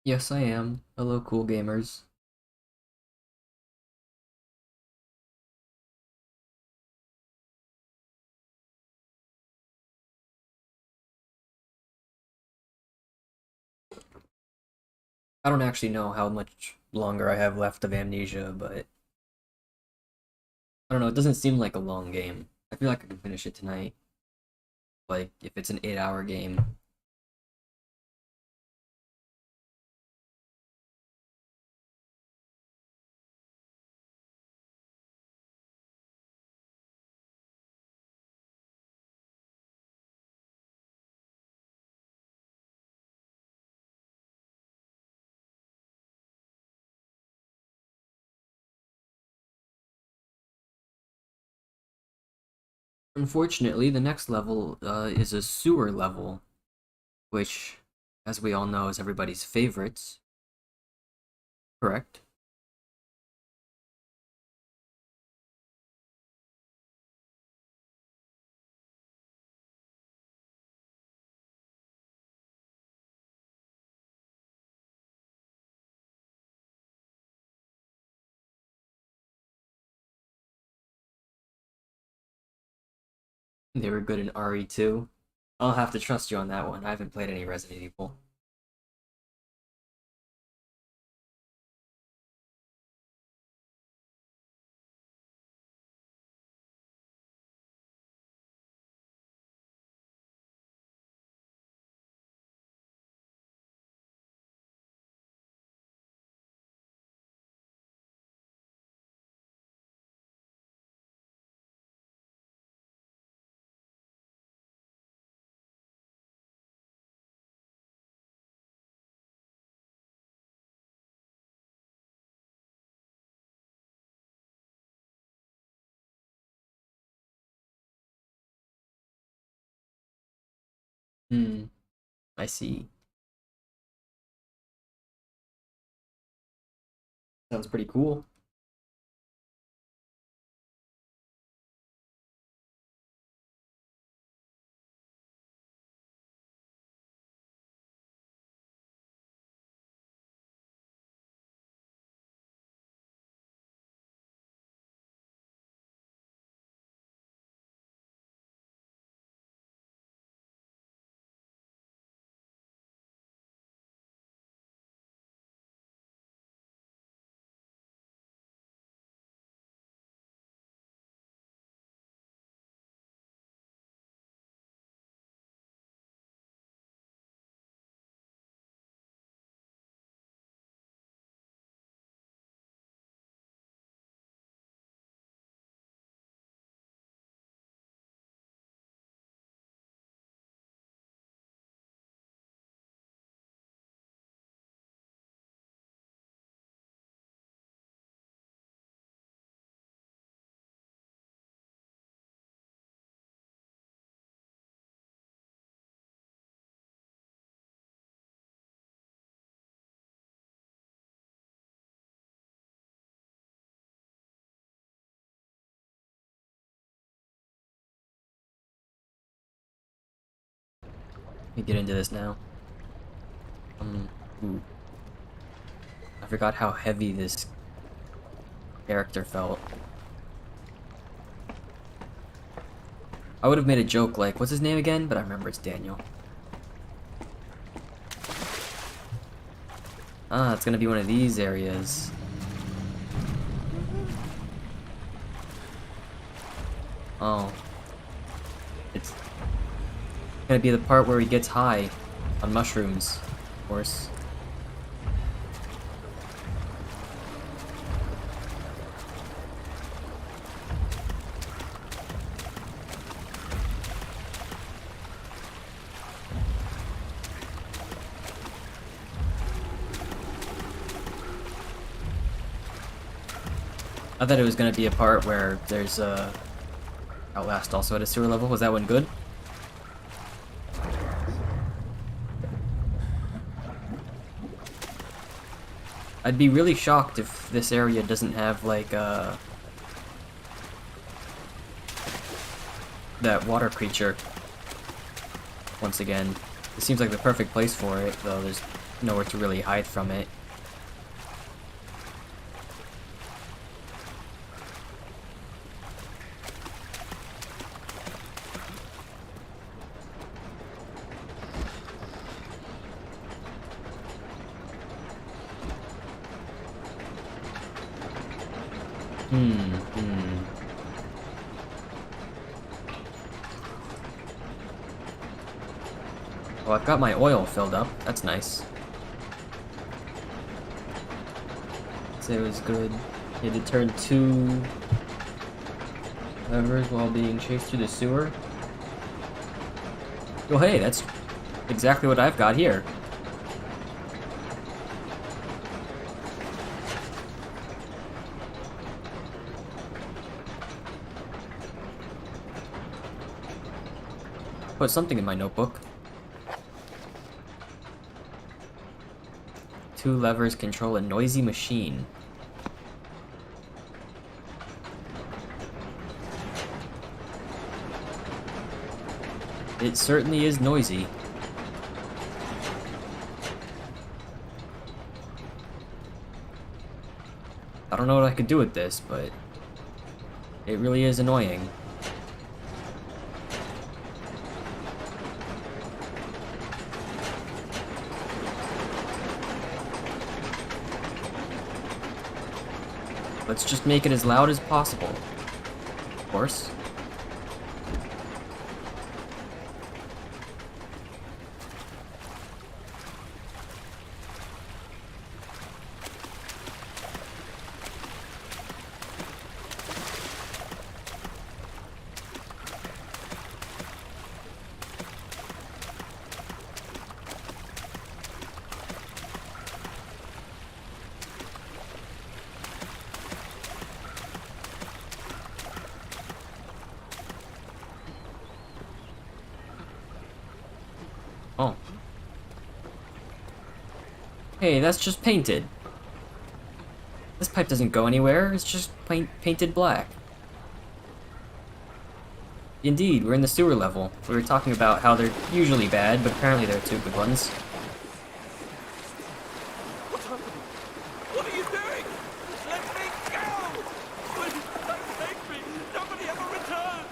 Yes, I am. Hello, cool gamers. I don't actually know how much longer I have left of Amnesia, but I don't know, it doesn't seem like a long game. I feel like I can finish it tonight, like if it's an 8-hour game. Unfortunately, the next level is a sewer level, which, as we all know, is everybody's favorites. Correct? They were good in RE2. I'll have to trust you on that one. I haven't played any Resident Evil. Hmm, I see. Sounds pretty cool. Let me get into this now. Ooh. I forgot how heavy this character felt. I would have made a joke like, what's his name again? But I remember it's Daniel. Ah, it's gonna be one of these areas. Oh. It's gonna be the part where he gets high on mushrooms, of course. I thought it was gonna be a part where there's a Outlast also at a sewer level. Was that one good? I'd be really shocked if this area doesn't have like that water creature once again. It seems like the perfect place for it, though there's nowhere to really hide from it. Well, I've got my oil filled up. That's nice. Say it was good. He had to turn 2 levers while being chased through the sewer. Oh, hey, that's exactly what I've got here. Put something in my notebook. 2 levers control a noisy machine. It certainly is noisy. I don't know what I could do with this, but it really is annoying. Let's just make it as loud as possible. Of course. Oh. Hey, that's just painted. This pipe doesn't go anywhere, it's just painted black. Indeed, we're in the sewer level. We were talking about how they're usually bad, but apparently there are 2 good ones. What's happening? What are you doing? Let me go! Please, don't take me! Nobody ever return!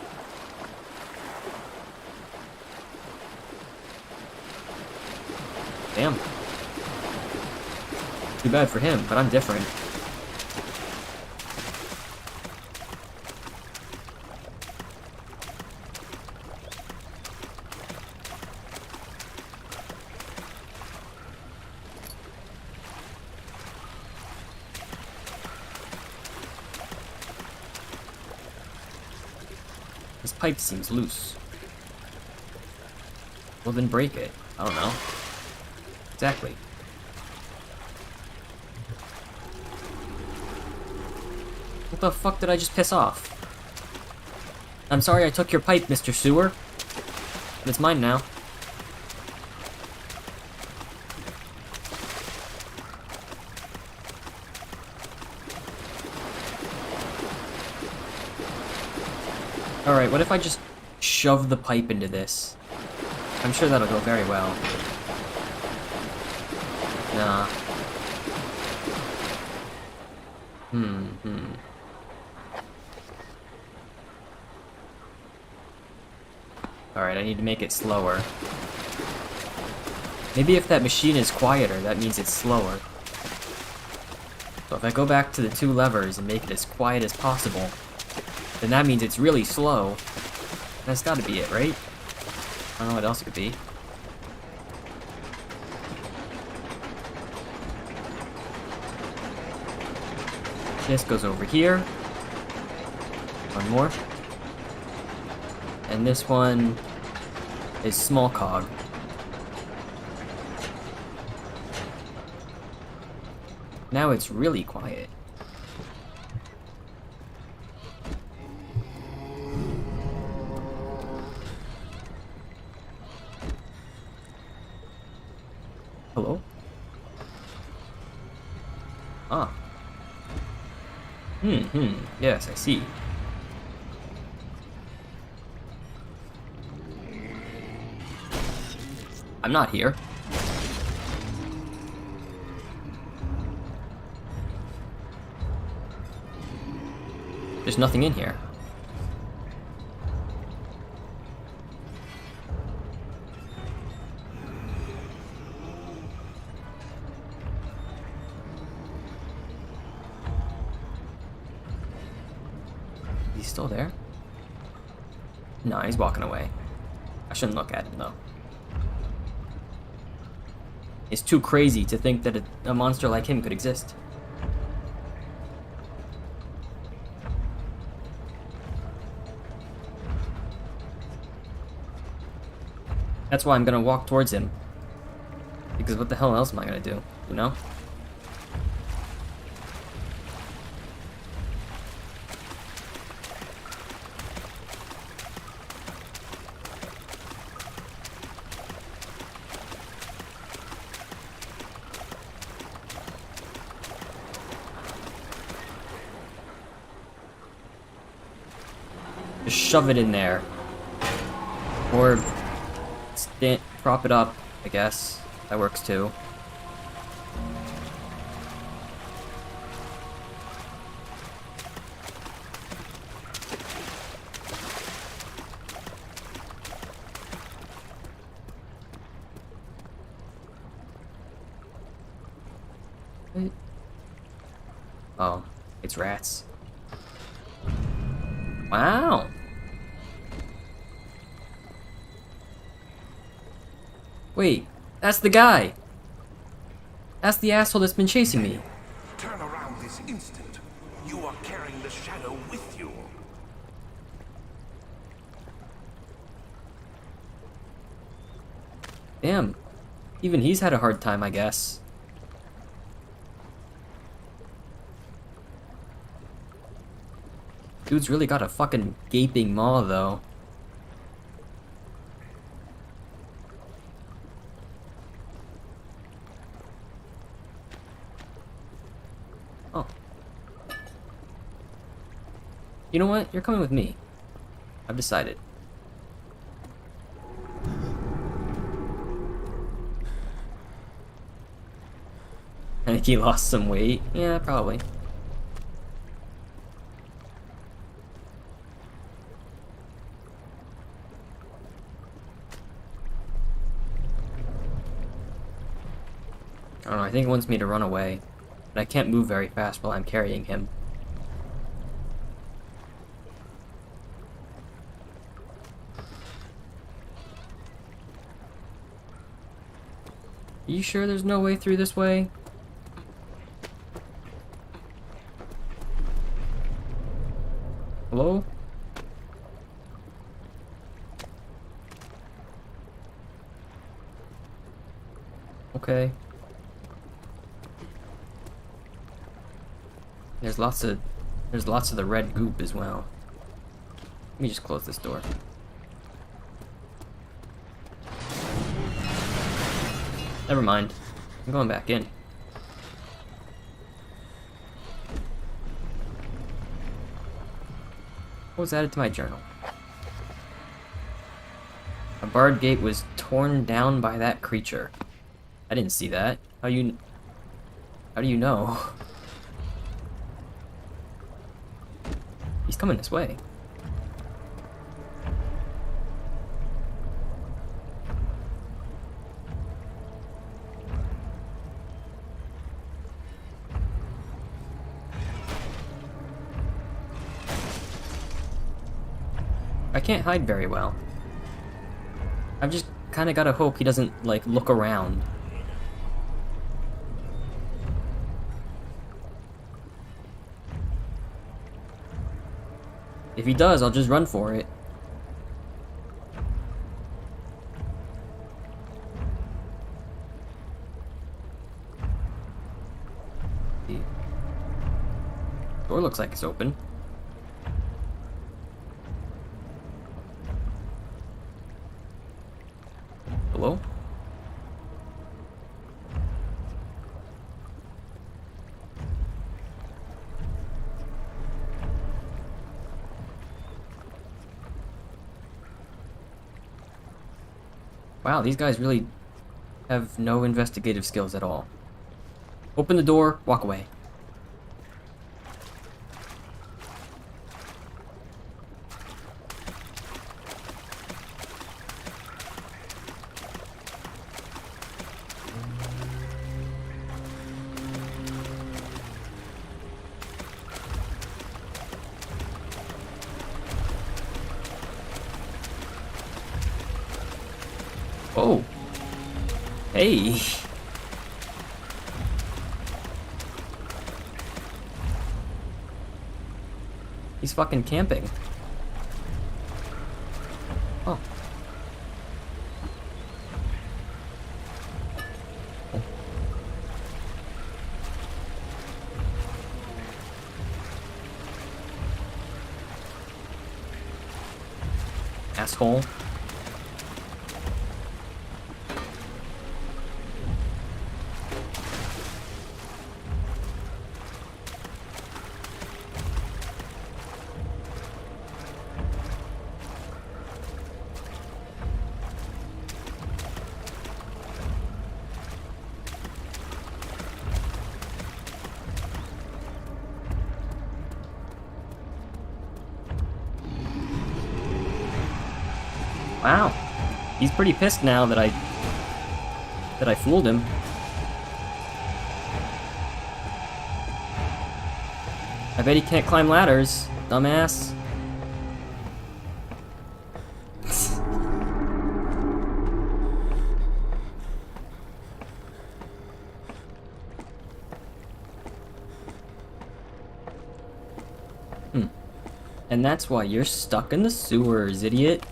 Damn. Too bad for him, but I'm different. This pipe seems loose. Well, then break it. I don't know. Exactly. What the fuck did I just piss off? I'm sorry I took your pipe, Mr. Sewer. But it's mine now. Alright, what if I just shove the pipe into this? I'm sure that'll go very well. Nah. Alright, I need to make it slower. Maybe if that machine is quieter, that means it's slower. So if I go back to the 2 levers and make it as quiet as possible, then that means it's really slow. That's gotta be it, right? I don't know what else it could be. This goes over here. One more. And this one is small cog. Now it's really quiet. Hello? Ah. Yes, I see. I'm not here. There's nothing in here. He's still there? No, he's walking away. I shouldn't look at him, though. It's too crazy to think that a monster like him could exist. That's why I'm gonna walk towards him. Because what the hell else am I gonna do, you know? Just shove it in there. Or prop it up, I guess. That works too. Wait. Oh, it's rats. Wow. Wait, that's the guy. That's the asshole that's been chasing me. Turn around this instant. You are carrying the shadow with you. Damn. Even he's had a hard time, I guess. Dude's really got a fucking gaping maw, though. Oh. You know what? You're coming with me. I've decided. I think he lost some weight. Yeah, probably. I don't know, I think it wants me to run away. But I can't move very fast while I'm carrying him. Are you sure there's no way through this way? Hello? Okay. There's lots of the red goop as well. Let me just close this door. Never mind. I'm going back in. What was added to my journal? A barred gate was torn down by that creature. I didn't see that. How do you know? He's coming this way. I can't hide very well. I've just kind of got to hope he doesn't, like, look around. If he does, I'll just run for it. The door looks like it's open. Hello? Wow, these guys really Have no investigative skills at all. Open the door, walk away. Oh. Hey. He's fucking camping. Oh. Asshole. Wow. He's pretty pissed now that I fooled him. I bet he can't climb ladders, dumbass. And that's why you're stuck in the sewers, idiot.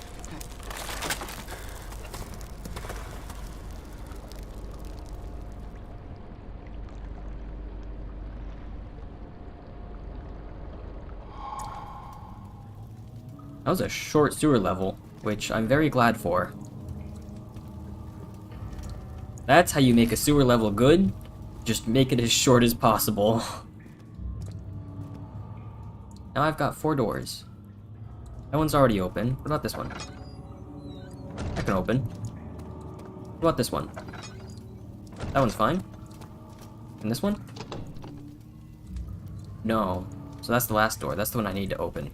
That was a short sewer level, which I'm very glad for. That's how you make a sewer level good. Just make it as short as possible. Now I've got 4 doors. That one's already open. What about this one? That can open. What about this one? That one's fine. And this one? No. So that's the last door. That's the one I need to open.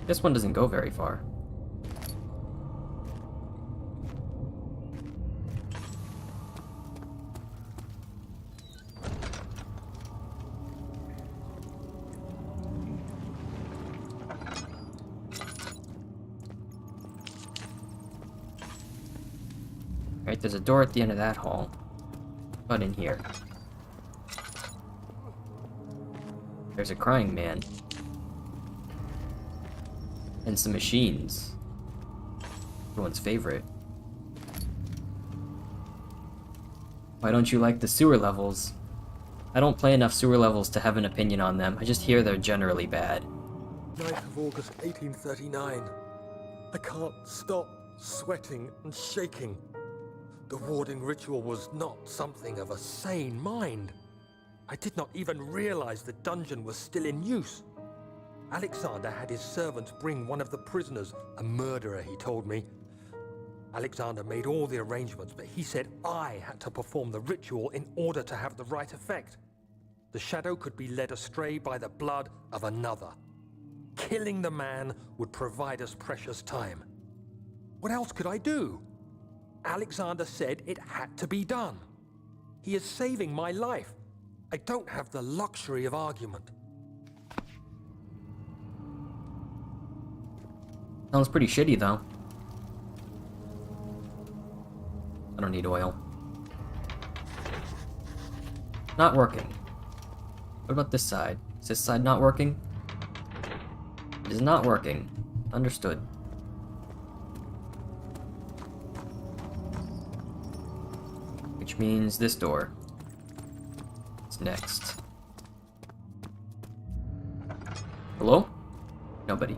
This one doesn't go very far. Alright, there's a door at the end of that hall. But in here. There's a crying man. And some machines. Everyone's favorite. Why don't you like the sewer levels? I don't play enough sewer levels to have an opinion on them. I just hear they're generally bad. 9th of August, 1839. I can't stop sweating and shaking. The warding ritual was not something of a sane mind. I did not even realize the dungeon was still in use. Alexander had his servants bring one of the prisoners, a murderer, he told me. Alexander made all the arrangements, but he said I had to perform the ritual in order to have the right effect. The shadow could be led astray by the blood of another. Killing the man would provide us precious time. What else could I do? Alexander said it had to be done. He is saving my life. I don't have the luxury of argument. Sounds pretty shitty, though. I don't need oil. Not working. What about this side? Is this side not working? It is not working. Understood. Which means this door is next. Hello? Nobody.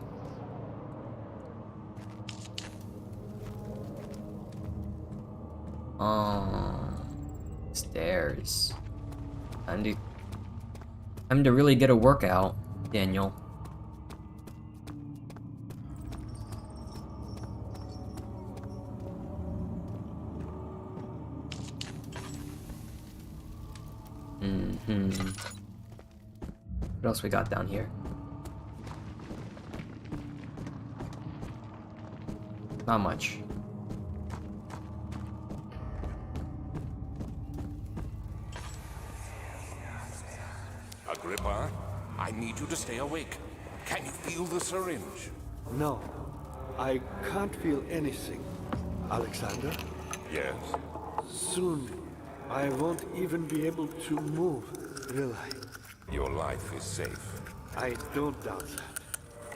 Stairs. Time to really get a workout, Daniel. What else we got down here? Not much. Agrippa, I need you to stay awake. Can you feel the syringe? No, I can't feel anything. Alexander, Yes. soon I won't even be able to move, will I? Your life is safe. I don't doubt that.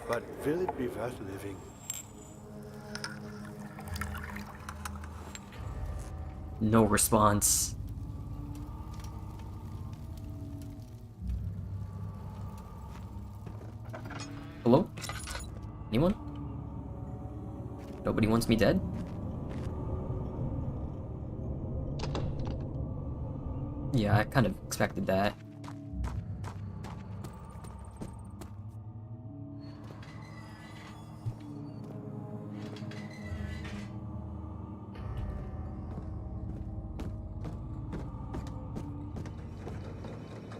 But will it be worth living? No response. Hello? Anyone? Nobody wants me dead? Yeah, I kind of expected that.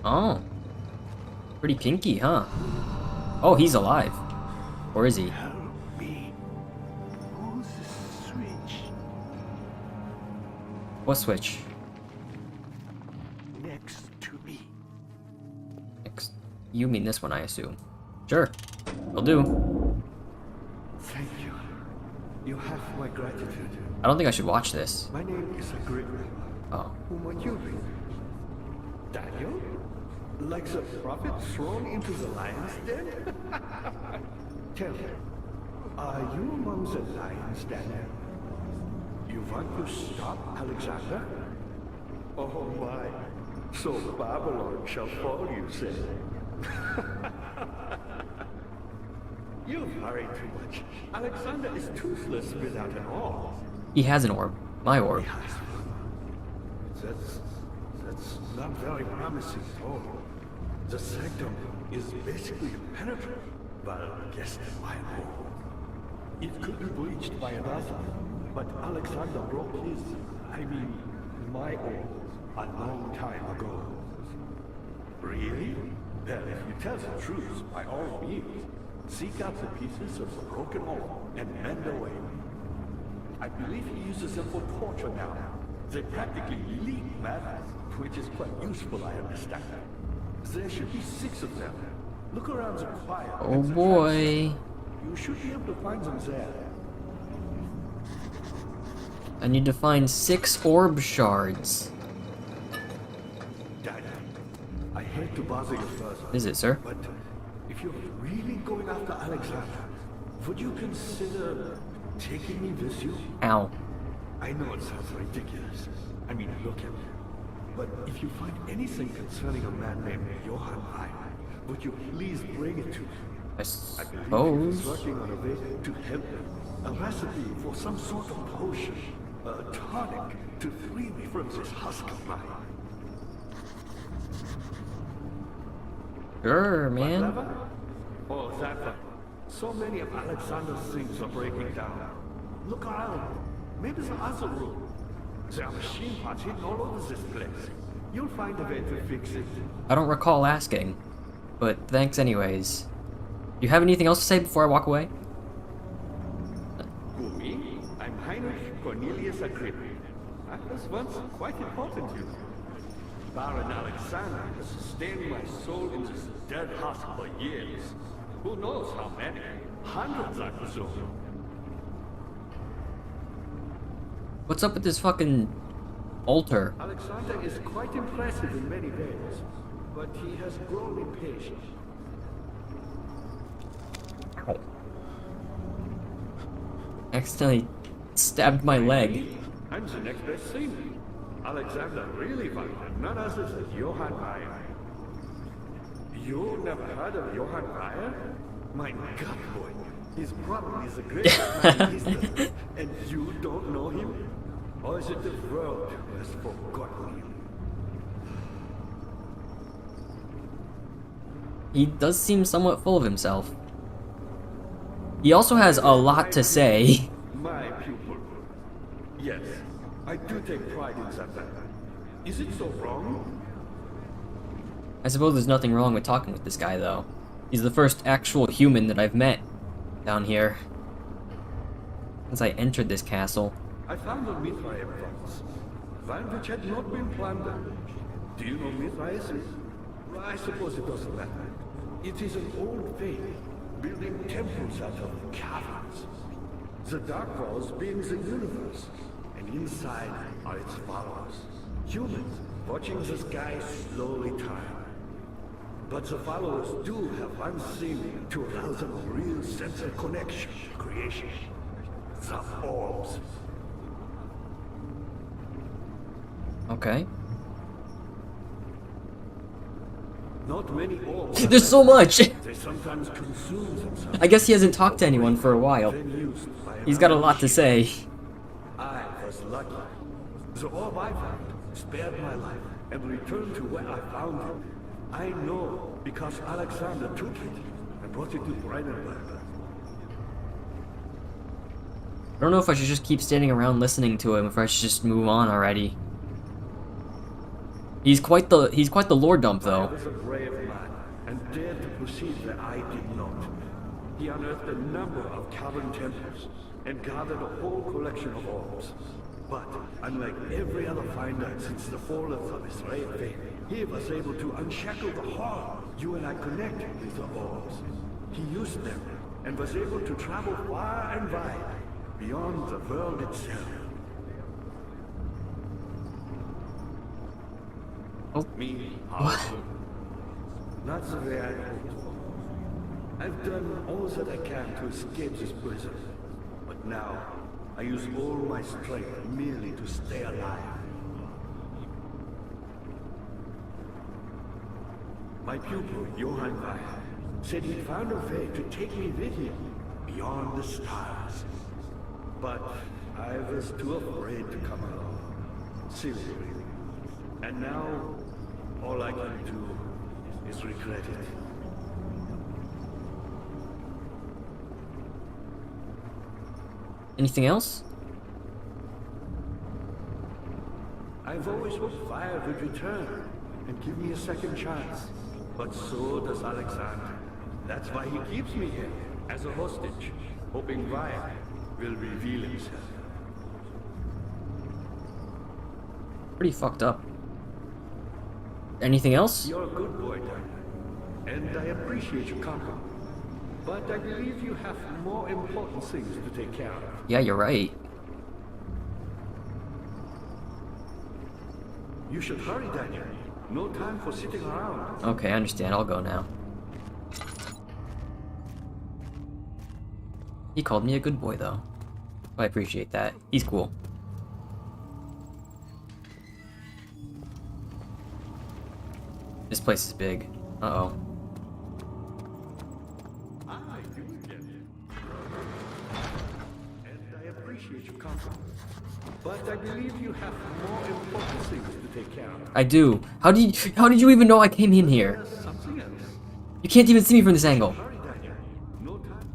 Oh. Pretty pinky, huh? Oh, he's alive. Or is he? Help me. Who's the switch? What switch? Next to me. You mean this one, I assume. Sure. Will do. Thank you. You have my gratitude. I don't think I should watch this. My name is Agrippa. Oh. Who might you be? Daniel? Like the prophet thrown into the lion's den? Tell me, are you among the lions, Daniel? You want to stop Alexander? Oh my, so Babylon shall fall, you say? You've worried too much. Alexander is toothless without an orb. He has an orb. My orb. That's not very promising at all. The sanctum is basically impenetrable. But I guess my orb. It could be breached by another, but Alexander broke his, my orb, a long time ago. Really? Well, if you tell the truth, by all means, seek out the pieces of the broken orb and mend away. I believe he uses them for torture now. They practically leak matter, which is quite useful, I understand. There should be 6 of them. Look around the choir. Oh boy. You should be able to find them there. I need to find 6 orb shards. Dad, I hate to bother you further. Is it, sir? But if you're really going after Alexander, would you consider taking me with you? Ow. I know it sounds ridiculous. Look at me. But if you find anything concerning a man named Johann Reich, would you please bring it to me? I I believe he was suppose. working on a way to help me. A recipe for some sort of potion. A tonic to free me from this husk of mine. Sure, man. Clever? Oh, that one. So many of Alexander's things are breaking down. Look around. Maybe the other room. There are machine parts hidden all over this place. You'll find a way to fix it. I don't recall asking, but thanks anyways. You have anything else to say before I walk away? Who, me? I'm Heinrich Cornelius Agrippa. I was once quite important, you know. Baron Alexander has sustained my soul in this dead husk for years. Who knows how many? Hundreds, I presume. What's up with this fucking altar? Alexander is quite impressive in many ways, but he has grown impatient. Ow. Accidentally stabbed my leg. I'm the next best thing. Alexander really wanted none other than Johann Reich. You never heard of Johann Reich? My God, boy. He's probably the greatest man in history. And you don't know him? Or is it the world who has forgotten him? He does seem somewhat full of himself. He also has a lot to say. My pupil. Yes, I do take pride in that. Is it so wrong? I suppose there's nothing wrong with talking with this guy, though. He's the first actual human that I've met down here since I entered this castle. I found a Mithraeum once, one which had not been plundered. Do you know Mithraism? I suppose it doesn't matter. It is an old faith, building temples out of caverns. The dark walls being the universe, and inside are its followers. Humans, watching the sky slowly turn. But the followers do have one thing to arouse them a real sense of connection, creation. The orbs. Okay. Not many orbs. There's so much! They sometimes consume themselves. I guess he hasn't talked to anyone for a while. Then used by He's got a lot to say. I was lucky. The orb I found spared my life and returned to where I found it. I know because Alexander took it and brought it to Brandenburg. I don't know if I should just keep standing around listening to him, or if I should just move on already. He's quite the lore dump, I though. was a brave man and dared to proceed where I did not. He unearthed a number of cavern temples and gathered a whole collection of orbs. But unlike every other finder since the fall of his faith, he was able to unshackle the horror you and I connected with the orbs. He used them and was able to travel far and wide, beyond the world itself. Oh. Me, powerful. Not the way I hoped for. I've done all that I can to escape this prison. But now, I use all my strength merely to stay alive. My pupil, Johann Weyer, said he'd found a way to take me with him beyond the stars. But I was too afraid to come along. Silly, really. And now, all I can do is regret it. Anything else? I've always hoped Fire would return and give me a second chance. But so does Alexander. That's why he keeps me here, as a hostage, hoping Fire will reveal himself. Pretty fucked up. Anything else? You're a good boy, Daniel, and I appreciate your company. But I believe you have more important things to take care of. Yeah, you're right. You should hurry, Daniel. No time for sitting around. Okay, I understand. I'll go now. He called me a good boy, though. I appreciate that. He's cool. This place is big. Uh-oh. Ah, you again. And I appreciate your company. But I believe you have more important things to take care of. I do. How did you even know I came in here? There's something else. You can't even see me from this angle. Hurry, Daniel. No time.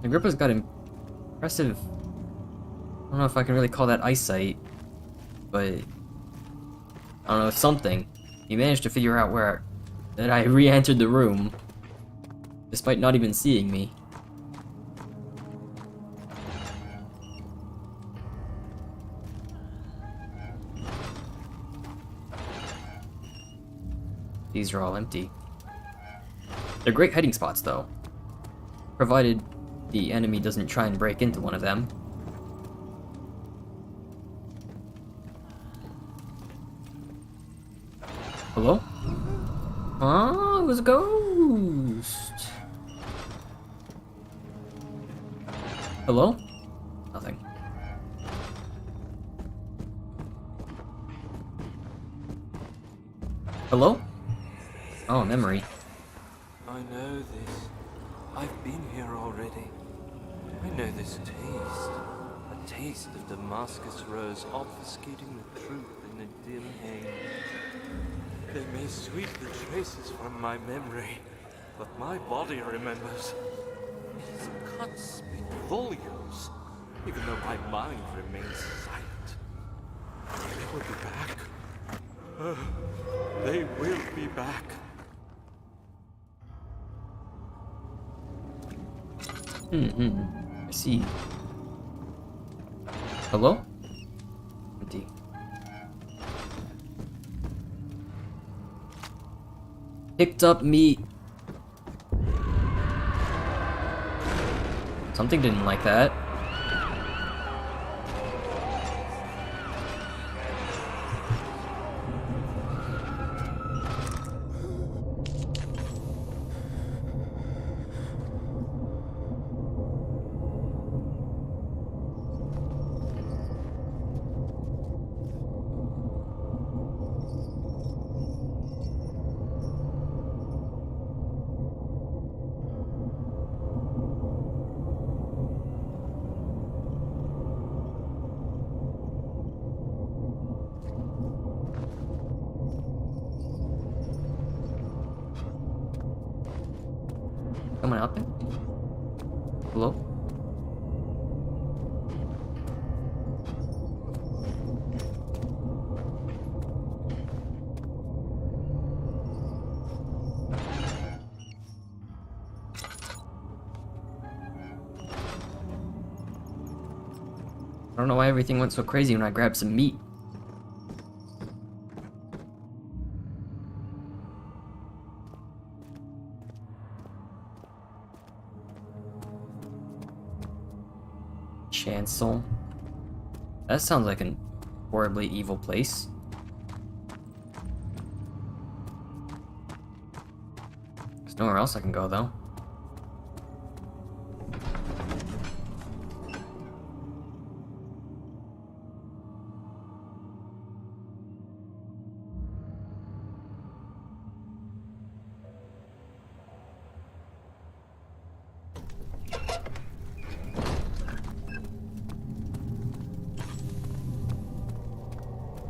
Agrippa's got impressive... I don't know if I can really call that eyesight, but... I don't know, it's something. He managed to figure out that I re-entered the room, despite not even seeing me. These are all empty. They're great hiding spots, though. Provided the enemy doesn't try and break into one of them. Hello? Oh, it was a ghost. Hello? Nothing. Hello? Oh, memory. I know this. I've been here already. I know this taste. A taste of Damascus rose obfuscating the truth in a dim haze. They may sweep the traces from my memory, but my body remembers. Its cuts speak volumes. even though my mind remains silent. They will be back. They will be back. I see. Hello? Empty. Picked up meat. Something didn't like that. Someone out there? Hello? I don't know why everything went so crazy when I grabbed some meat. Chancel. That sounds like an horribly evil place. There's nowhere else I can go, though.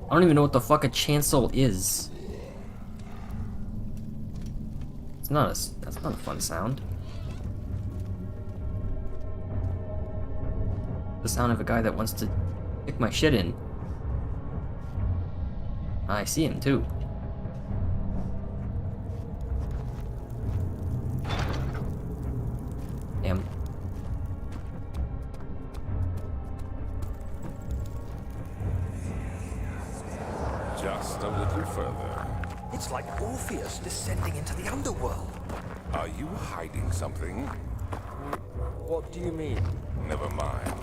I don't even know what the fuck a chancel is. It's not a. That's not a fun sound. The sound of a guy that wants to kick my shit in. I see him too. Damn. Just a little further. It's like Orpheus descending into the underworld. Are you hiding something? What do you mean? Never mind.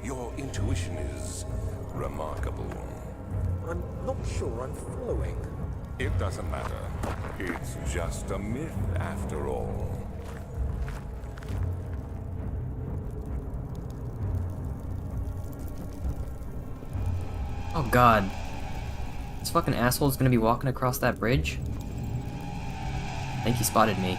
Your intuition is remarkable. I'm not sure I'm following. It doesn't matter. It's just a myth after all. Oh god. This fucking asshole's gonna be walking across that bridge? I think he spotted me.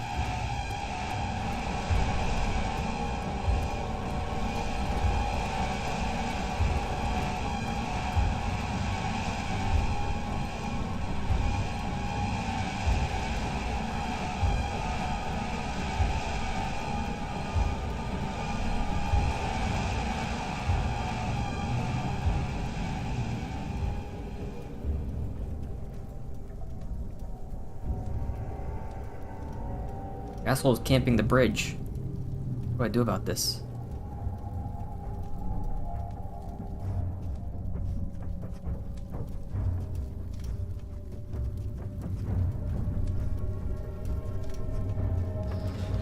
Asshole's camping the bridge. What do I do about this?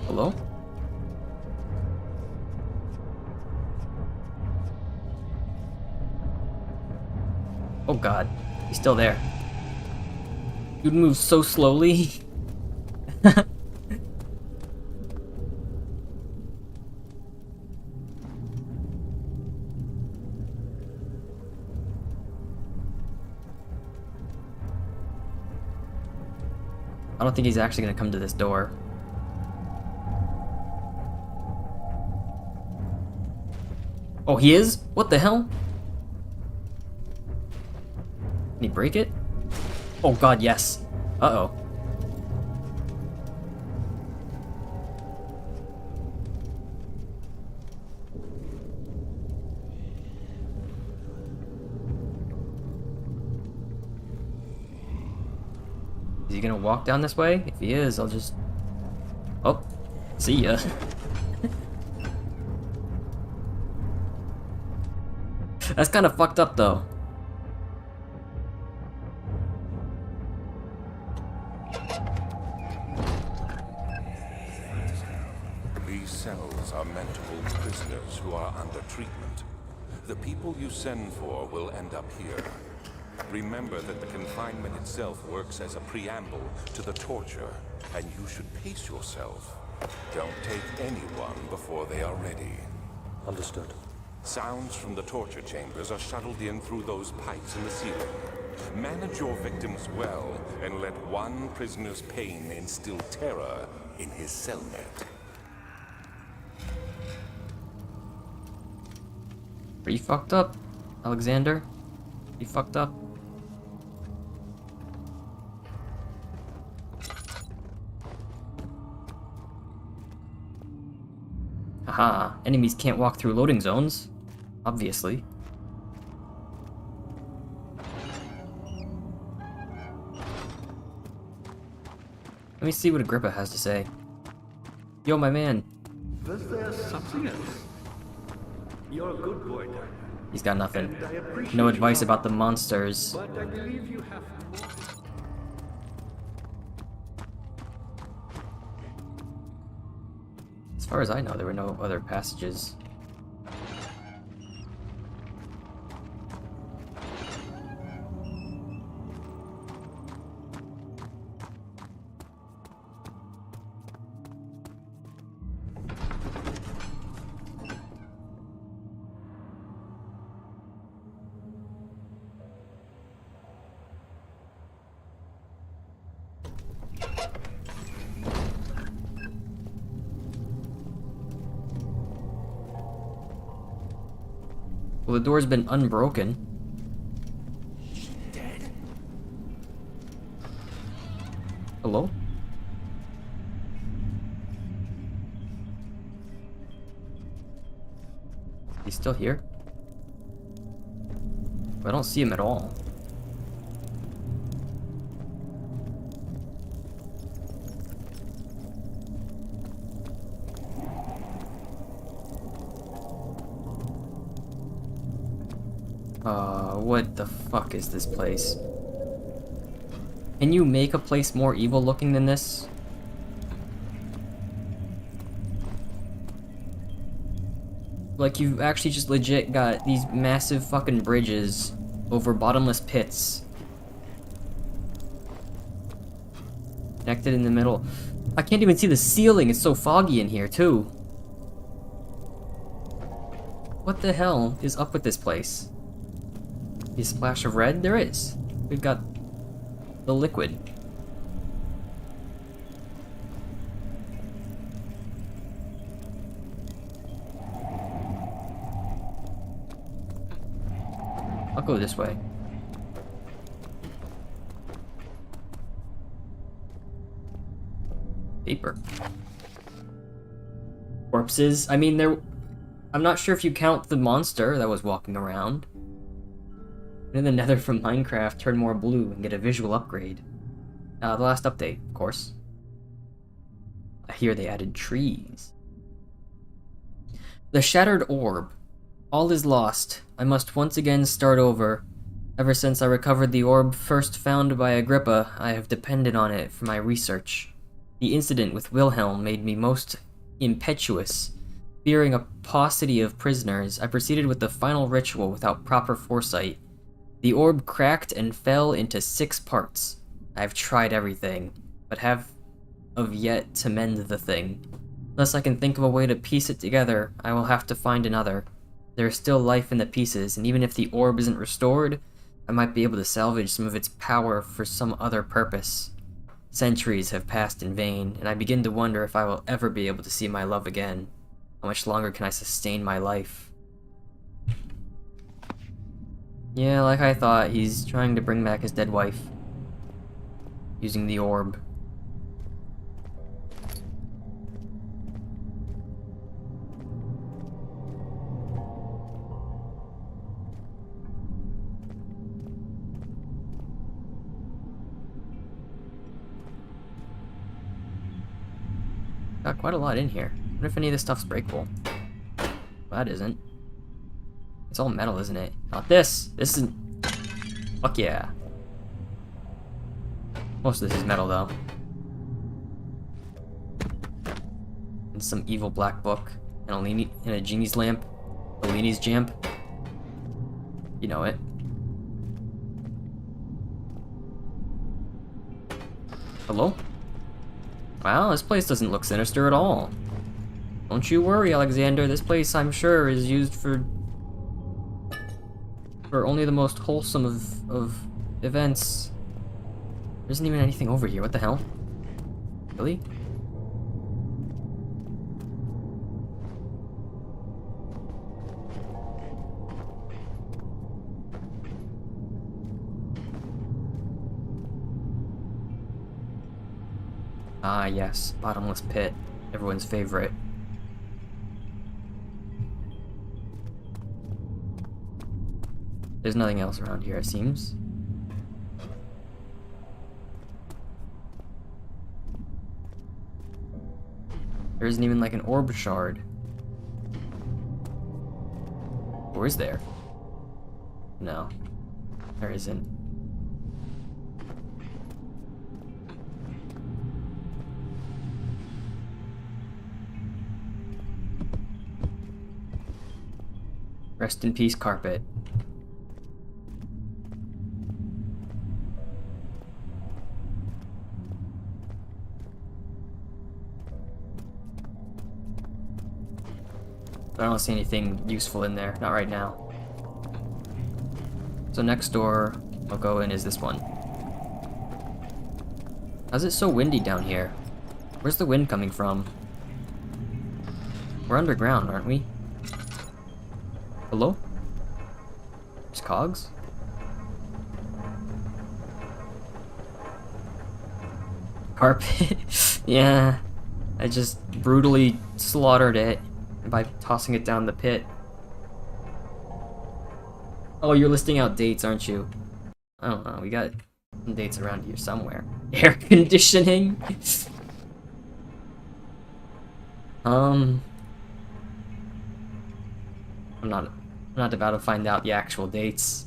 Hello? Oh god, he's still there. Dude moves so slowly. I don't think he's actually gonna come to this door. Oh, he is? What the hell? Can he break it? Oh god, yes. Uh-oh. he gonna walk down this way? If he is, I'll just... Oh, see ya. That's kind of fucked up, though. These cells are meant to hold prisoners who are under treatment. The people you send for will end up here. Remember that the confinement itself works as a preamble to the torture, and you should pace yourself. Don't take anyone before they are ready. Understood. Sounds from the torture chambers are shuttled in through those pipes in the ceiling. Manage your victims well, and let one prisoner's pain instill terror in his cellmate. Are you fucked up, Alexander? You fucked up? Haha, enemies can't walk through loading zones. Obviously. Let me see what Agrippa has to say. Yo, my man. Was there something else? You're a good boy, Daniel. He's got nothing. And I appreciate No advice your about the monsters. But I believe you have more. As far as I know, there were no other passages. Well, the door's been unbroken. Dead? Hello? He's still here? I don't see him at all. What the fuck is this place? Can you make a place more evil looking than this? Like, you've actually just legit got these massive fucking bridges over bottomless pits. Connected in the middle. I can't even see the ceiling, it's so foggy in here, too. What the hell is up with this place? A splash of red? There is. We've got the liquid. I'll go this way. Paper. Corpses. I mean, I'm not sure if you count the monster that was walking around. And then the nether from Minecraft turn more blue and get a visual upgrade. The last update, of course. I hear they added trees. The shattered orb. All is lost. I must once again start over. Ever since I recovered the orb first found by Agrippa, I have depended on it for my research. The incident with Wilhelm made me most impetuous. Fearing a paucity of prisoners, I proceeded with the final ritual without proper foresight. The orb cracked and fell into 6 parts. I have tried everything, but have yet to mend the thing. Unless I can think of a way to piece it together, I will have to find another. There is still life in the pieces, and even if the orb isn't restored, I might be able to salvage some of its power for some other purpose. Centuries have passed in vain, and I begin to wonder if I will ever be able to see my love again. How much longer can I sustain my life? Yeah, like I thought, he's trying to bring back his dead wife. Using the orb. Got quite a lot in here. I wonder if any of this stuff's breakable. Well, that isn't. It's all metal, isn't it? Not this! This isn't... Fuck yeah. Most of this is metal, though. And some evil black book. And a genie's lamp. A Leanie's jamp. You know it. Hello? Wow, this place doesn't look sinister at all. Don't you worry, Alexander. This place, I'm sure, is used for only the most wholesome of events. There isn't even anything over here. What the hell? Really? Ah, yes. Bottomless pit. Everyone's favorite. There's nothing else around here, it seems. There isn't even like an orb shard. Or is there? No. There isn't. Rest in peace, carpet. I don't see anything useful in there, not right now. So next door I'll go in is this one. How's it so windy down here? Where's the wind coming from? We're underground, aren't we? Hello? There's cogs? Carpet? Yeah. I just brutally slaughtered it by tossing it down the pit. Oh, you're listing out dates, aren't you? I don't know, we got some dates around here somewhere. Air conditioning? I'm not about to find out the actual dates.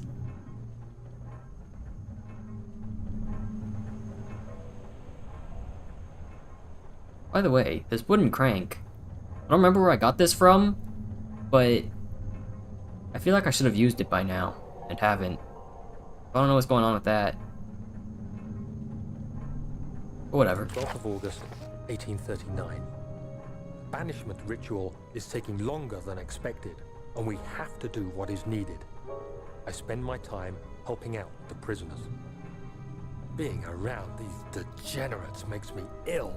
By the way, this wooden crank, I don't remember where I got this from, but I feel like I should have used it by now, and haven't. I don't know what's going on with that. But whatever. 12th of August, 1839. Banishment ritual is taking longer than expected, and we have to do what is needed. I spend my time helping out the prisoners. Being around these degenerates makes me ill.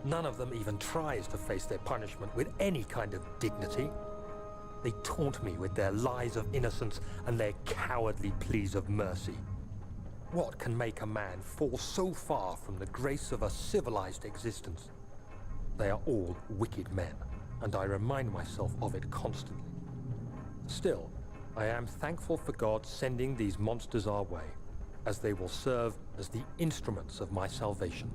None of them even tries to face their punishment with any kind of dignity. They taunt me with their lies of innocence and their cowardly pleas of mercy. What can make a man fall so far from the grace of a civilized existence? They are all wicked men, and I remind myself of it constantly. Still, I am thankful for God sending these monsters our way, as they will serve as the instruments of my salvation.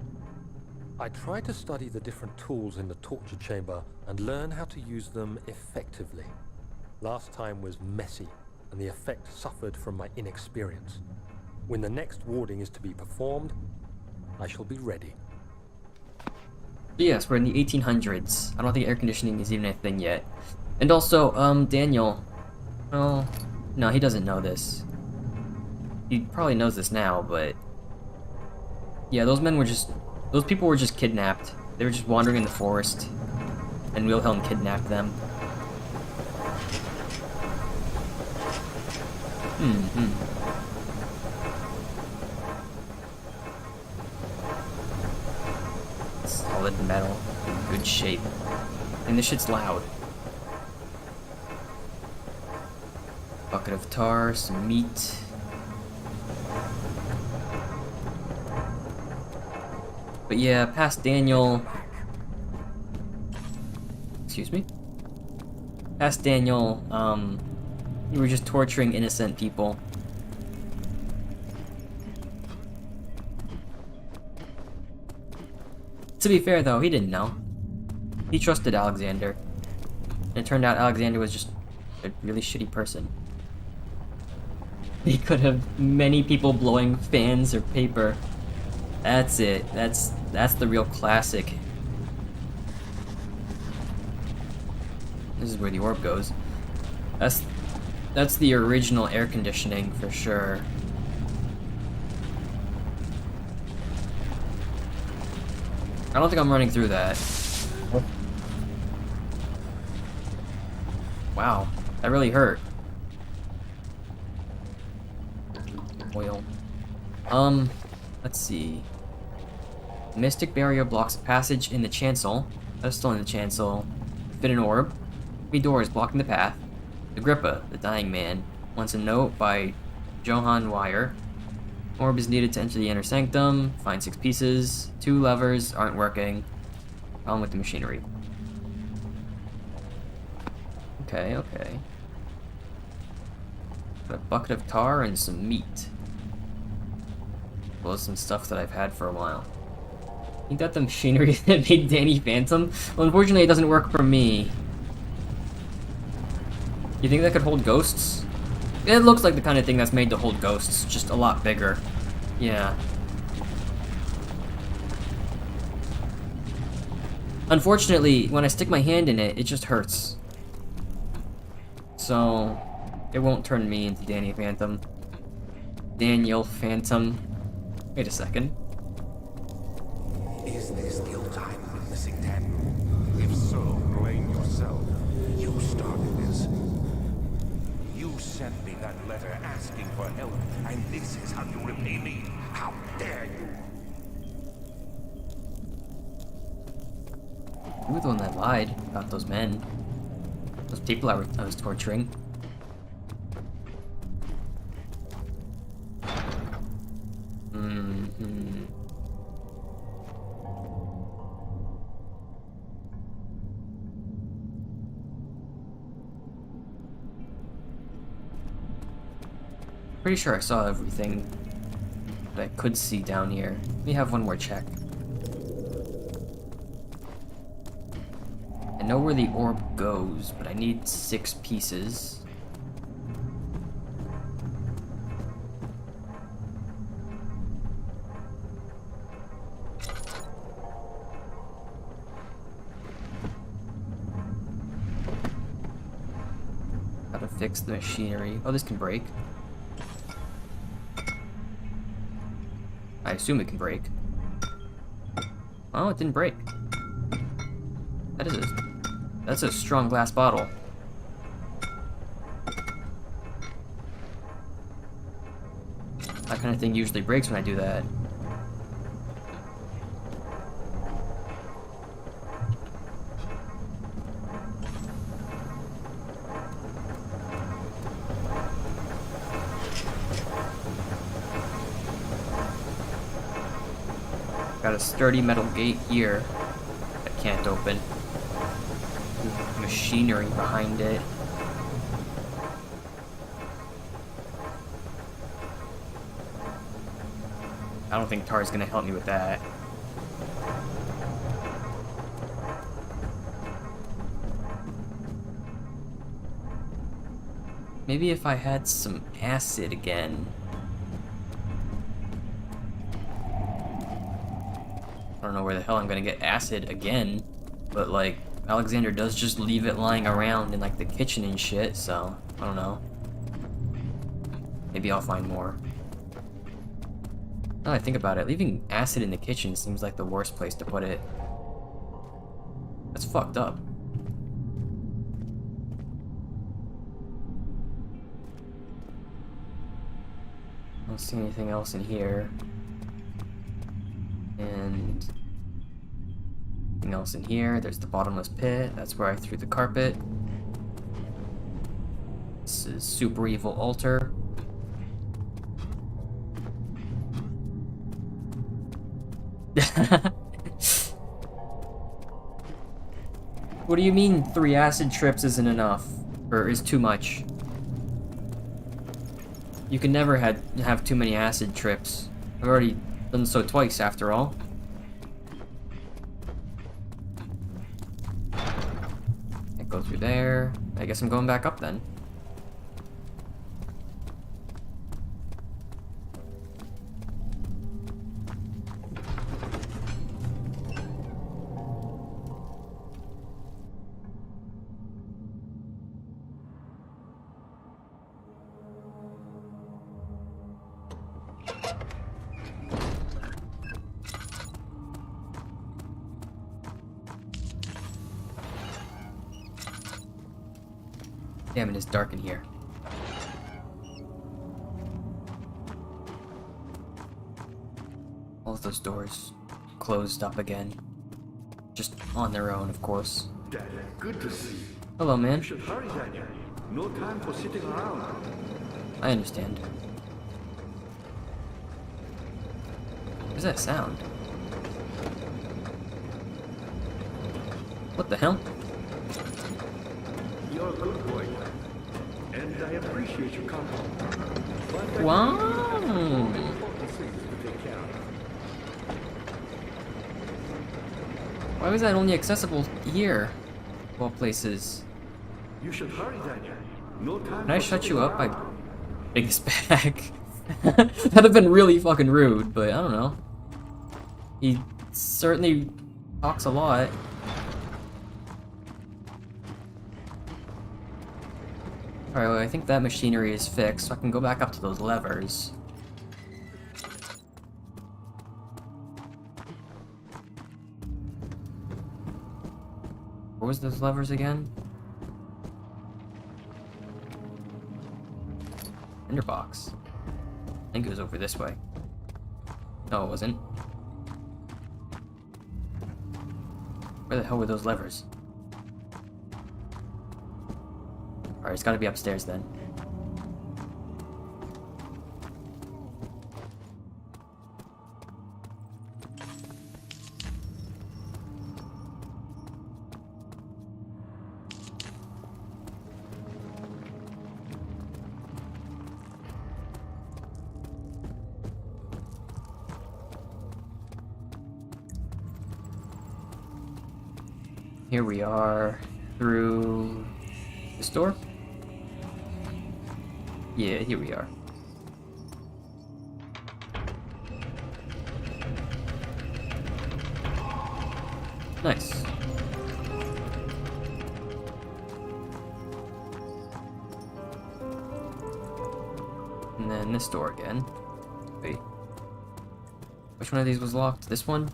I try to study the different tools in the torture chamber and learn how to use them effectively. Last time was messy, and the effect suffered from my inexperience. When the next warding is to be performed, I shall be ready. Yes, we're in the 1800s. I don't think air conditioning is even a thing yet. And also, Daniel. Oh, no, he doesn't know this. He probably knows this now, but yeah, those people were just kidnapped. They were just wandering in the forest, and Wilhelm kidnapped them. Solid metal, in good shape. And this shit's loud. Bucket of tar, some meat. But yeah, past Daniel. Excuse me? Past Daniel, you were just torturing innocent people. To be fair though, he didn't know. He trusted Alexander. And it turned out Alexander was just a really shitty person. He could have many people blowing fans or paper. That's it. That's the real classic. This is where the orb goes. That's the original air conditioning for sure. I don't think I'm running through that. Wow, that really hurt. Oil. Let's see. Mystic barrier blocks passage in the chancel. That's still in the chancel. Fit an orb. 3 doors blocking the path. Agrippa, the dying man, wants a note by Johann Weyer. Orb is needed to enter the inner sanctum. Find 6 pieces. 2 levers aren't working. Problem with the machinery. Okay, okay. Got a bucket of tar and some meat. Well, some stuff that I've had for a while. Ain't that the machinery that made Danny Phantom? Well, unfortunately, it doesn't work for me. You think that could hold ghosts? It looks like the kind of thing that's made to hold ghosts, just a lot bigger. Yeah. Unfortunately, when I stick my hand in it, it just hurts. So, it won't turn me into Danny Phantom. Daniel Phantom. Wait a second. Is this guilt I'm witnessing, then? If so, blame yourself. You started this. You sent me that letter asking for help, and this is how you repay me? How dare you? You were the one that lied about those men. Those people I was torturing. Pretty sure I saw everything that I could see down here. Let me have one more check. I know where the orb goes, but I need 6 pieces. Gotta fix the machinery. Oh, this can break. I assume it can break. Oh, it didn't break. That's a strong glass bottle. That kind of thing usually breaks when I do that. Got a sturdy metal gate here that can't open. Machinery behind it. I don't think Tar's gonna help me with that. Maybe if I had some acid again. I don't know where the hell I'm gonna get acid again, but like, Alexander does just leave it lying around in like the kitchen and shit, so I don't know. Maybe I'll find more. Now that I think about it, leaving acid in the kitchen seems like the worst place to put it. That's fucked up. I don't see anything else in here. And nothing else in here. There's the bottomless pit. That's where I threw the carpet. This is super evil altar. What do you mean 3 acid trips isn't enough? Or is too much? You can never have too many acid trips. I've already done so twice after all. go through there. I guess I'm going back up then. Damn, it is dark in here. All of those doors closed up again. Just on their own, of course. Daniel, good to see you. Hello, man. You should hurry, Daniel. No time for sitting around. I understand. What is that sound? What the hell? You're a good boy, and I appreciate your company. But I Wow. important things to take care of. Why was that only accessible here? Of all places. You should hurry, Daniel. No time. Can I for shut sitting you up by around. bringing this back? That'd have been really fucking rude, but I don't know. He certainly talks a lot. Alright, well, I think that machinery is fixed, so I can go back up to those levers. Where was those levers again? Tinderbox. I think it was over this way. No, it wasn't. Where the hell were those levers? Alright, it's gotta be upstairs then. Here we are through this door. Yeah, here we are. Nice. And then this door again. Wait. Which one of these was locked? This one?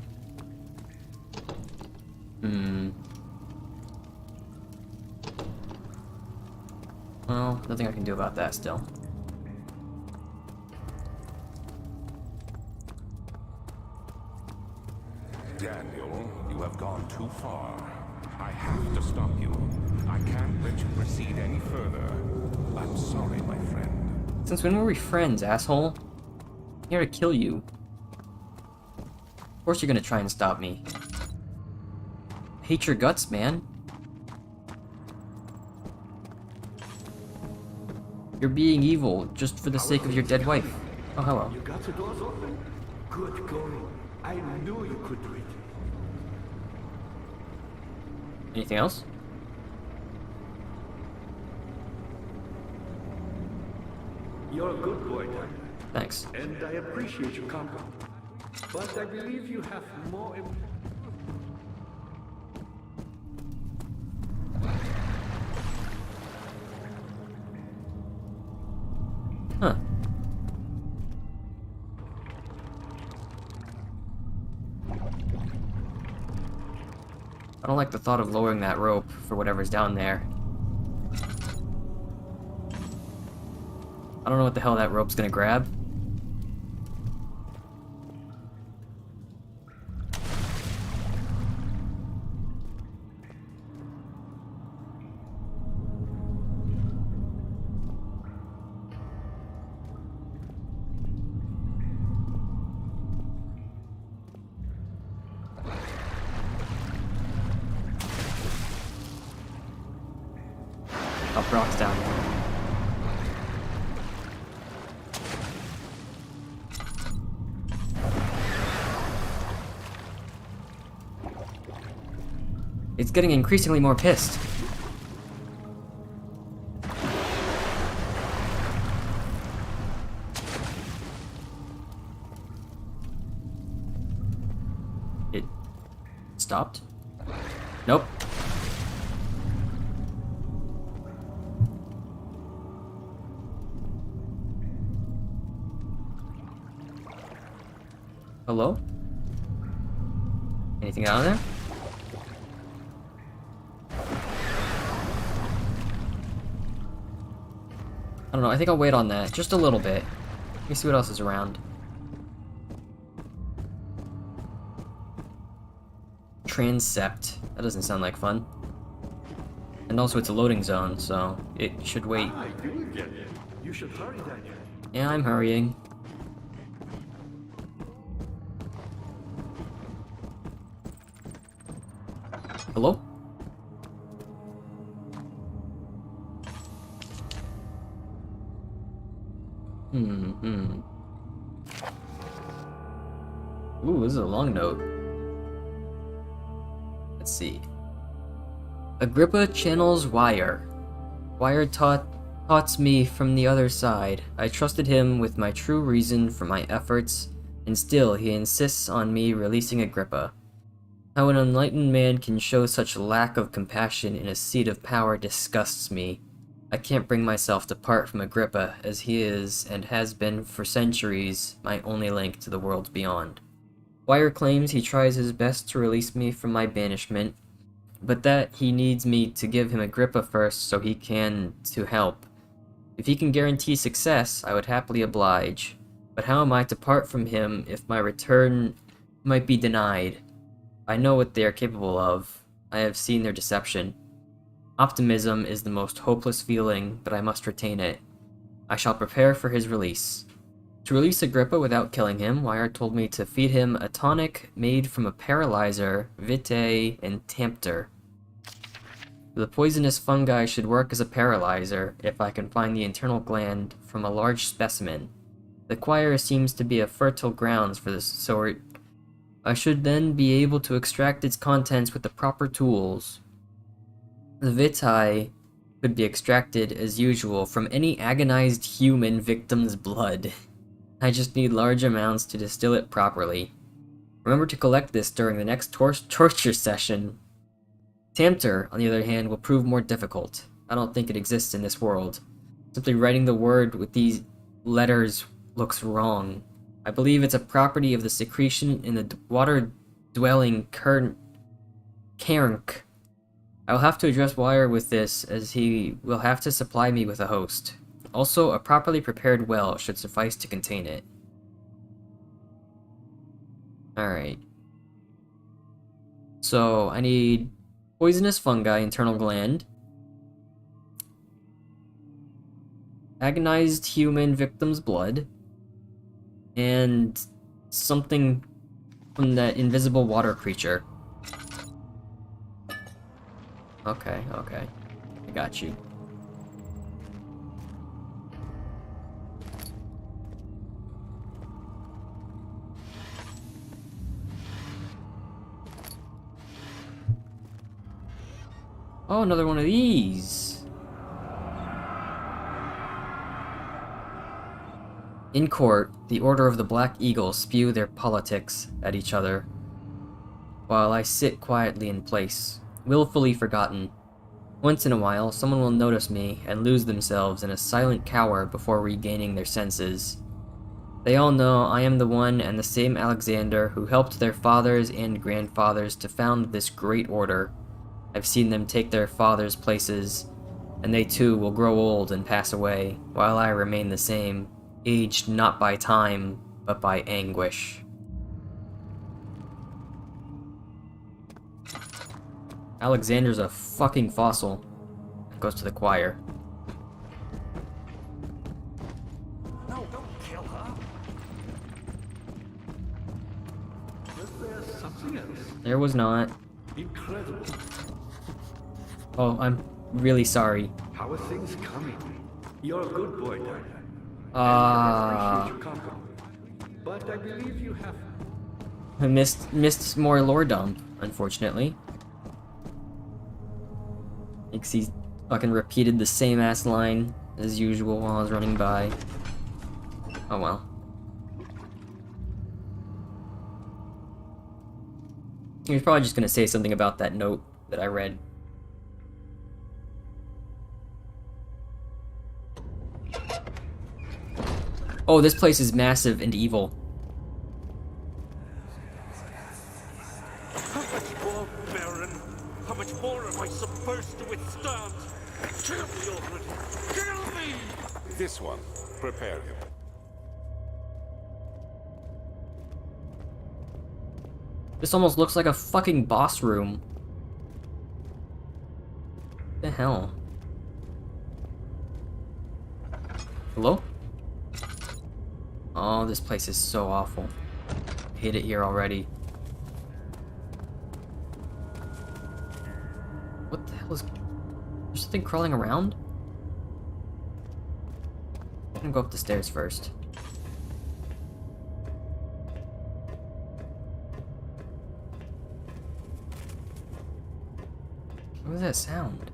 Well, nothing I can do about that still. Daniel, you have gone too far. I have to stop you. I can't let you proceed any further. I'm sorry, my friend. Since when were we friends, asshole? I'm here to kill you. Of course you're gonna try and stop me. I hate your guts, man. You're being evil just for the sake of your dead wife. Oh, hello. You got the doors open? Good going. I knew you could do it. Anything else? You're a good boy, Daniel. Thanks. And I appreciate your company. But I believe you have more... Huh. I don't like the thought of lowering that rope for whatever's down there. I don't know what the hell that rope's gonna grab. Oh, Brock's down there. It's getting increasingly more pissed. It stopped? Nope. Hello? Anything out of there? I don't know, I think I'll wait on that just a little bit. Let me see what else is around. Transept. That doesn't sound like fun. And also it's a loading zone, so it should wait. I do get it. You should hurry then. Yeah, I'm hurrying. Hello? Ooh, this is a long note. Let's see. Agrippa channels Wire. Wire taunts me from the other side. I trusted him with my true reason for my efforts, and still he insists on me releasing Agrippa. How an enlightened man can show such lack of compassion in a seat of power disgusts me. I can't bring myself to part from Agrippa, as he is, and has been for centuries, my only link to the world beyond. Wire claims he tries his best to release me from my banishment, but that he needs me to give him Agrippa first so he can to help. If he can guarantee success, I would happily oblige, but how am I to part from him if my return might be denied? I know what they are capable of. I have seen their deception. Optimism is the most hopeless feeling, but I must retain it. I shall prepare for his release. To release Agrippa without killing him, Wire told me to feed him a tonic made from a paralyzer, vitae, and tampter. The poisonous fungi should work as a paralyzer if I can find the internal gland from a large specimen. The choir seems to be a fertile grounds for this sort. I should then be able to extract its contents with the proper tools. The vitae could be extracted, as usual, from any agonized human victim's blood. I just need large amounts to distill it properly. Remember to collect this during the next torture session. Tampter, on the other hand, will prove more difficult. I don't think it exists in this world. Simply writing the word with these letters looks wrong. I believe it's a property of the secretion in the water-dwelling cairn. I will have to address Wire with this, as he will have to supply me with a host. Also, a properly prepared well should suffice to contain it. Alright. So, I need poisonous fungi, internal gland. Agonized human victim's blood. And something from that invisible water creature. Okay, okay. I got you. Oh, another one of these. In court, the Order of the Black Eagle spew their politics at each other, while I sit quietly in place, willfully forgotten. Once in a while, someone will notice me and lose themselves in a silent cower before regaining their senses. They all know I am the one and the same Alexander who helped their fathers and grandfathers to found this great order. I've seen them take their fathers' places, and they too will grow old and pass away, while I remain the same, aged not by time, but by anguish. Alexander's a fucking fossil. Goes to the choir. No, don't kill her. Was there something else? There was not. Incredible. Oh, I'm really sorry. How are things coming? You're a good boy, Daniel. Ah. I appreciate your company. But I believe you have... I missed more lore dump, unfortunately. Because he fucking repeated the same ass line as usual while I was running by. Oh well. He was probably just gonna say something about that note that I read. Oh, this place is massive and evil. How much more, Baron? How much more am I supposed to withstand? Kill me already! Kill me! This one. Prepare him. This almost looks like a fucking boss room. What the hell? Hello? Oh, this place is so awful. I hate it here already. What the hell is... There's something crawling around? I'm gonna go up the stairs first. What was that sound?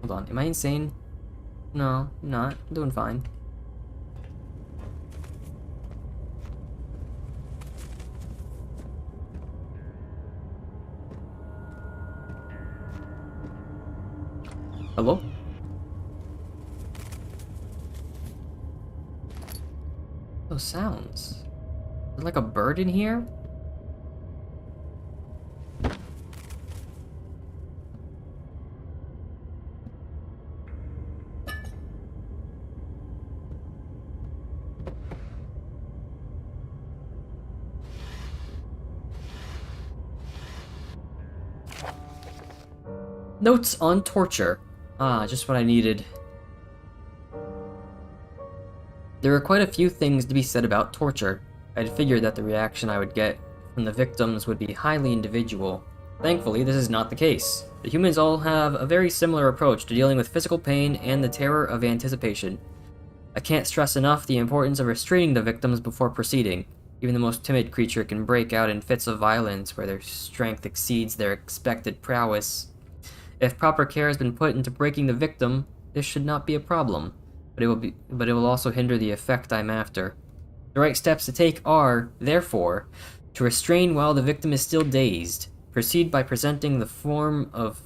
Hold on, am I insane? No, I'm not. I'm doing fine. Hello? Those sounds. Is there like a bird in here? Notes on torture. Ah, just what I needed. There are quite a few things to be said about torture. I'd figured that the reaction I would get from the victims would be highly individual. Thankfully, this is not the case. The humans all have a very similar approach to dealing with physical pain and the terror of anticipation. I can't stress enough the importance of restraining the victims before proceeding. Even the most timid creature can break out in fits of violence where their strength exceeds their expected prowess. If proper care has been put into breaking the victim, this should not be a problem, but it will also hinder the effect I'm after. The right steps to take are, therefore, to restrain while the victim is still dazed. Proceed by presenting the form of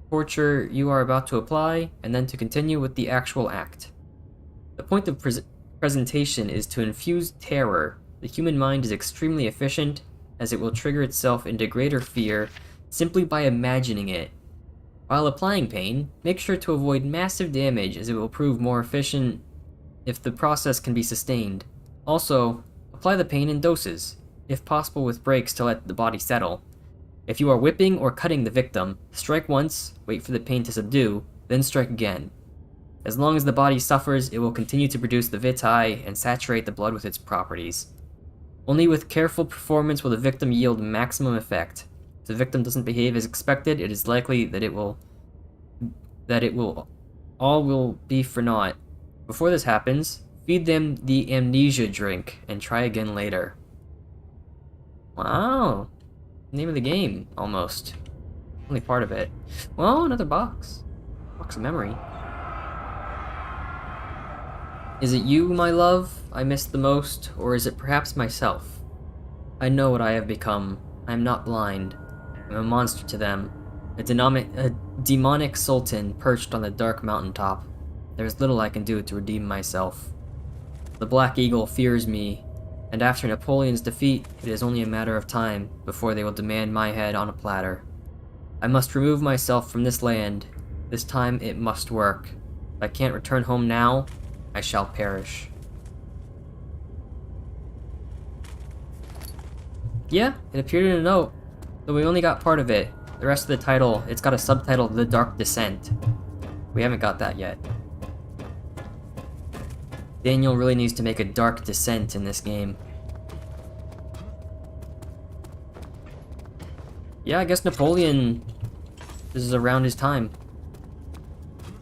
torture you are about to apply, and then to continue with the actual act. The point of presentation is to infuse terror. The human mind is extremely efficient, as it will trigger itself into greater fear simply by imagining it. While applying pain, make sure to avoid massive damage, as it will prove more efficient if the process can be sustained. Also, apply the pain in doses, if possible with breaks to let the body settle. If you are whipping or cutting the victim, strike once, wait for the pain to subdue, then strike again. As long as the body suffers, it will continue to produce the vitae and saturate the blood with its properties. Only with careful performance will the victim yield maximum effect. If the victim doesn't behave as expected, it is likely that all will be for naught. Before this happens, feed them the amnesia drink and try again later. Wow. Name of the game, almost. Only part of it. Well, another box. Box of memory. Is it you, my love, I miss the most, or is it perhaps myself? I know what I have become. I am not blind. I'm a monster to them. A demonic sultan perched on the dark mountaintop. There is little I can do to redeem myself. The Black Eagle fears me, and after Napoleon's defeat, it is only a matter of time before they will demand my head on a platter. I must remove myself from this land. This time it must work. If I can't return home now, I shall perish. Yeah, it appeared in a note, though we only got part of it. The rest of the title, it's got a subtitle, The Dark Descent. We haven't got that yet. Daniel really needs to make a dark descent in this game. Yeah, I guess Napoleon, this is around his time.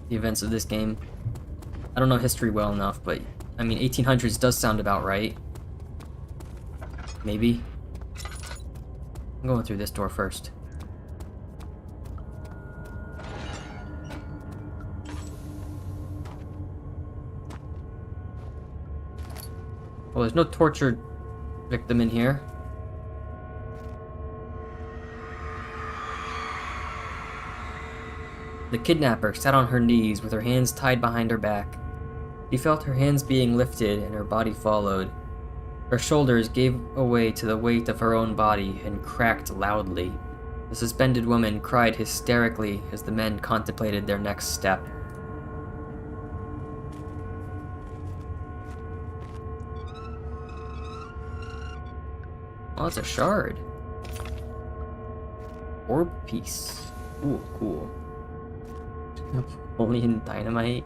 The events of this game. I don't know history well enough, but I mean 1800s does sound about right. Maybe. I'm going through this door first. Well, there's no tortured victim in here. The kidnapper sat on her knees with her hands tied behind her back. She felt her hands being lifted and her body followed. Her shoulders gave way to the weight of her own body and cracked loudly. The suspended woman cried hysterically as the men contemplated their next step. Oh, it's a shard. Orb piece. Ooh, cool. Only in dynamite.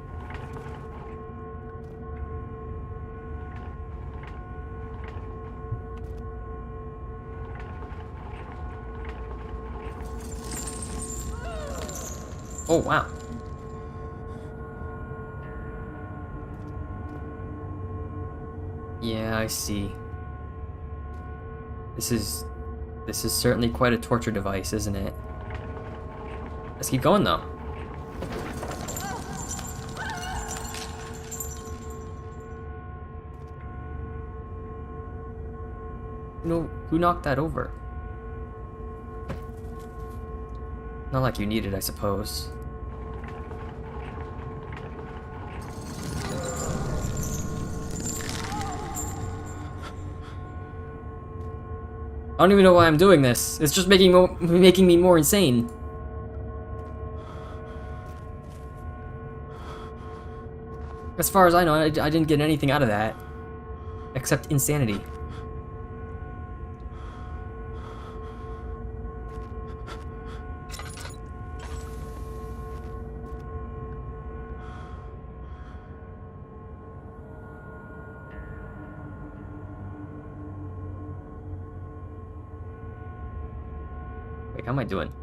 Oh, wow. Yeah, I see. This is certainly quite a torture device, isn't it? Let's keep going, though. No, who knocked that over? Not like you need it, I suppose. I don't even know why I'm doing this. It's just making me more insane. As far as I know, I didn't get anything out of that. Except insanity. Wait, how am I doing?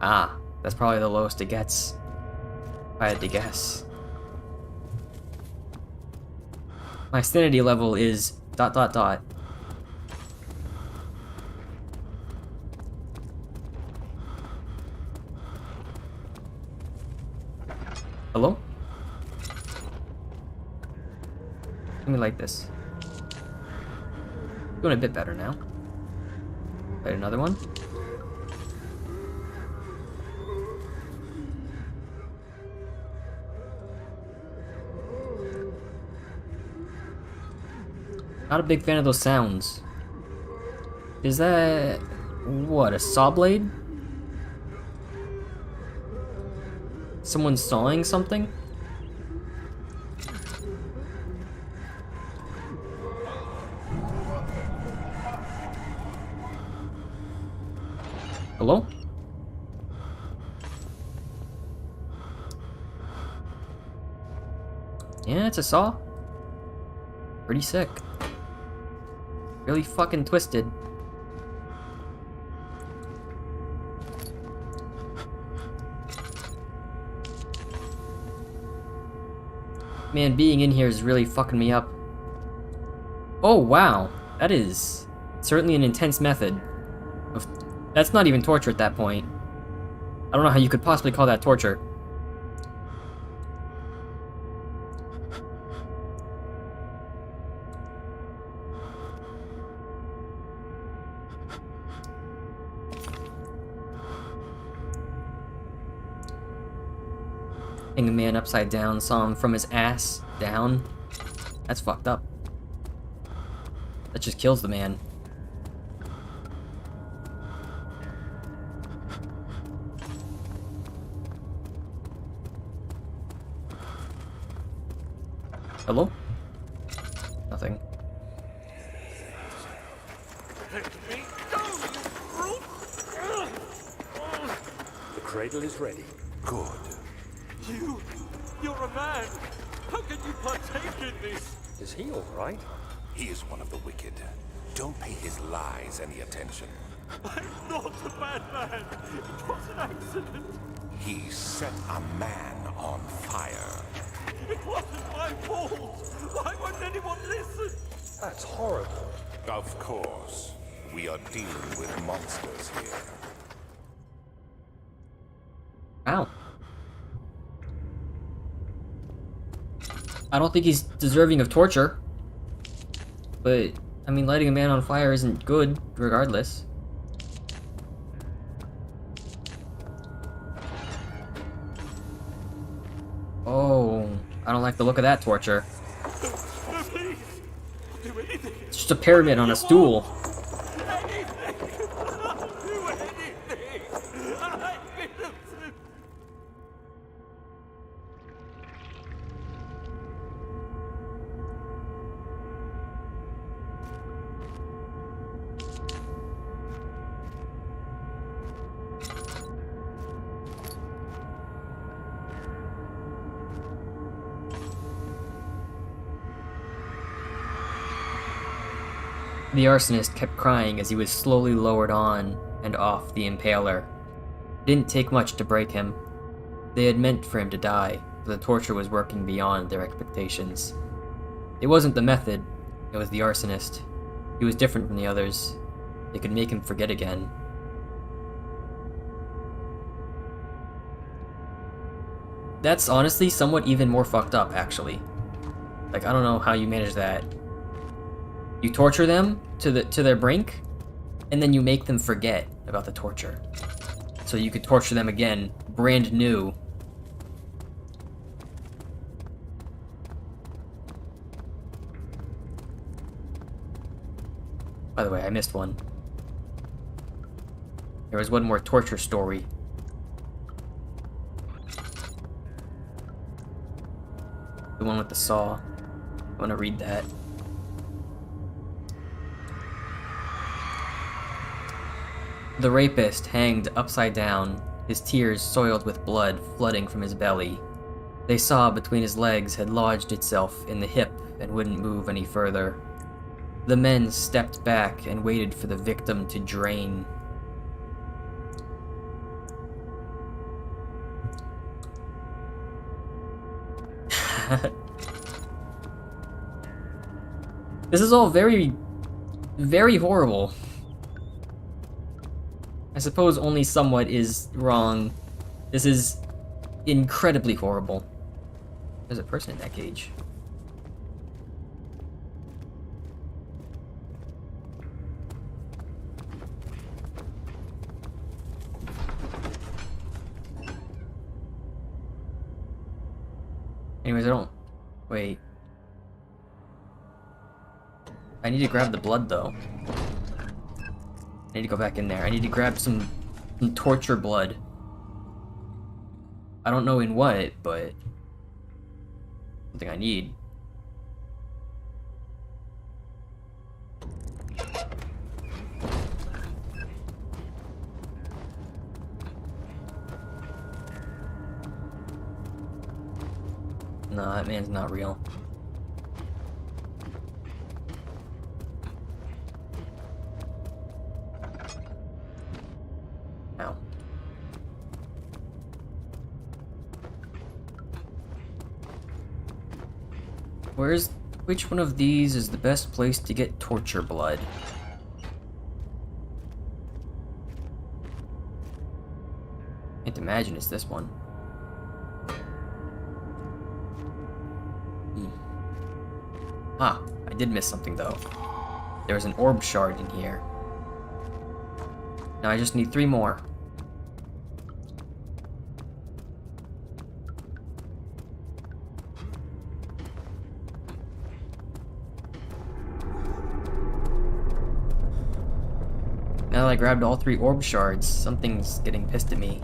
Ah, that's probably the lowest it gets. If I had to guess. My sanity level is ... Hello? Let me light this. Doing a bit better now. Light another one. Not a big fan of those sounds. Is that... what, a saw blade? Someone sawing something? Hello? Yeah, it's a saw. Pretty sick. Really fucking twisted. Man, being in here is really fucking me up. Oh, wow. That is certainly an intense method. That's not even torture at that point. I don't know how you could possibly call that torture. Hang a man upside down, saw him from his ass down. That's fucked up. That just kills the man. Hello? Nothing. The cradle is ready. Good. You're a man! How can you partake in this? Is he all right? He is one of the wicked. Don't pay his lies any attention. I'm not a bad man! It was an accident! He set a man on fire. It wasn't my fault! Why won't anyone listen? That's horrible. Of course. We are dealing with monsters here. Ow. I don't think he's deserving of torture. But, I mean, lighting a man on fire isn't good, regardless. I don't like the look of that torture. It's just a pyramid on a stool. The arsonist kept crying as he was slowly lowered on and off the impaler. It didn't take much to break him. They had meant for him to die, but the torture was working beyond their expectations. It wasn't the method, it was the arsonist. He was different from the others. They could make him forget again. That's honestly somewhat even more fucked up, actually. Like, I don't know how you manage that. You torture them to their brink, and then you make them forget about the torture. So you could torture them again, brand new. By the way, I missed one. There was one more torture story. The one with the saw. I want to read that. The rapist hanged upside down, his tears soiled with blood flooding from his belly. They saw between his legs had lodged itself in the hip and wouldn't move any further. The men stepped back and waited for the victim to drain. This is all very, very horrible. I suppose only somewhat is wrong. This is incredibly horrible. There's a person in that cage. Anyways, I don't... Wait. I need to grab the blood, though. I need to go back in there. I need to grab some torture blood. I don't know in what, but... something I need. No, that man's not real. Ow. Which one of these is the best place to get torture blood? Can't imagine it's this one. Ah, I did miss something though. There was an orb shard in here. Now I just need 3 more. Now that I grabbed all 3 orb shards, something's getting pissed at me.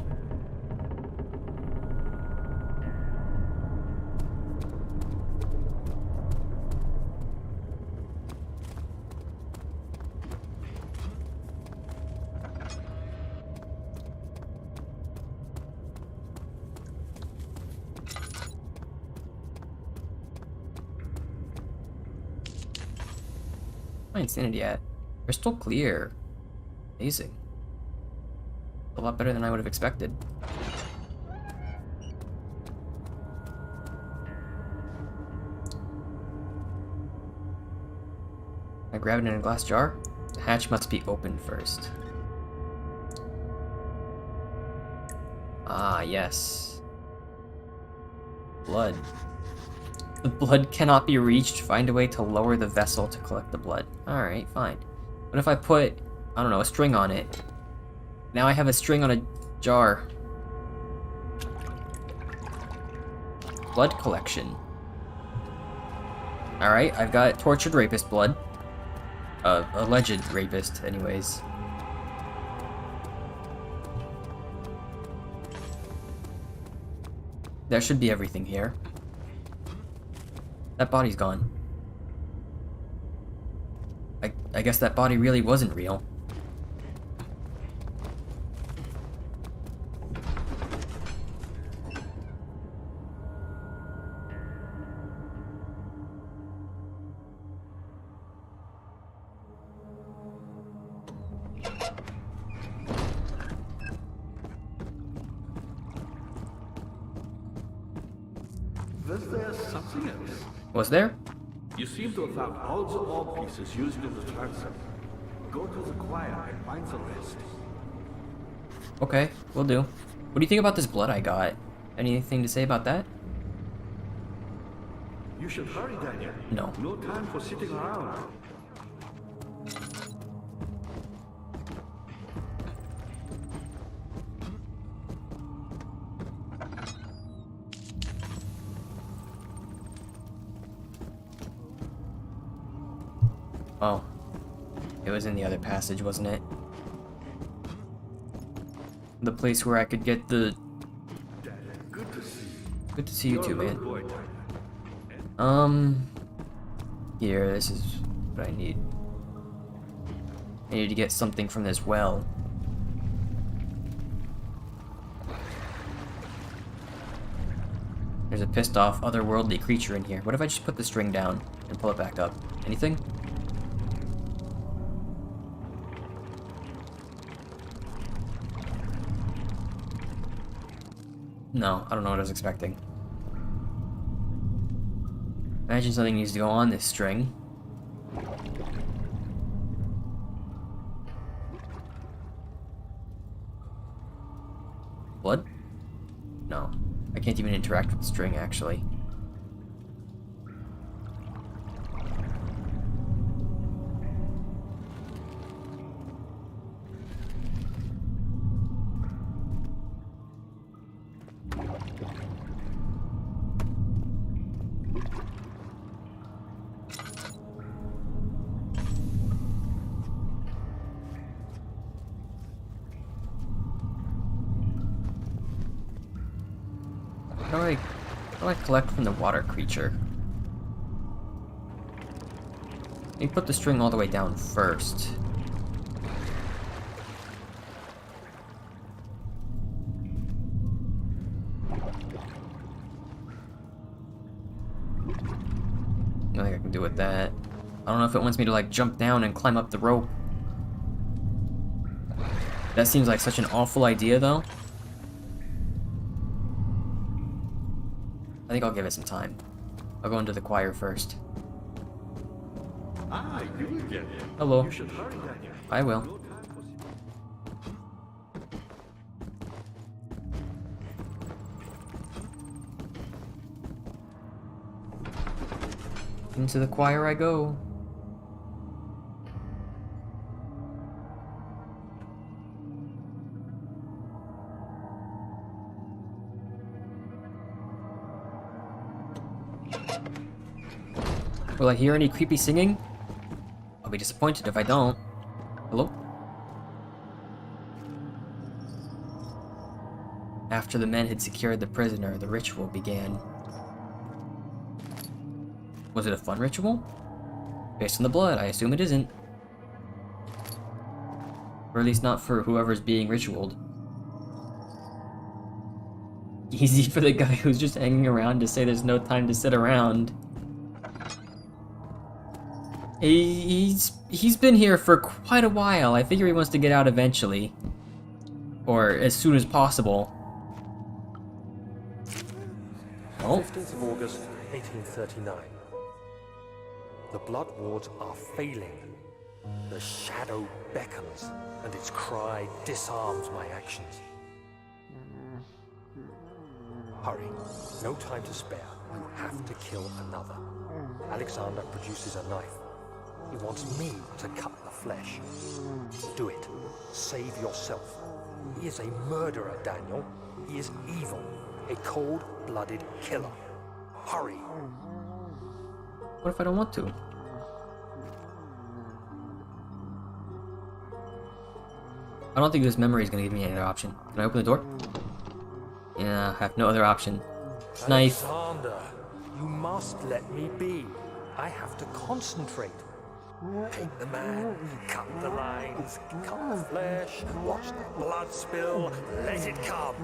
I ain't seen it yet. They're still clear. Amazing. A lot better than I would have expected. I grab it in a glass jar. The hatch must be opened first. Ah, yes. Blood. The blood cannot be reached. Find a way to lower the vessel to collect the blood. Alright, fine. What if I put, I don't know, a string on it? Now I have a string on a jar. Blood collection. Alright, I've got tortured rapist blood. Alleged rapist, anyways. That should be everything here. That body's gone. I guess that body really wasn't real. Was there something else? Was there? You seem to have found all the orb pieces used in the transit. Go to the choir and find the rest. Okay, will do. What do you think about this blood I got? Anything to say about that? You should hurry, Daniel. No. No time for sitting around. Oh. It was in the other passage, wasn't it? The place where I could get the... Good to see you. Good to see you too, You're a man. good boy, Daniel. Here, this is what I need. I need to get something from this well. There's a pissed off otherworldly creature in here. What if I just put the string down and pull it back up? Anything? No, I don't know what I was expecting. Imagine something needs to go on this string. Blood? No. I can't even interact with the string, actually. How do I collect from the water creature? Let me put the string all the way down first. Nothing I can do with that. I don't know if it wants me to like jump down and climb up the rope. That seems like such an awful idea though. I think I'll give it some time. I'll go into the choir first. Ah, you again. Hello. You should hurry, Daniel. I will. No time for Into the choir I go. Will I hear any creepy singing? I'll be disappointed if I don't. Hello? After the men had secured the prisoner, the ritual began. Was it a fun ritual? Based on the blood, I assume it isn't. Or at least not for whoever's being ritualed. Easy for the guy who's just hanging around to say there's no time to sit around. He's been here for quite a while. I figure he wants to get out eventually. Or as soon as possible. Oh. 15th of August, 1839. The blood wards are failing. The shadow beckons, and its cry disarms my actions. Hurry. No time to spare. You have to kill another. Alexander produces a knife. He wants me to cut the flesh. Do it. Save yourself. He is a murderer, Daniel. He is evil. A cold-blooded killer. Hurry. What if I don't want to? I don't think this memory is gonna give me any other option. Can I open the door? Yeah, I have no other option. Knife. Alexander, you must let me be. I have to concentrate. Take the man, cut the lines, cut the flesh, watch the blood spill, let it come.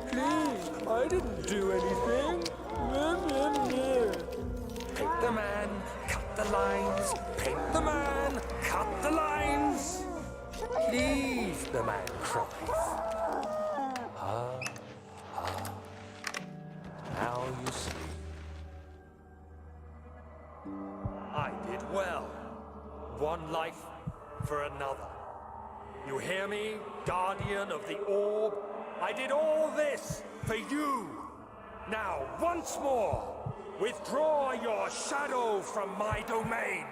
Please, I didn't do anything. Paint the man, cut the lines, paint the man, cut the lines. Please, the man cries. Now you see. I did well. One life for another. You hear me, guardian of the orb? I did all this for you. Now, once more, withdraw your shadow from my domain.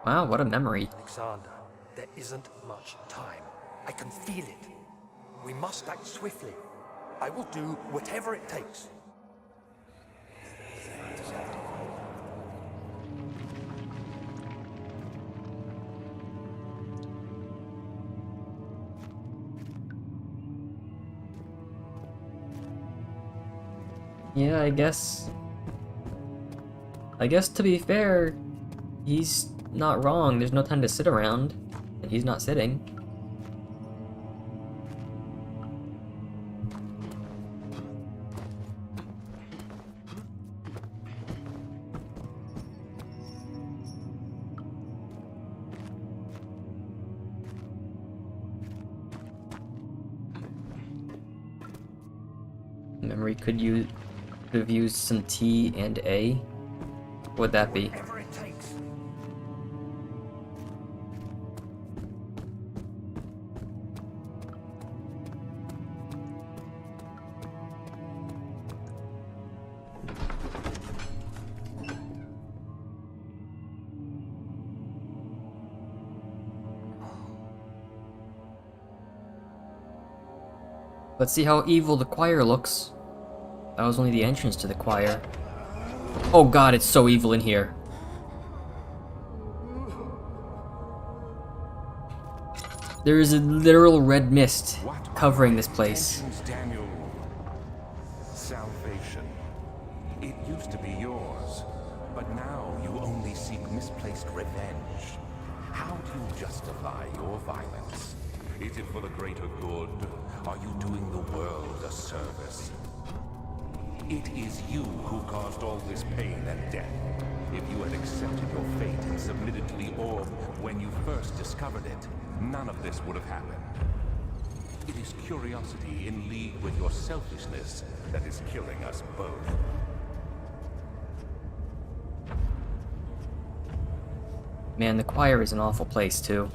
Wow, what a memory. Alexander, there isn't much time. I can feel it. We must act swiftly. I will do whatever it takes. Yeah, I guess to be fair, he's not wrong. There's no time to sit around, and he's not sitting. Memory could have used some T and A. What would that be? Whatever it takes. Let's see how evil the choir looks. That was only the entrance to the choir. Oh god, it's so evil in here. There is a literal red mist covering this place. Intentions, Daniel. Salvation. It used to be yours, but now you only seek misplaced revenge. How do you justify your violence? Is it for the greater good? Are you doing the world a service? It is you who caused all this pain and death. If you had accepted your fate and submitted to the orb when you first discovered it, none of this would have happened. It is curiosity in league with your selfishness that is killing us both. Man, the choir is an awful place too.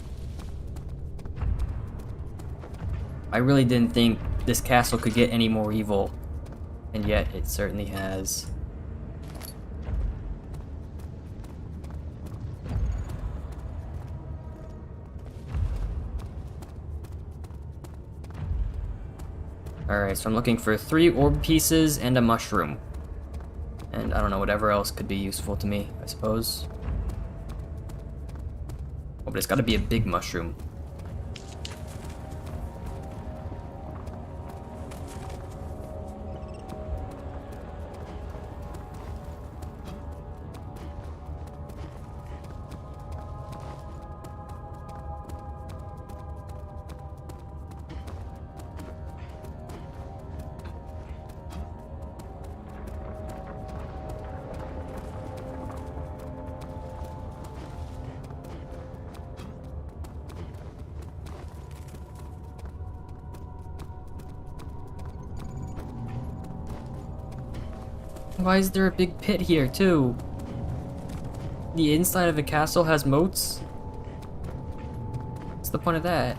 I really didn't think this castle could get any more evil, and yet it certainly has. Alright, so I'm looking for 3 orb pieces and a mushroom. And I don't know, whatever else could be useful to me, I suppose. Oh, but it's gotta be a big mushroom. Why is there a big pit here, too? The inside of the castle has moats? What's the point of that?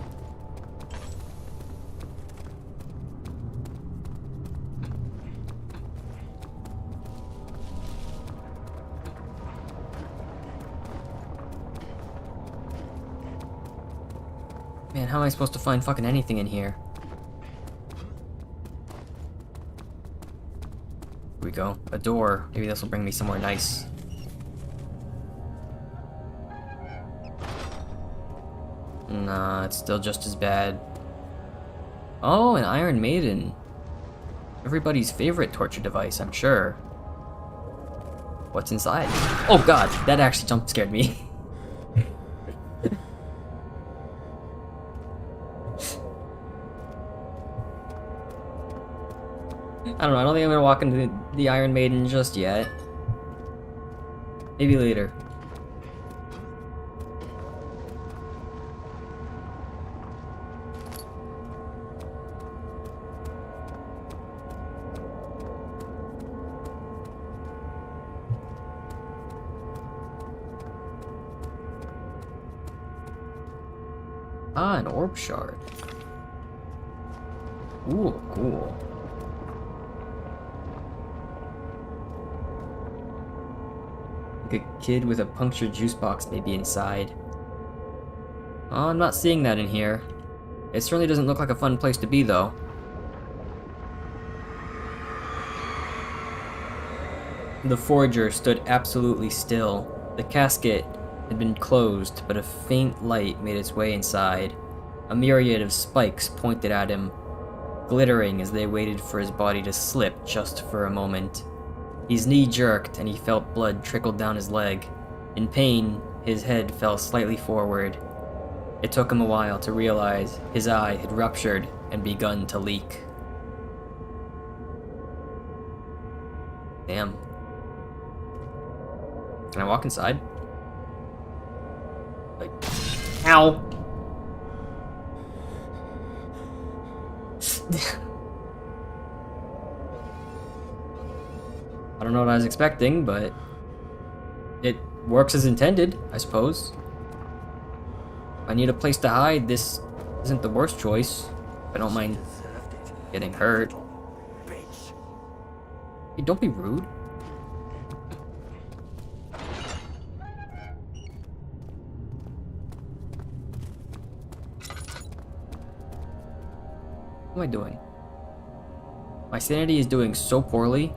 Man, how am I supposed to find fucking anything in here? Here we go. A door. Maybe this will bring me somewhere nice. Nah, it's still just as bad. Oh, an Iron Maiden. Everybody's favorite torture device, I'm sure. What's inside? Oh god, that actually jump scared me. I don't know, I don't think I'm gonna walk into the Iron Maiden just yet. Maybe later. Ah, an orb shard. Ooh, cool. Like a kid with a punctured juice box may be inside. Oh, I'm not seeing that in here. It certainly doesn't look like a fun place to be, though. The forger stood absolutely still. The casket had been closed, but a faint light made its way inside. A myriad of spikes pointed at him, glittering as they waited for his body to slip just for a moment. His knee jerked, and he felt blood trickle down his leg. In pain, his head fell slightly forward. It took him a while to realize his eye had ruptured and begun to leak. Damn. Can I walk inside? Like, ow! I don't know what I was expecting, but it works as intended, I suppose. If I need a place to hide, this isn't the worst choice. I don't mind getting hurt. Hey, don't be rude. What am I doing? My sanity is doing so poorly.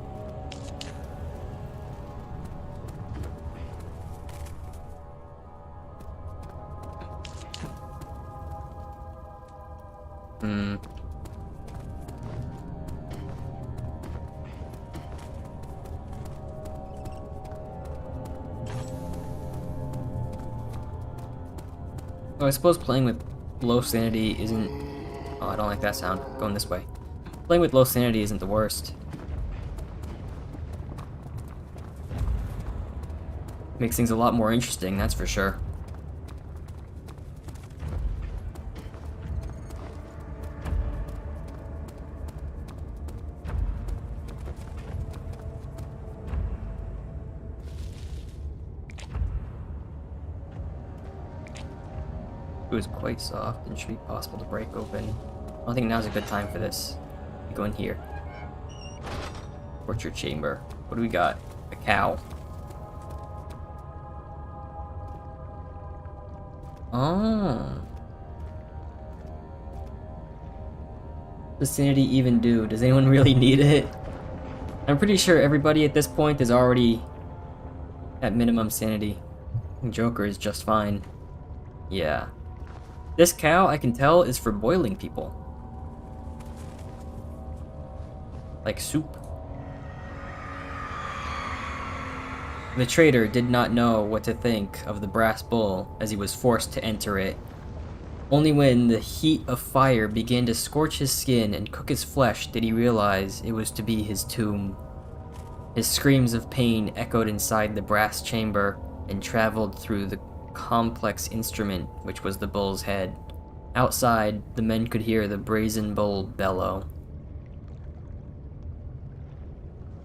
Well, I suppose playing with low sanity isn't... Oh, I don't like that sound. Going this way. Playing with low sanity isn't the worst. Makes things a lot more interesting, that's for sure. It was quite soft and should be possible to break open. I don't think now's a good time for this. Go in here. Torture chamber. What do we got? A cow. Oh. What does sanity even do? Does anyone really need it? I'm pretty sure everybody at this point is already at minimum sanity. Joker is just fine. Yeah. This cow, I can tell, is for boiling people. Like soup. The traitor did not know what to think of the brass bull as he was forced to enter it. Only when the heat of fire began to scorch his skin and cook his flesh did he realize it was to be his tomb. His screams of pain echoed inside the brass chamber and traveled through the complex instrument which was the bull's head. Outside, the men could hear the brazen bull bellow.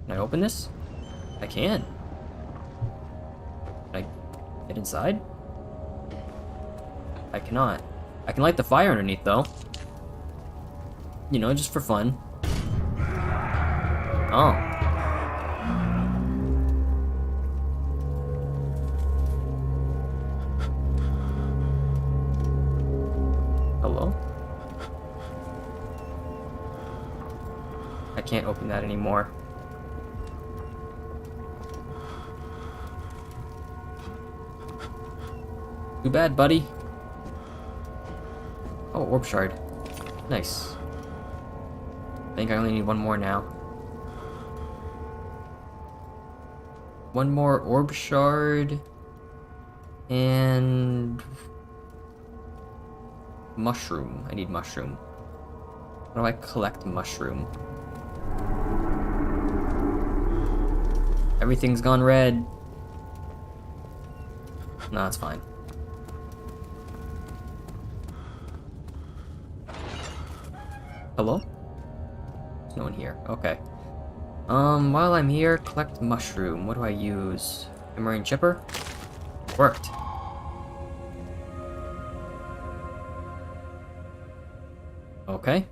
Can I open this? I can. Can I get inside? I cannot. I can light the fire underneath though. You know, just for fun. Oh. can't open that anymore. Too bad, buddy. Oh, orb shard. Nice. I think I only need one more now. One more orb shard. And... mushroom. I need mushroom. How do I collect mushroom? Everything's gone red. No, that's fine. Hello? There's no one here. Okay. While I'm here, collect mushroom. What do I use? Emerald chipper? Worked. Okay.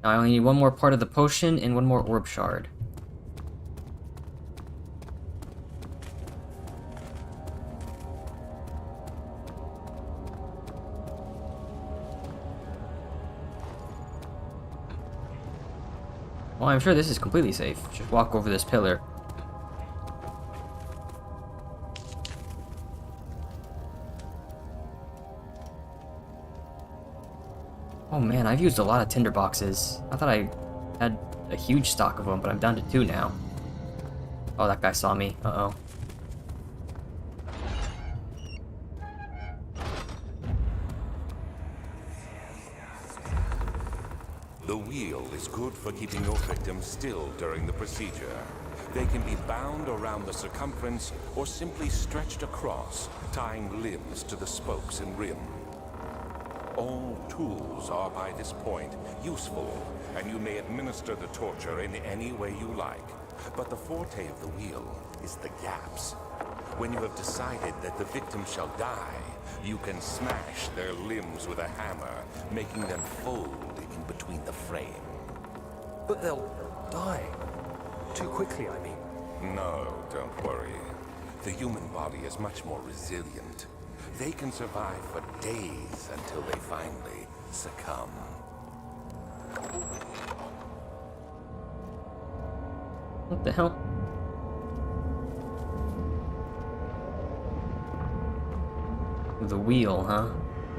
Now I only need one more part of the potion and one more orb shard. Well, I'm sure this is completely safe. Just walk over this pillar. Oh man, I've used a lot of tinder boxes. I thought I had a huge stock of them, but I'm down to 2 now. Oh, that guy saw me. Uh-oh. The wheel is good for keeping your victims still during the procedure. They can be bound around the circumference or simply stretched across, tying limbs to the spokes and rim. All tools are, by this point, useful, and you may administer the torture in any way you like. But the forte of the wheel is the gaps. When you have decided that the victim shall die, you can smash their limbs with a hammer, making them fold in between the frame. But they'll die. Too quickly, I mean. No, don't worry. The human body is much more resilient. They can survive for days until they finally succumb. What the hell? The wheel, huh?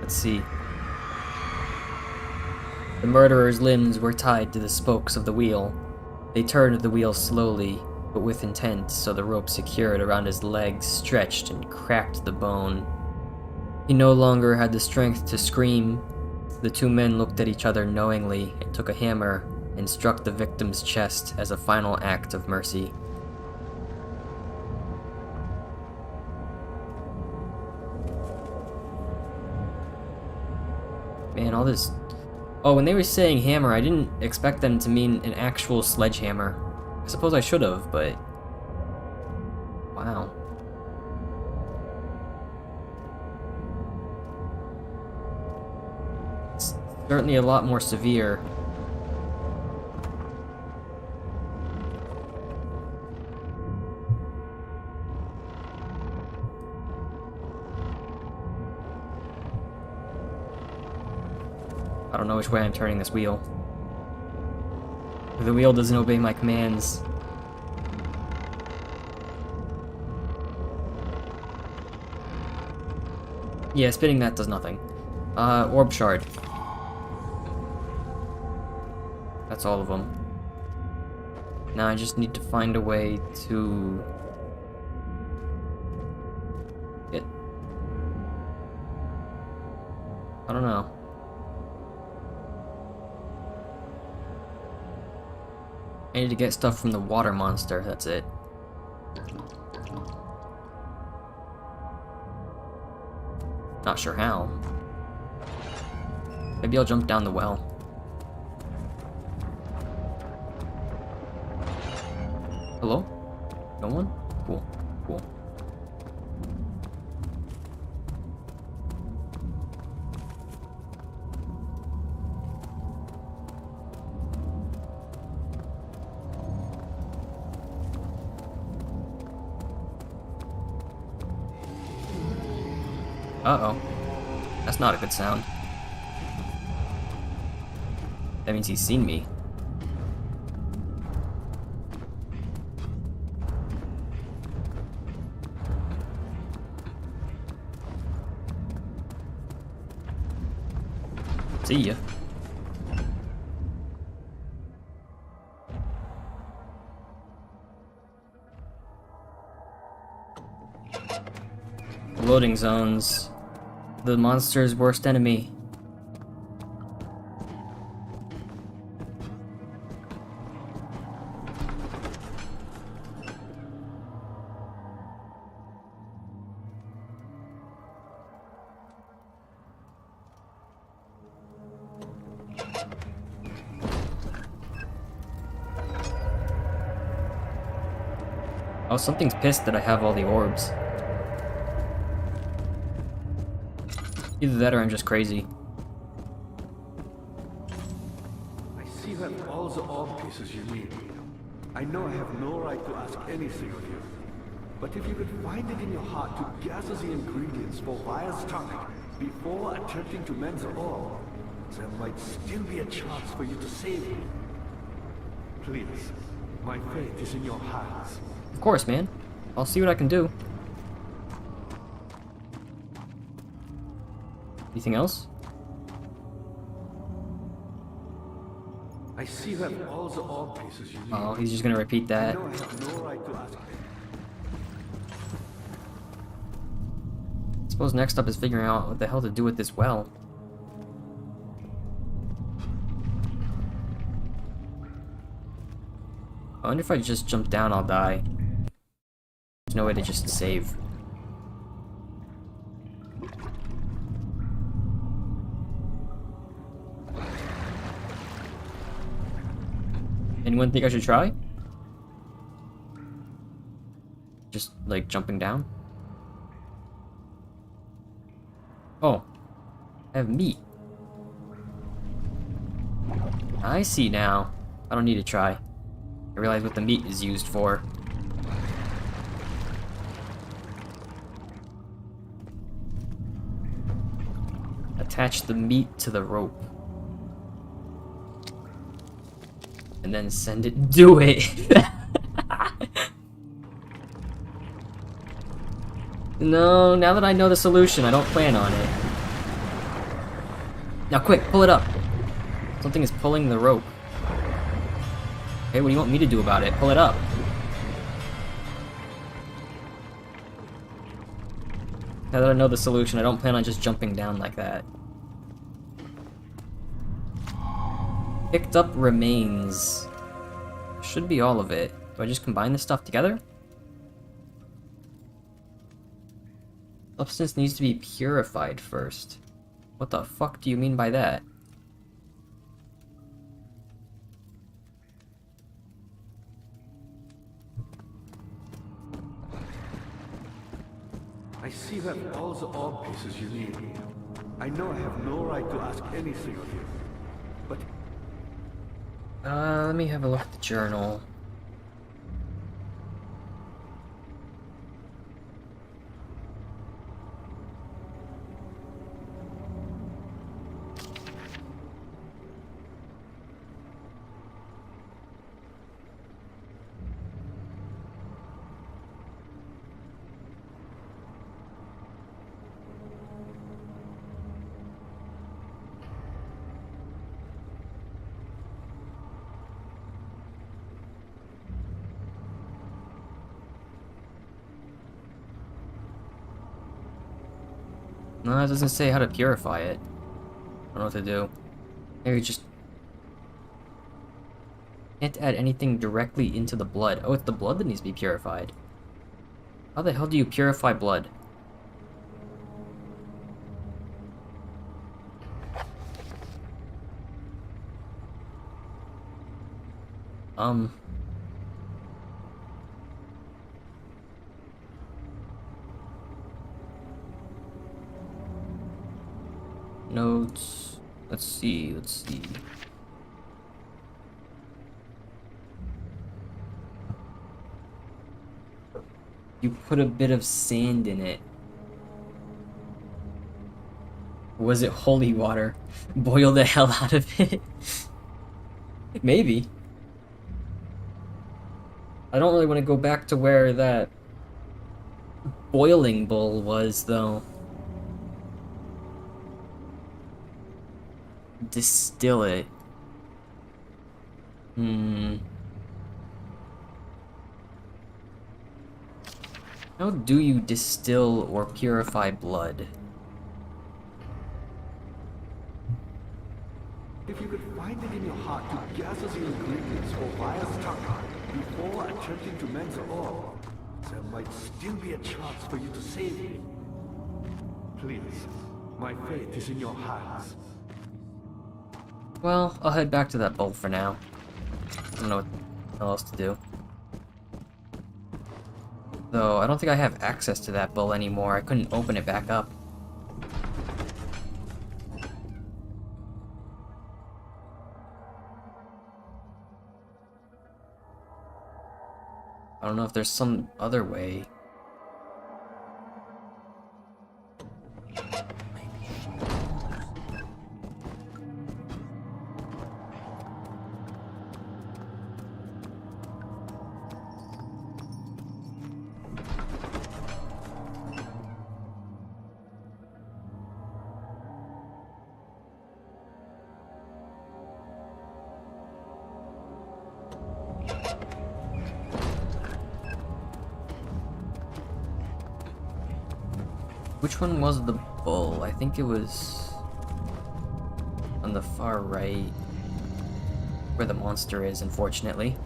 Let's see. The murderer's limbs were tied to the spokes of the wheel. They turned the wheel slowly, but with intent, so the rope secured around his legs stretched and cracked the bone. He no longer had the strength to scream. The 2 men looked at each other knowingly and took a hammer and struck the victim's chest as a final act of mercy. Man, all this... Oh, when they were saying hammer, I didn't expect them to mean an actual sledgehammer. I suppose I should have, but... Wow. It's certainly a lot more severe. I don't know which way I'm turning this wheel. The wheel doesn't obey my commands. Yeah, spinning that does nothing. Orb shard. That's all of them. Now I just need to find a way to... get... I don't know. I need to get stuff from the water monster, that's it. Not sure how. Maybe I'll jump down the well. Hello? No one? Cool, cool. Uh-oh. That's not a good sound. That means he's seen me. See ya. Loading zones. The monster's worst enemy. Oh, something's pissed that I have all the orbs. Either that or I'm just crazy. I see you have all the orb pieces you need. I know I have no right to ask anything of you. But if you could find it in your heart to gather the ingredients for Vire's tonic before attempting to mend the orb, there might still be a chance for you to save me. Please, my fate is in your hands. Of course, man. I'll see what I can do. Anything else? I see you have all the orb pieces you need. Oh, he's just gonna repeat I that. know I have no right to ask. Suppose next up is figuring out what the hell to do with this well. I wonder if I just jump down, I'll die. There's no way to just save. Anyone think I should try? Just, like, jumping down? Oh. I have meat. I see now. I don't need to try. I realize what the meat is used for. Attach the meat to the rope. And then send it. Do it! No, now that I know the solution, I don't plan on it. Now quick, pull it up. Something is pulling the rope. Hey, what do you want me to do about it? Pull it up. Now that I know the solution, I don't plan on just jumping down like that. Picked up remains. Should be all of it. Do I just combine this stuff together? Substance needs to be purified first. What the fuck do you mean by that? I see you have all the orb pieces you need. I know I have no right to ask anything of you. But Let me have a look at the journal. No, it doesn't say how to purify it. I don't know what to do. Maybe just... Can't add anything directly into the blood. Oh, it's the blood that needs to be purified. How the hell do you purify blood? Notes. Let's see. You put a bit of sand in it. Was it holy water? Boil the hell out of it? Maybe. I don't really want to go back to where that boiling bowl was, though. distill it. How do you distill or purify blood? If you could find it in your heart to gather the ingredients for Vire's tongue before attempting to mend the orb, there might still be a chance for you to save me. Please, my fate is in your hands. Well, I'll head back to that bowl for now. I don't know what else to do. Though, I don't think I have access to that bowl anymore. I couldn't open it back up. I don't know if there's some other way. Which one was the bull? I think it was on the far right, where the monster is, unfortunately.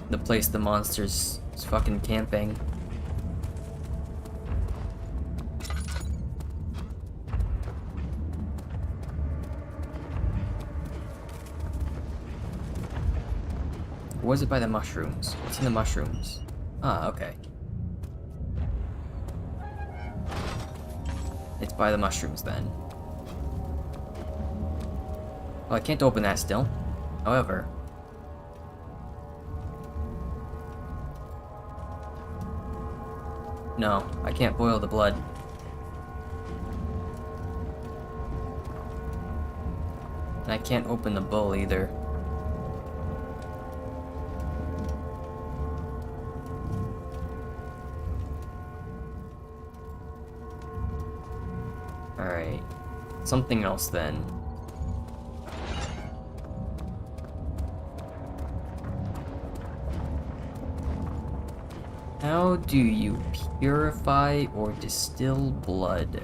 The place the monster's is fucking camping. Or was it by the mushrooms? It's in the mushrooms. Ah, okay. It's by the mushrooms then. Well, I can't open that still. However, no, I can't boil the blood. And I can't open the bull either. Alright. Something else then. How do you purify or distill blood?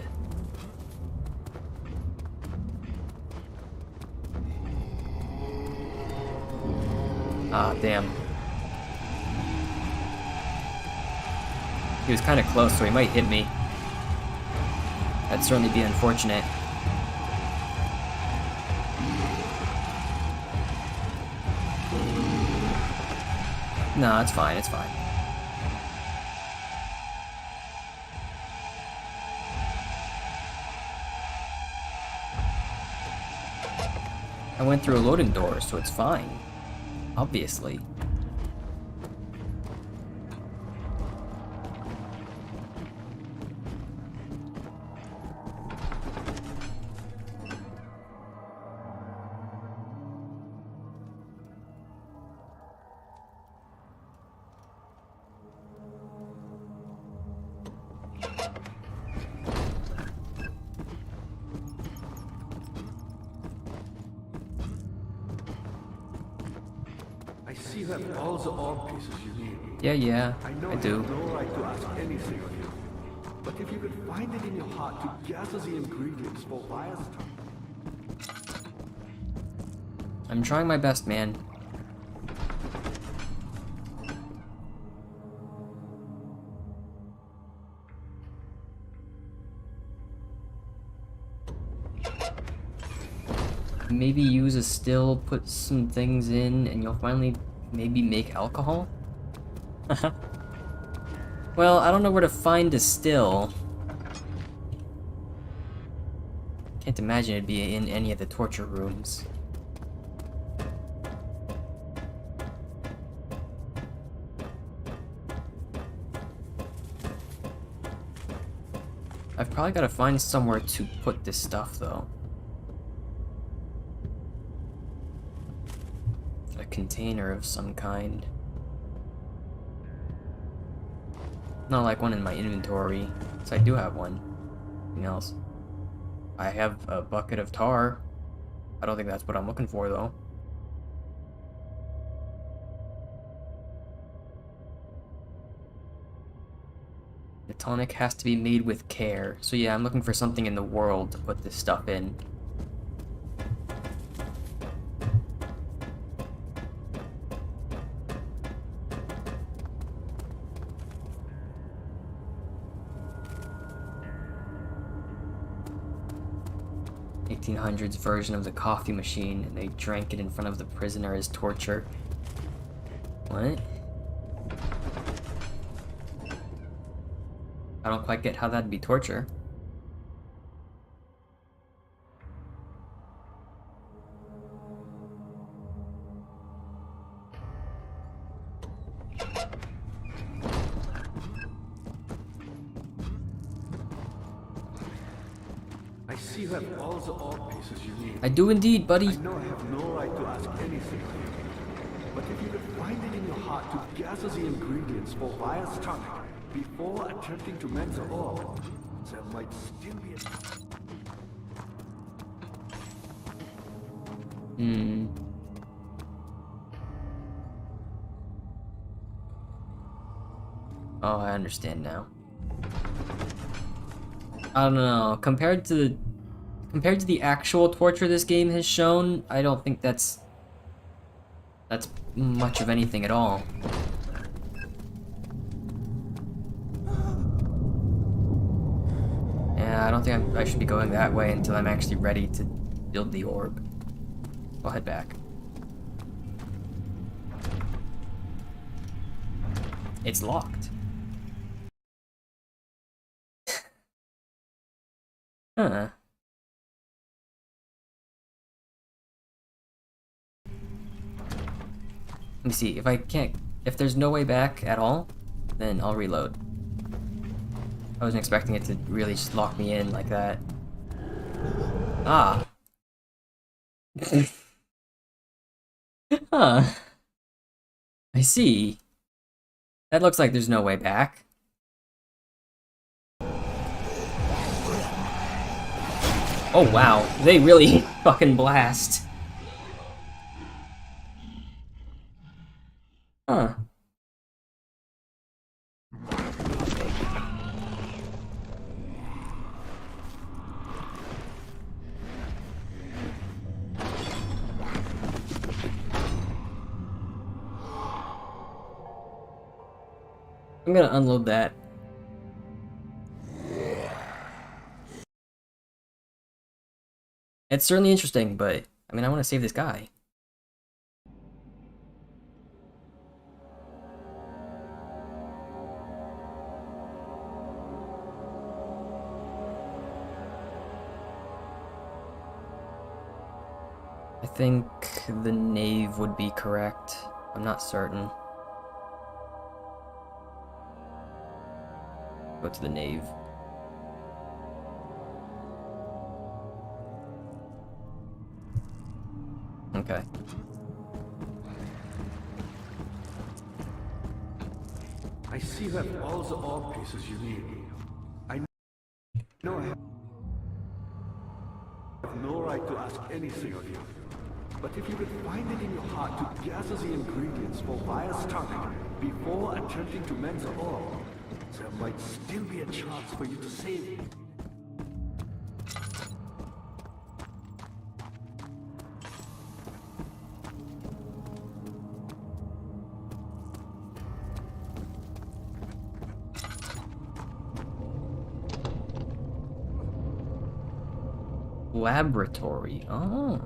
Ah, damn. He was kind of close, so he might hit me. That'd certainly be unfortunate. No, it's fine, it's fine. I went through a loading door, so it's fine. Obviously. I see you have all the orb pieces you need. Yeah, I know I do. have no right to ask anything of you. But if you could find it in your heart to gather the ingredients for Vire's tongue. I'm trying my best, man. Maybe use a still, put some things in, and you'll finally maybe make alcohol? Well, I don't know where to find a still. Can't imagine it'd be in any of the torture rooms. I've probably got to find somewhere to put this stuff, though. A container of some kind. Not like one in my inventory, so I do have one. Anything else? I have a bucket of tar. I don't think that's what I'm looking for, though. The tonic has to be made with care. So yeah, I'm looking for something in the world to put this stuff in. (1800s) version of the coffee machine, and they drank it in front of the prisoner as torture. What? I don't quite get how that'd be torture. I see you have all the ore pieces you need. I do indeed, buddy. I know I have no right to ask anything of you. But if you could find it in your heart to gather the ingredients for Vire's tonic before attempting to mend the ore, there might still be a... Oh, I understand now. I don't know. Compared to the actual torture this game has shown, I don't think that's much of anything at all. Yeah, I don't think I should be going that way until I'm actually ready to build the orb. I'll head back. It's locked. Huh. Let me see, if there's no way back at all, then I'll reload. I wasn't expecting it to really just lock me in like that. Ah. Huh. I see. That looks like there's no way back. Oh wow, they really fucking blast. Huh. I'm gonna unload that. It's certainly interesting, but I mean, I want to save this guy. I think the nave would be correct. I'm not certain. Go to the nave. Okay. I see you have all the ore pieces you need. I know I have no right to ask anything of you. But if you could find it in your heart to gather the ingredients for Vire's tonic before attempting to mend the ore, there might still be a chance for you to save it. Laboratory. Oh.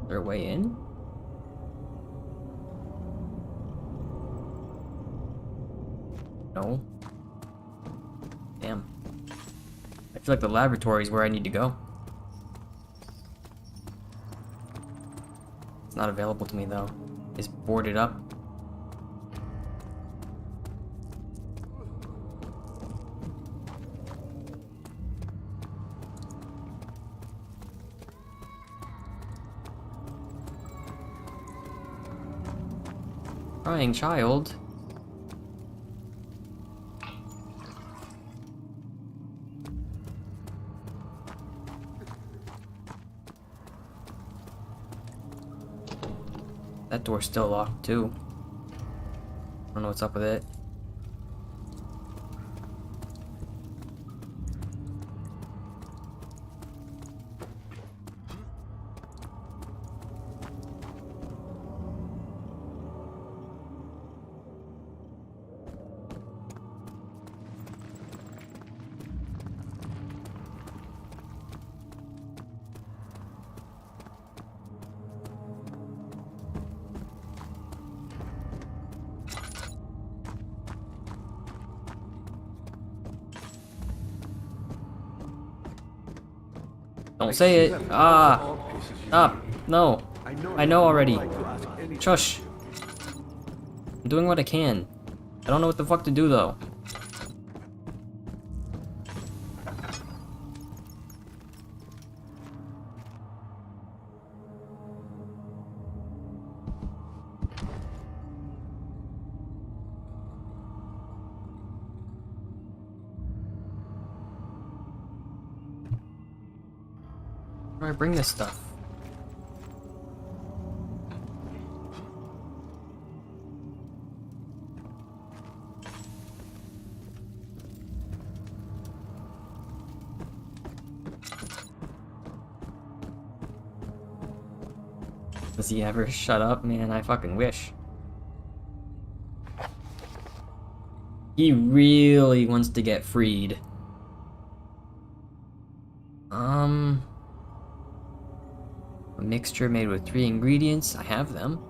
Their way in? No. Damn. I feel like the laboratory is where I need to go. It's not available to me though. It's boarded up. Crying child. That door's still locked too. I don't know what's up with it. Don't say it. Ah. Stop. No. I know already. Shush. I'm doing what I can. I don't know what the fuck to do though. Where do I bring this stuff? Does he ever shut up? Man, I fucking wish. He really wants to get freed. A mixture made with 3 ingredients. I have them.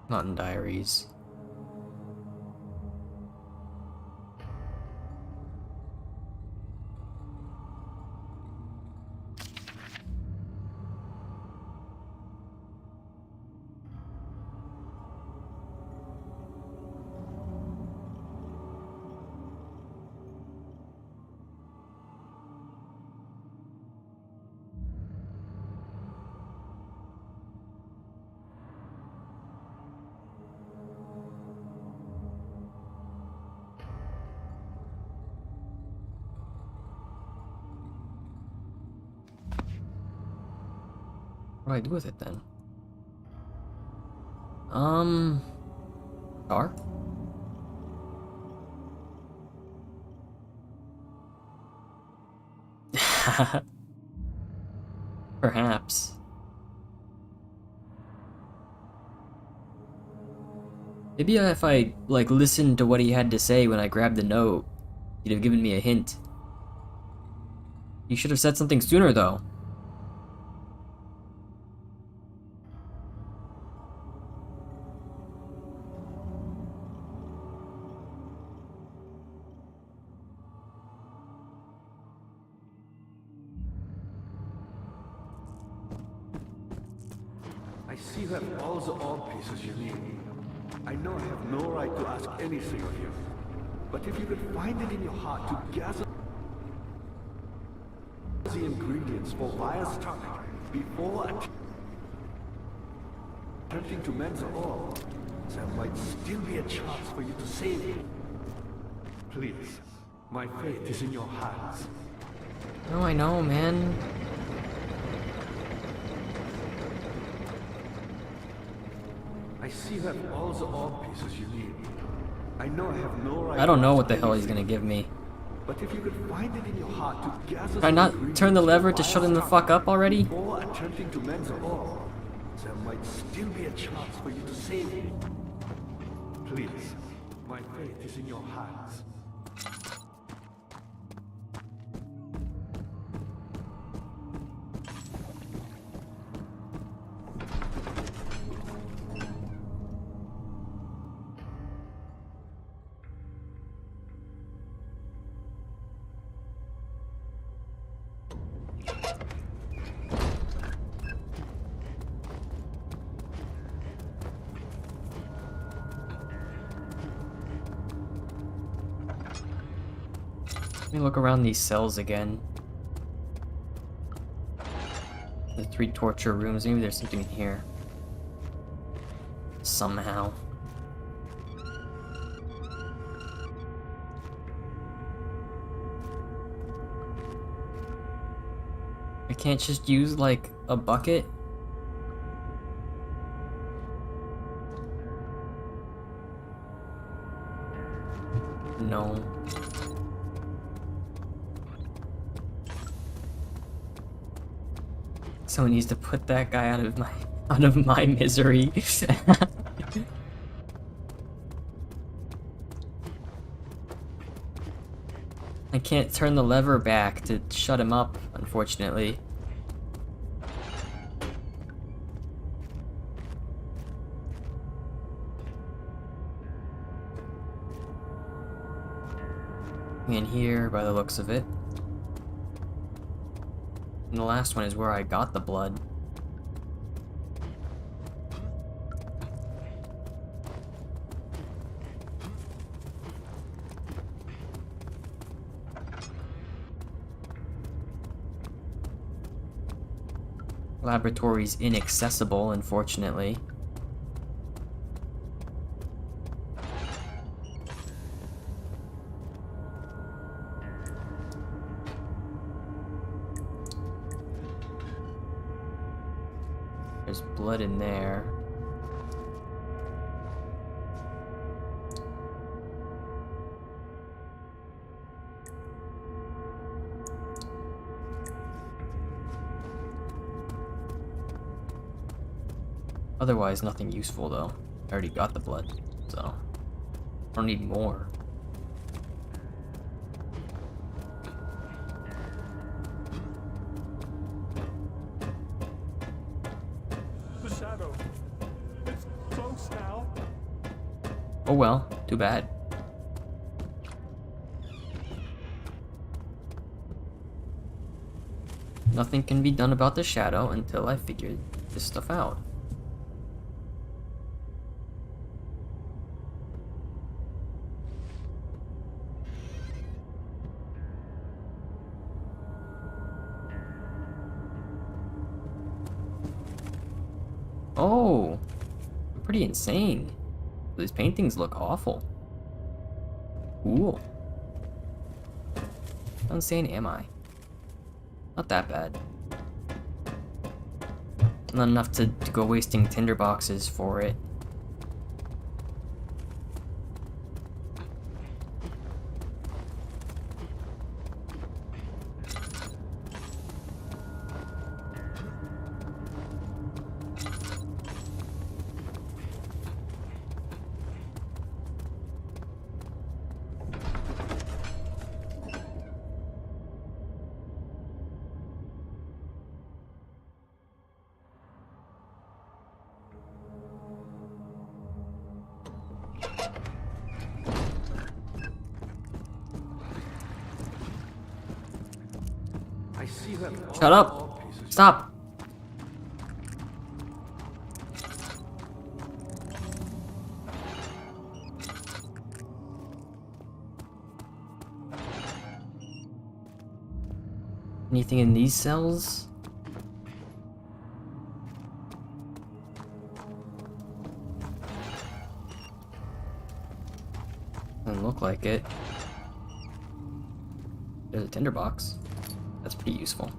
Not in diaries. What do I do with it then? Car? Perhaps. Maybe if I, like, listened to what he had to say when I grabbed the note, he'd have given me a hint. He should have said something sooner, though. I see you have all the orb pieces you need. I know I have no right to ask anything of you, but if you could find it in your heart to gather the ingredients for Vire's tonic before attempting to mend the orb, there might still be a chance for you to save it. Please, my fate is in your hands. No, I know, man. I see you have all the orb pieces you need. I know I have no right. I don't know to what the ask hell he's anything, gonna give me. but if you could find it in your heart to gather Can I the not turn the ingredients lever for to shut Vire's him the tonic fuck up already? before attempting to mend the orb, there might still be a chance for you to save it. Please, my fate is in your hands. Let me look around these cells again. The 3 torture rooms. Maybe there's something in here. Somehow. can't just use, like, a bucket? No. Someone needs to put that guy out of my misery. I can't turn the lever back to shut him up, unfortunately. In here, by the looks of it. And the last one is where I got the blood. Laboratory's inaccessible, unfortunately. There's blood in there. Otherwise, nothing useful though. I already got the blood, so I don't need more. The shadow. It's close now. Oh well, too bad. Nothing can be done about the shadow until I figure this stuff out. Oh, I'm pretty insane. These paintings look awful. Cool. How insane am I? Not that bad. Not enough to go wasting tinder boxes for it. I see that. Shut up! Stop! Anything in these cells? Doesn't look like it. There's a tinderbox. That's pretty useful.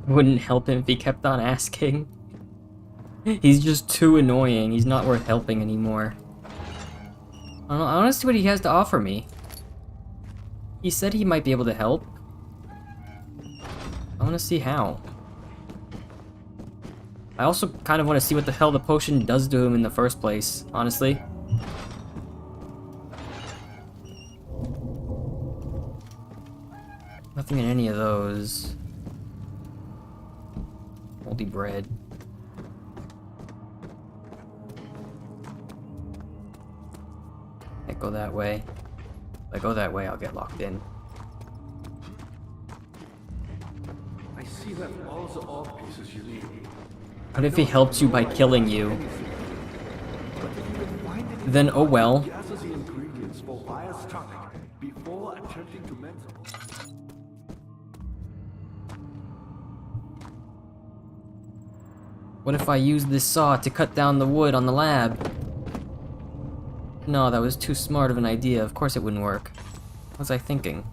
Wouldn't help him if he kept on asking. He's just too annoying. He's not worth helping anymore. I want to see what he has to offer me. He said he might be able to help. I want to see how. I also kind of want to see what the hell the potion does to him in the first place, honestly. Nothing in any of those. Moldy bread. Can't go that way. If I go that way, I'll get locked in. I see that all the ore pieces you need. What if he helps you by killing you? Then oh well. Gather the ingredients for Wire's tonic before attempting to mend them. What if I use this saw to cut down the wood on the lab? No, that was too smart of an idea. Of course it wouldn't work. What was I thinking?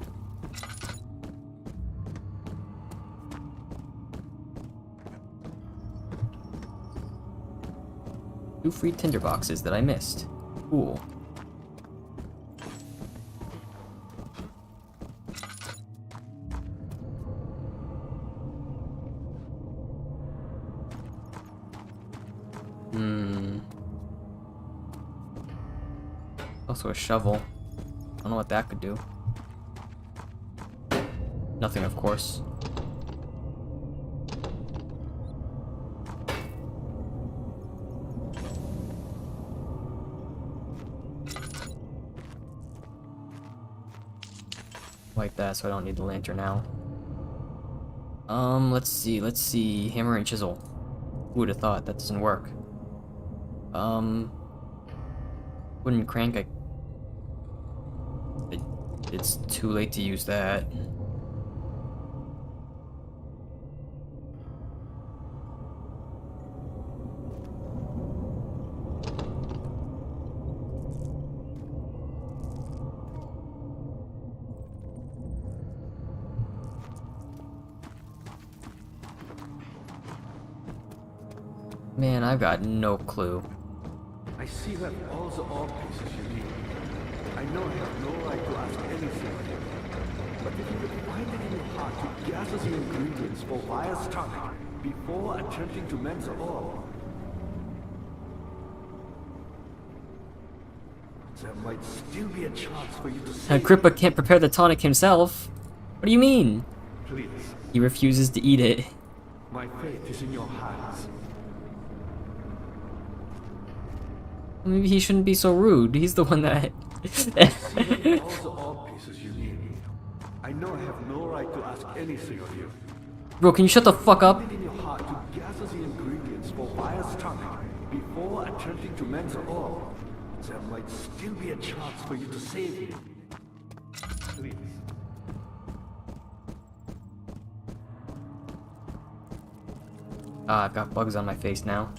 Two free tinder boxes that I missed. Cool. Also a shovel. I don't know what that could do. Nothing, of course. Like that, so I don't need the lantern now. Let's see. Hammer and chisel. Who would have thought that doesn't work? Wooden crank, it's too late to use that. Man, I've got no clue. I see that all the ore pieces you need. I know I have no right to ask anything of you. But if you could find it in your heart to gather the ingredients for Wire's tonic before attempting to mend the ore, there might still be a chance for you to save. Agrippa can't prepare the tonic himself. What do you mean? Please, He refuses to eat it. my fate is in your hands. Maybe he shouldn't be so rude. He's the one that... See that all the ore pieces you need. I know I have no right to ask anything of you. Bro, can you shut the fuck up? Find it in your heart to gather the ingredients for Wire's tonic before attempting to mend the ore. There might still be a chance for you to save me. Please. Ah, I've got bugs on my face now.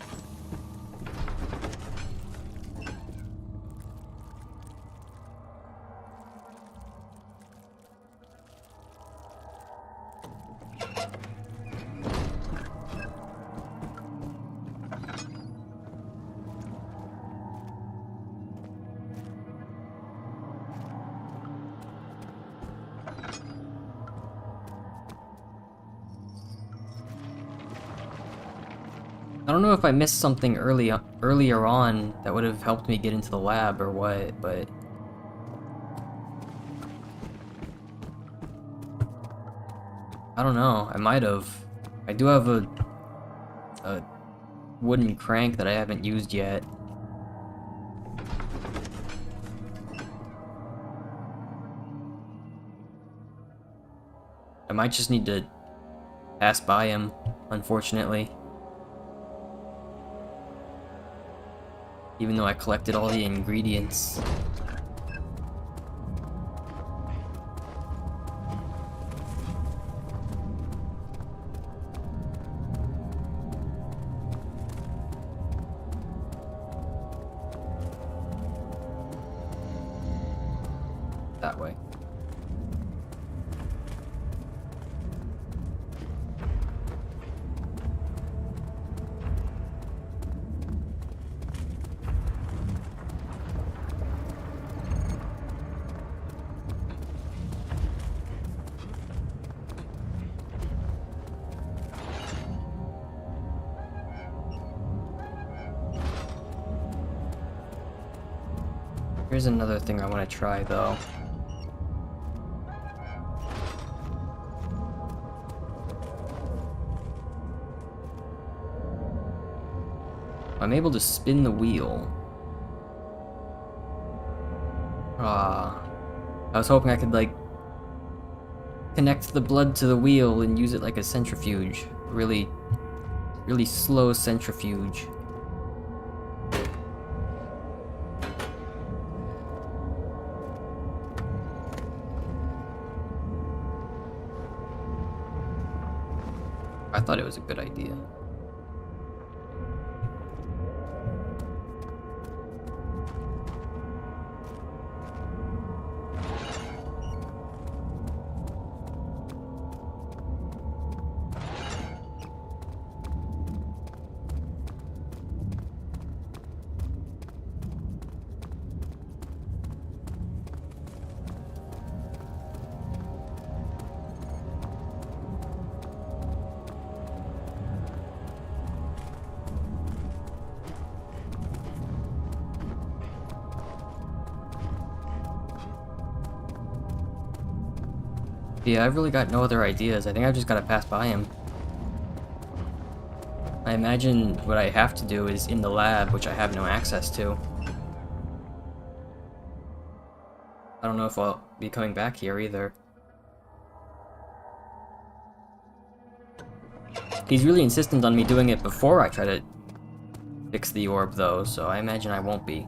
I don't know if I missed something earlier on that would have helped me get into the lab or what, but... I don't know, I might have. I do have a wooden crank that I haven't used yet. I might just need to pass by him, unfortunately. Even though I collected all the ingredients. That way. Here's another thing I want to try, though. I'm able to spin the wheel. Ah, I was hoping I could, like, connect the blood to the wheel and use it like a centrifuge. Really slow centrifuge. I thought it was a good idea. Yeah, I've really got no other ideas. I think I've just gotta pass by him. I imagine what I have to do is in the lab, which I have no access to. I don't know if I'll be coming back here either. He's really insistent on me doing it before I try to fix the orb, though, so I imagine I won't be.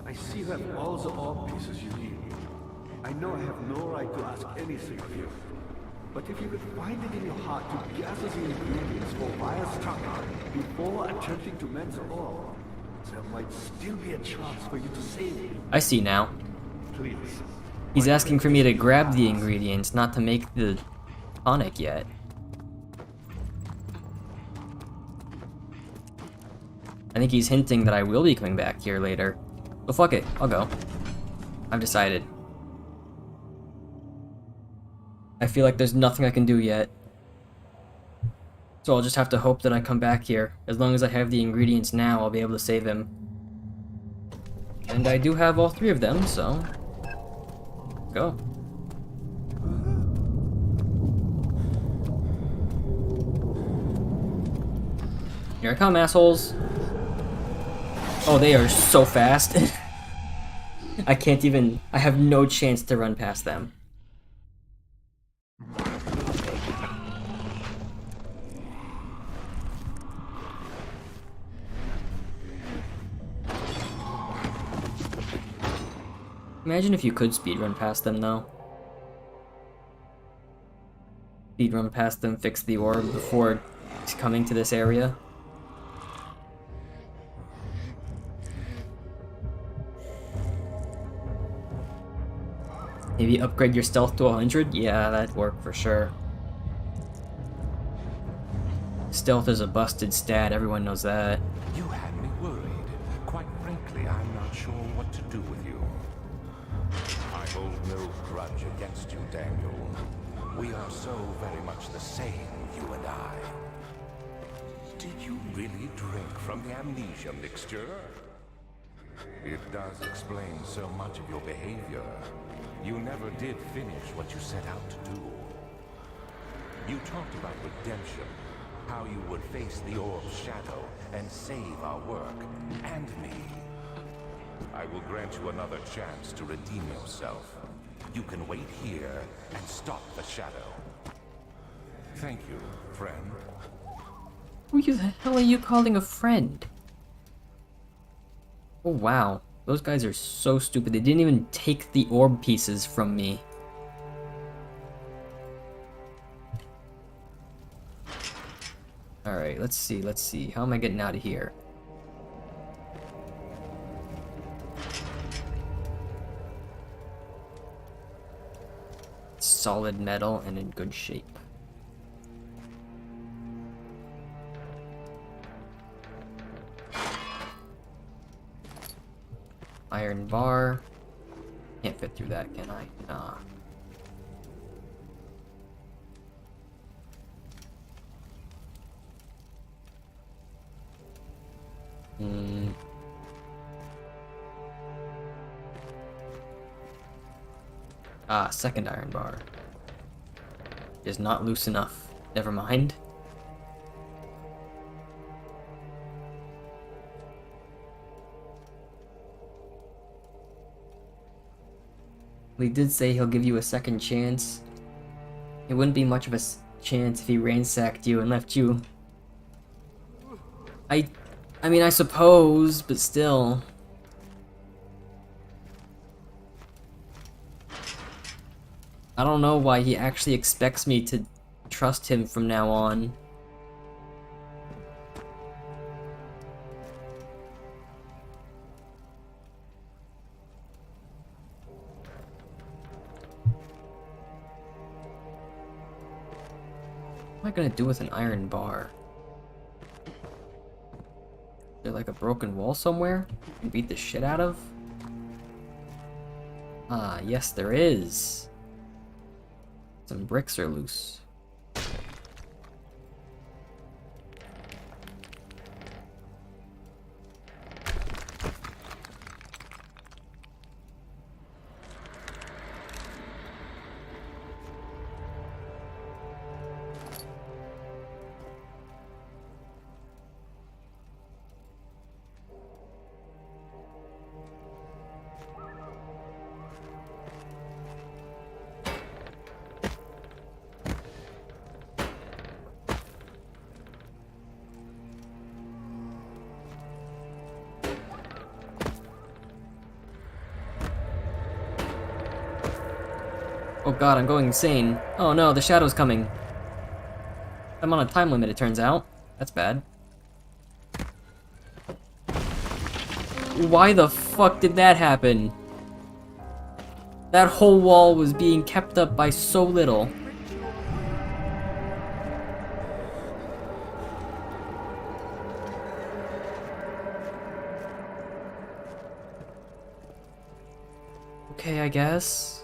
I see you have all the orb pieces you need. I know I have no right to ask anything of you. But if you could find it in your heart to gather the ingredients for Vire's structure before attempting to mend the orb, there might still be a chance for you to save me. I see now. Please. He's asking for me to grab the ingredients, not to make the tonic yet. I think he's hinting that I will be coming back here later. But fuck it, I'll go. I've decided. I feel like there's nothing I can do yet. So I'll just have to hope that I come back here. As long as I have the ingredients now, I'll be able to save him. And I do have all 3 of them, so... go. Here I come, assholes. Oh, they are so fast. I can't even... I have no chance to run past them. Imagine if you could speedrun past them, though. Speedrun past them, fix the orb before coming to this area. Maybe upgrade your stealth to 100? Yeah, that'd work for sure. Stealth is a busted stat, everyone knows that. You had me worried. Quite frankly, I'm not sure what to do with you. I hold no grudge against you, Daniel. We are so very much the same, you and I. Did you really drink from the amnesia mixture? It does explain so much of your behavior. You never did finish what you set out to do. You talked about redemption, how you would face the orb's shadow and save our work, and me. I will grant you another chance to redeem yourself. You can wait here and stop the shadow. Thank you, friend. Who the hell are you calling a friend? Oh wow, those guys are so stupid. They didn't even take the orb pieces from me. Alright, let's see. How am I getting out of here? Solid metal and in good shape. Iron bar. Can't fit through that, can I? Nah. Ah, second iron bar. Is not loose enough. Never mind. He did say he'll give you a second chance. It wouldn't be much of a chance if he ransacked you and left you. I mean, I suppose, but still. I don't know why he actually expects me to trust him from now on. What am I gonna do with an iron bar? Is there like a broken wall somewhere? And beat the shit out of? Ah, yes there is. Some bricks are loose. Oh god, I'm going insane. Oh no, the shadow's coming. I'm on a time limit, it turns out. That's bad. Why the fuck did that happen? That whole wall was being kept up by so little. Okay, I guess.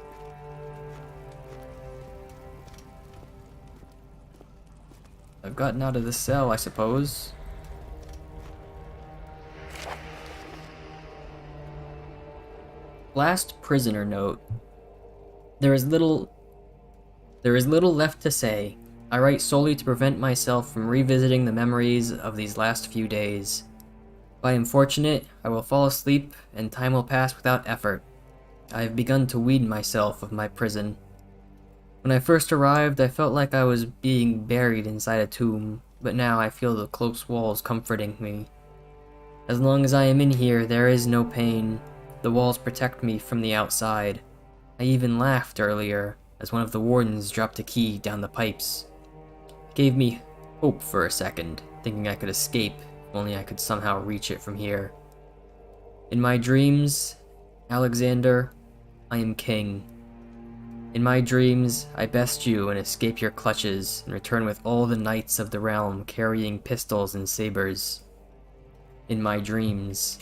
I've gotten out of the cell, I suppose. Last prisoner note. There is little left to say. I write solely to prevent myself from revisiting the memories of these last few days. If I am fortunate, I will fall asleep and time will pass without effort. I have begun to wean myself of my prison. When I first arrived, I felt like I was being buried inside a tomb, but now I feel the close walls comforting me. As long as I am in here, there is no pain. The walls protect me from the outside. I even laughed earlier, as one of the wardens dropped a key down the pipes. It gave me hope for a second, thinking I could escape, if only I could somehow reach it from here. In my dreams, Alexander, I am king. In my dreams, I best you and escape your clutches and return with all the knights of the realm carrying pistols and sabers. In my dreams.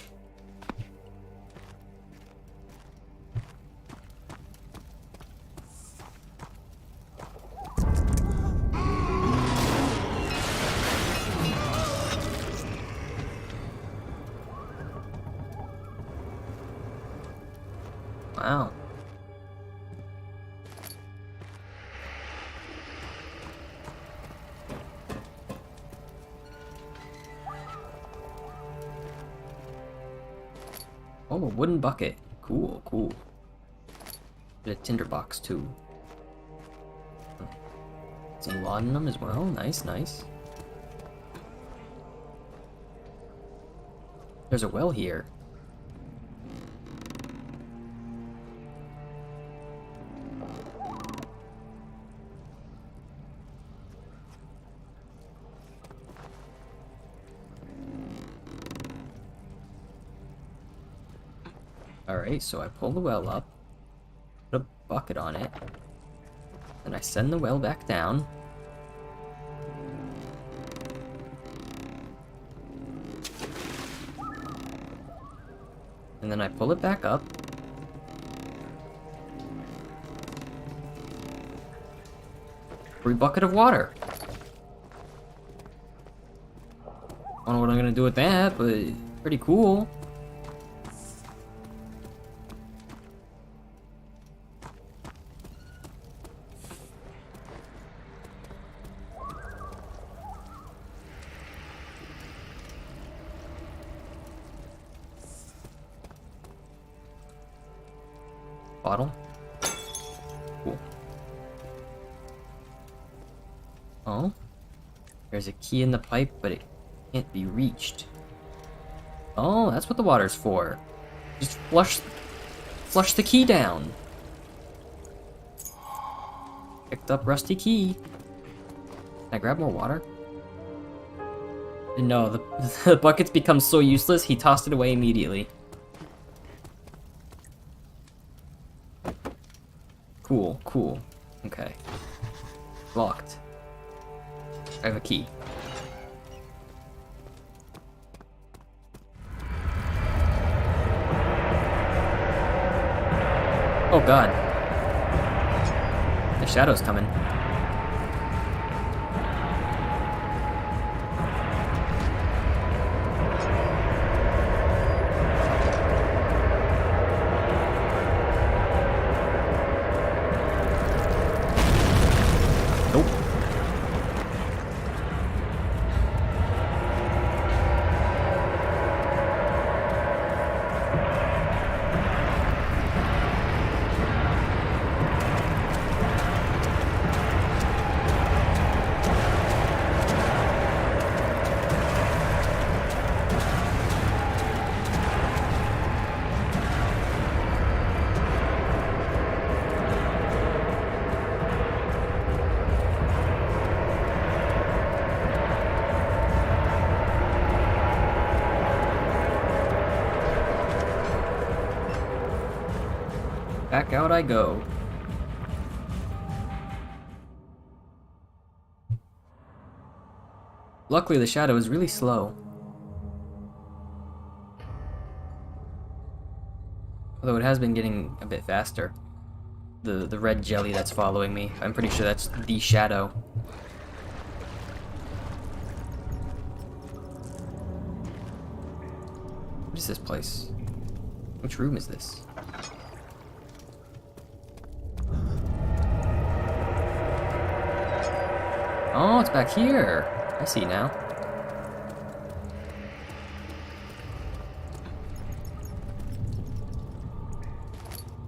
Wow. Oh, a wooden bucket. Cool, cool. Get a tinderbox too. Some laudanum as well. Nice, nice. There's a well here. Alright, so I pull the well up, put a bucket on it, then I send the well back down. And then I pull it back up. Free bucket of water. I don't know what I'm gonna do with that, but pretty cool. Bottle. Cool. Oh? There's a key in the pipe, but it can't be reached. Oh, that's what the water's for. Just flush the key down. Picked up rusty key. Can I grab more water? No, the bucket's become so useless, he tossed it away immediately. Cool, cool. Okay. Locked. I have a key. Oh god. The shadow's coming. Nope. Back out I go. Luckily, the shadow is really slow. Although it has been getting a bit faster. The red jelly that's following me. I'm pretty sure that's the shadow. What is this place? Which room is this? Oh, it's back here. I see now.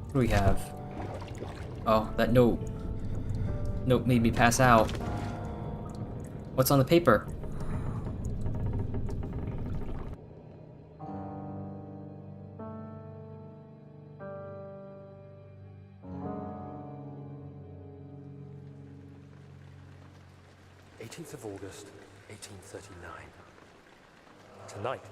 What do we have? Oh, that note. Note made me pass out. What's on the paper? Of August, 1839. Tonight,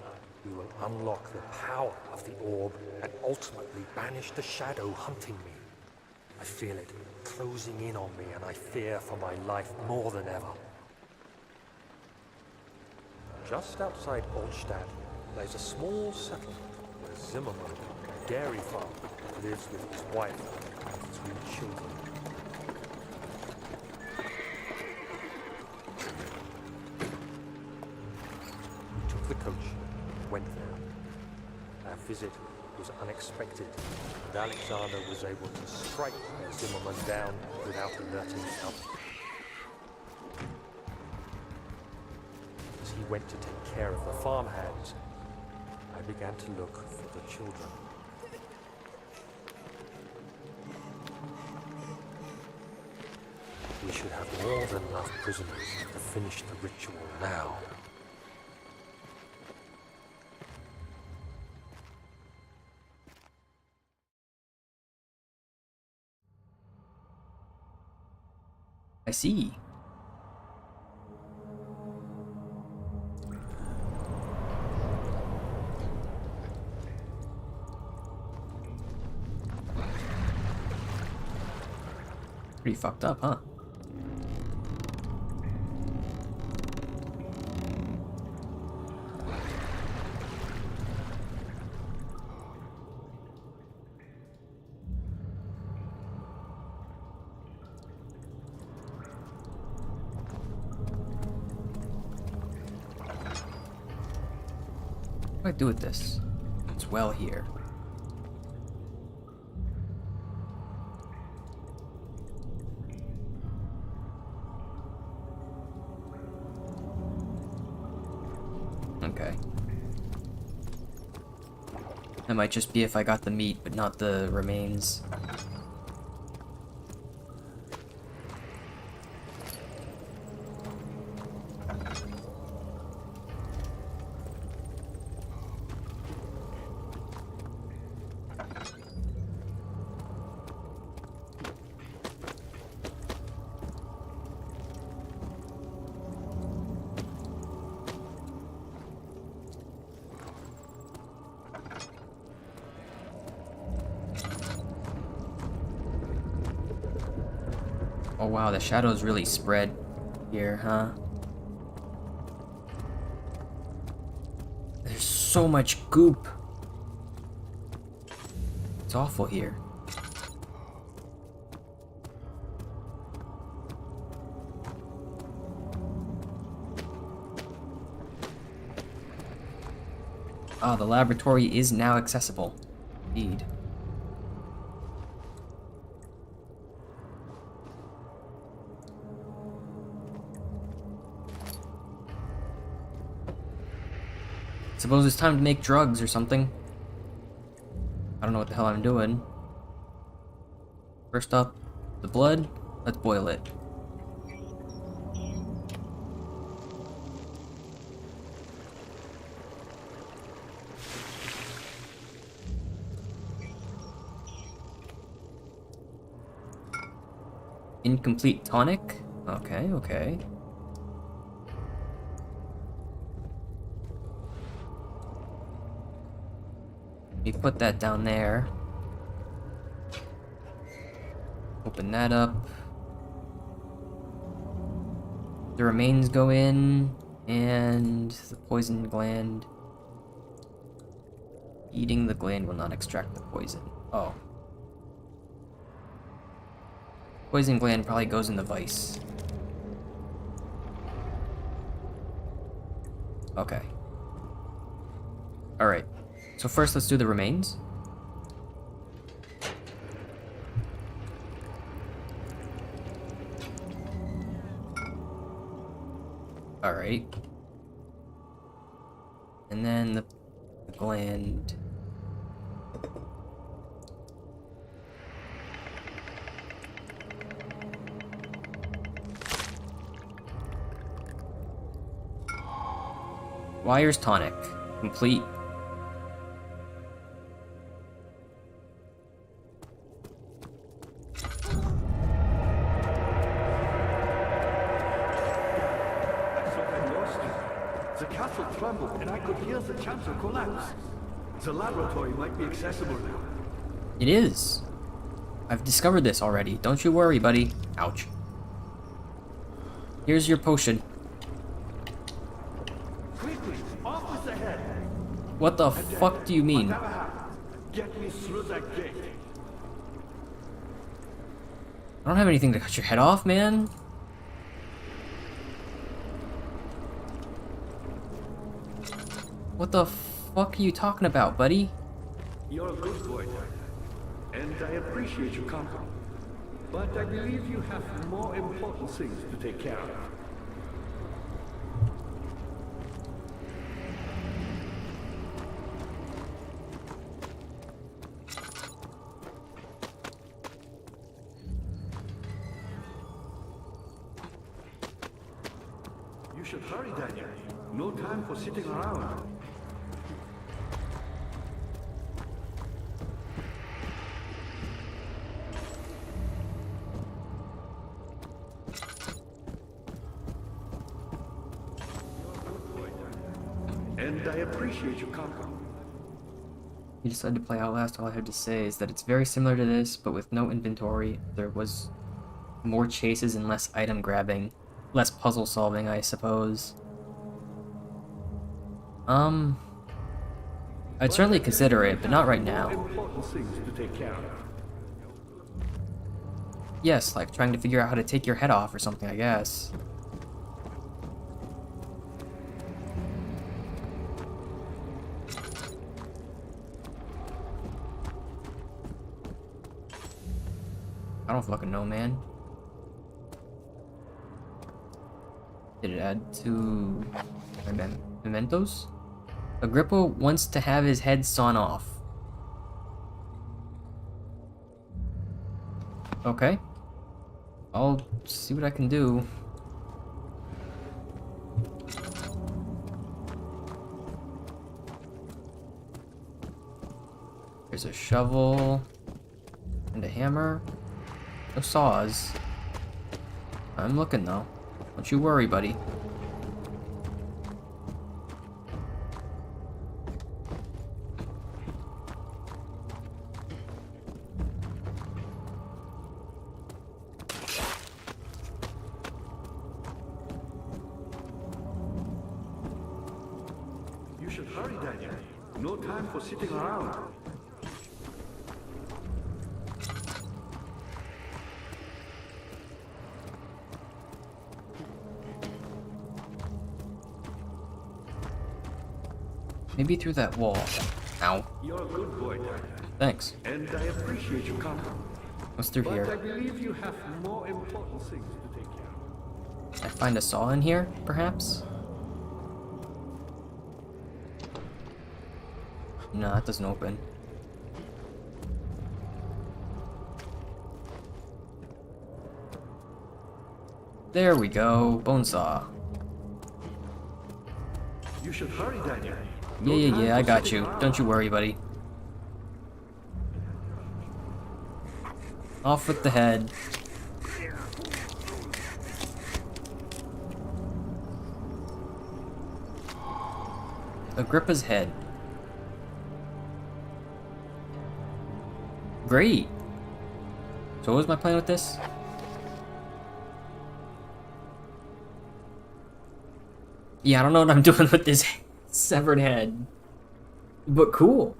we will unlock the power of the orb and ultimately banish the shadow hunting me. I feel it closing in on me and I fear for my life more than ever. Just outside Olstadt lies a small settlement where Zimmerman, a dairy farmer, lives with his wife and 3 children. The coach went there. Our visit was unexpected, and Alexander was able to strike Zimmerman down without alerting others. As he went to take care of the farmhands, I began to look for the children. We should have more than enough prisoners to finish the ritual now. I see. Pretty fucked up, huh? What do I do with this? It's well here. Okay. That might just be if I got the meat, but not the remains. Oh wow, the shadows really spread here, huh? There's so much goop. It's awful here. Ah, the laboratory is now accessible. Indeed. Suppose it's time to make drugs or something. I don't know what the hell I'm doing. First up, the blood. Let's boil it. Incomplete tonic? Okay, okay. We put that down there. Open that up. The remains go in, and the poison gland. Eating the gland will not extract the poison. Oh. Poison gland probably goes in the vice. Okay. Alright. So first let's do the remains. Alright. And then the gland. Wires tonic. Complete. The castle trembled and I could hear the chancel collapse. The laboratory might be accessible now. It is. I've discovered this already. Don't you worry, buddy. Ouch. Here's your potion. Quickly, off with the head. What the fuck do you mean? Whatever happens, get me through that gate. I don't have anything to cut your head off, man. What the fuck are you talking about, buddy? You're a good boy, Tyler, and I appreciate your company. But I believe you have more important things to take care of. You should hurry, Daniel. No time for sitting around. And I appreciate your company. You decided to play Outlast. All I had to say is that it's very similar to this, but with no inventory. There was more chases and less item grabbing. Less puzzle solving, I suppose. I'd certainly consider it, but not right now. Important things to take care of. Yes, like trying to figure out how to take your head off or something, I guess. I don't fucking know, man. Did it add to my mementos? Agrippa wants to have his head sawn off. Okay. I'll see what I can do. There's a shovel and a hammer. No saws. I'm looking though. Don't you worry, buddy. No time for sitting around. Maybe through that wall. Ow. You're a good boy, Daniel, Thanks. and I appreciate your coming. What's through But I here? believe you have more important things to take care of. I find a saw in here, perhaps? No, that doesn't open. There we go. Bone saw. You should hurry, Daniel. Yeah, I got you. Don't you worry, buddy. Off with the head. Agrippa's head. Great. So what was my plan with this? Yeah, I don't know what I'm doing with this severed head. But cool.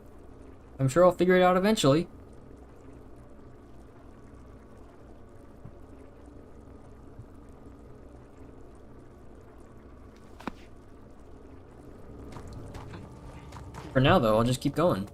I'm sure I'll figure it out eventually. For now, though, I'll just keep going.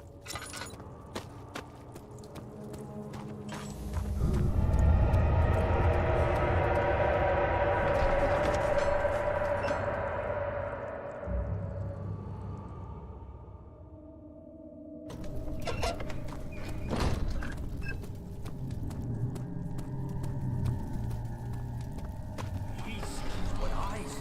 What eyes?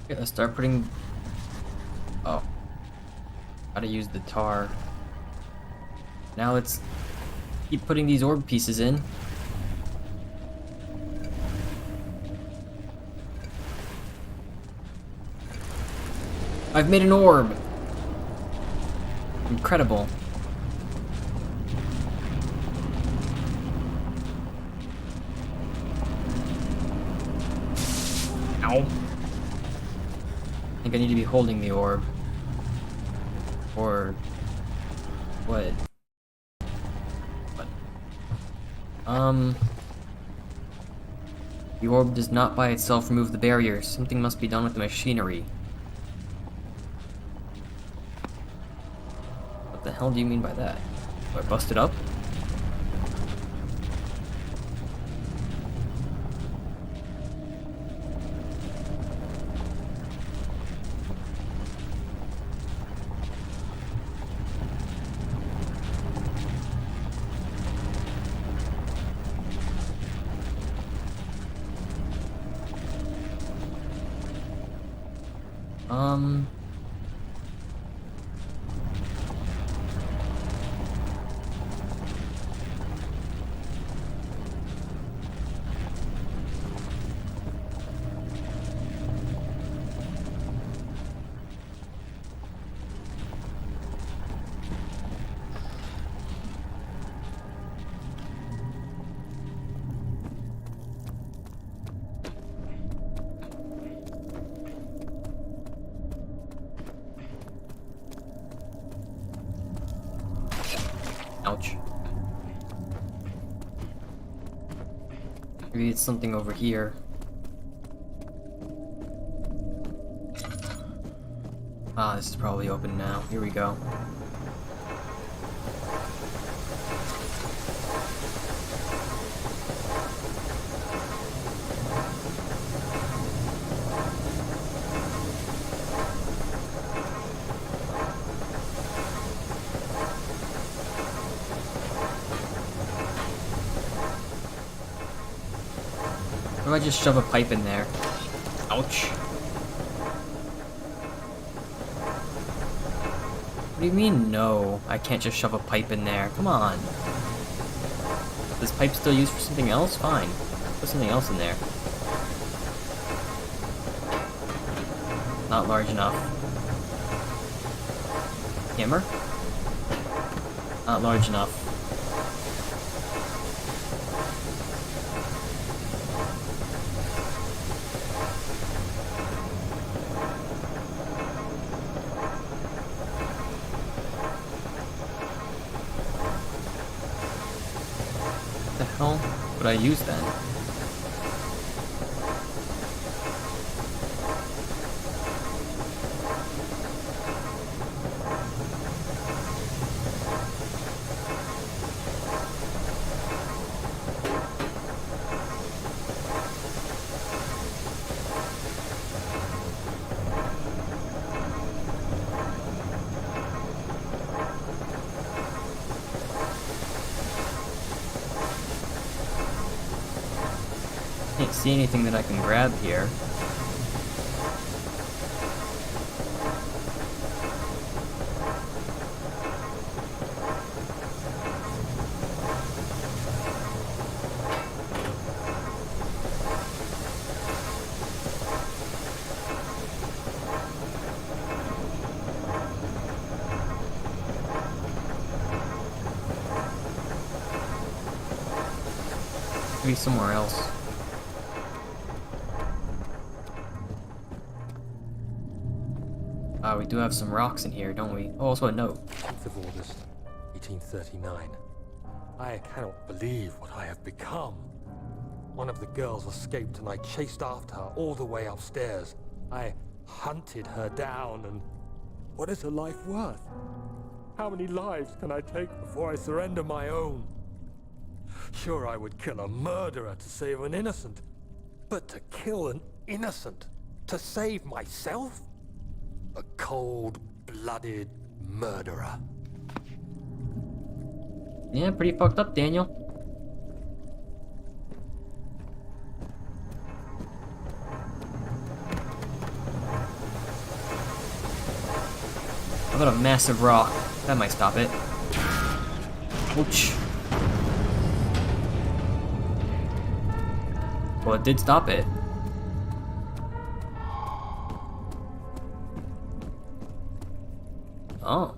Okay, let's start putting... Oh. Gotta use the tar. Now let's keep putting these orb pieces in. I've made an orb! Incredible. Ow. I think I need to be holding the orb. Or... what? What? The orb does not by itself remove the barrier. Something must be done with the machinery. What the hell do you mean by that? Do I bust it up? Ouch. Maybe it's something over here. Ah, this is probably open now. Here we go. What if I just shove a pipe in there? Ouch. What do do you mean no? I can't just shove a pipe in there. Come on. This pipe still used for something else? Fine. Put something else in there. Not large enough. Hammer? Not large enough. What the hell would I use then? Can't see anything that I can grab here. Maybe somewhere else. We do have some rocks in here, don't we? Oh, also a note. 10th of August, 1839. I cannot believe what I have become. One of the girls escaped and I chased after her all the way upstairs. I hunted her down and... what is a life worth? How many lives can I take before I surrender my own? Sure, I would kill a murderer to save an innocent. But to kill an innocent to save myself? A cold-blooded murderer. Yeah, pretty fucked up, Daniel. How about a massive rock? That might stop it. Ouch. Well, it did stop it. Oh.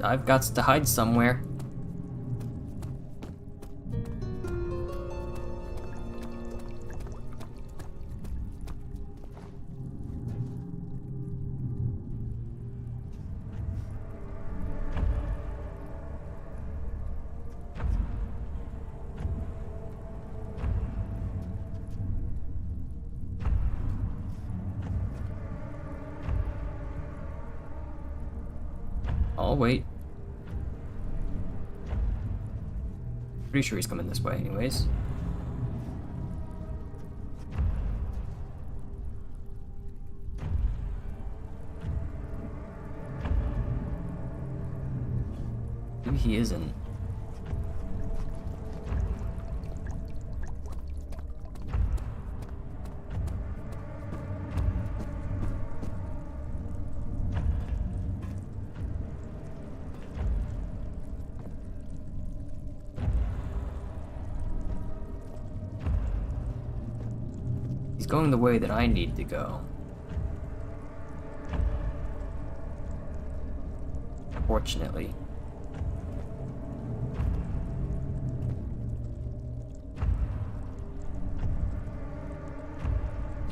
I've got to hide somewhere. I'll wait. Pretty sure he's coming this way anyways. Maybe he isn't. He's going the way that I need to go. Fortunately.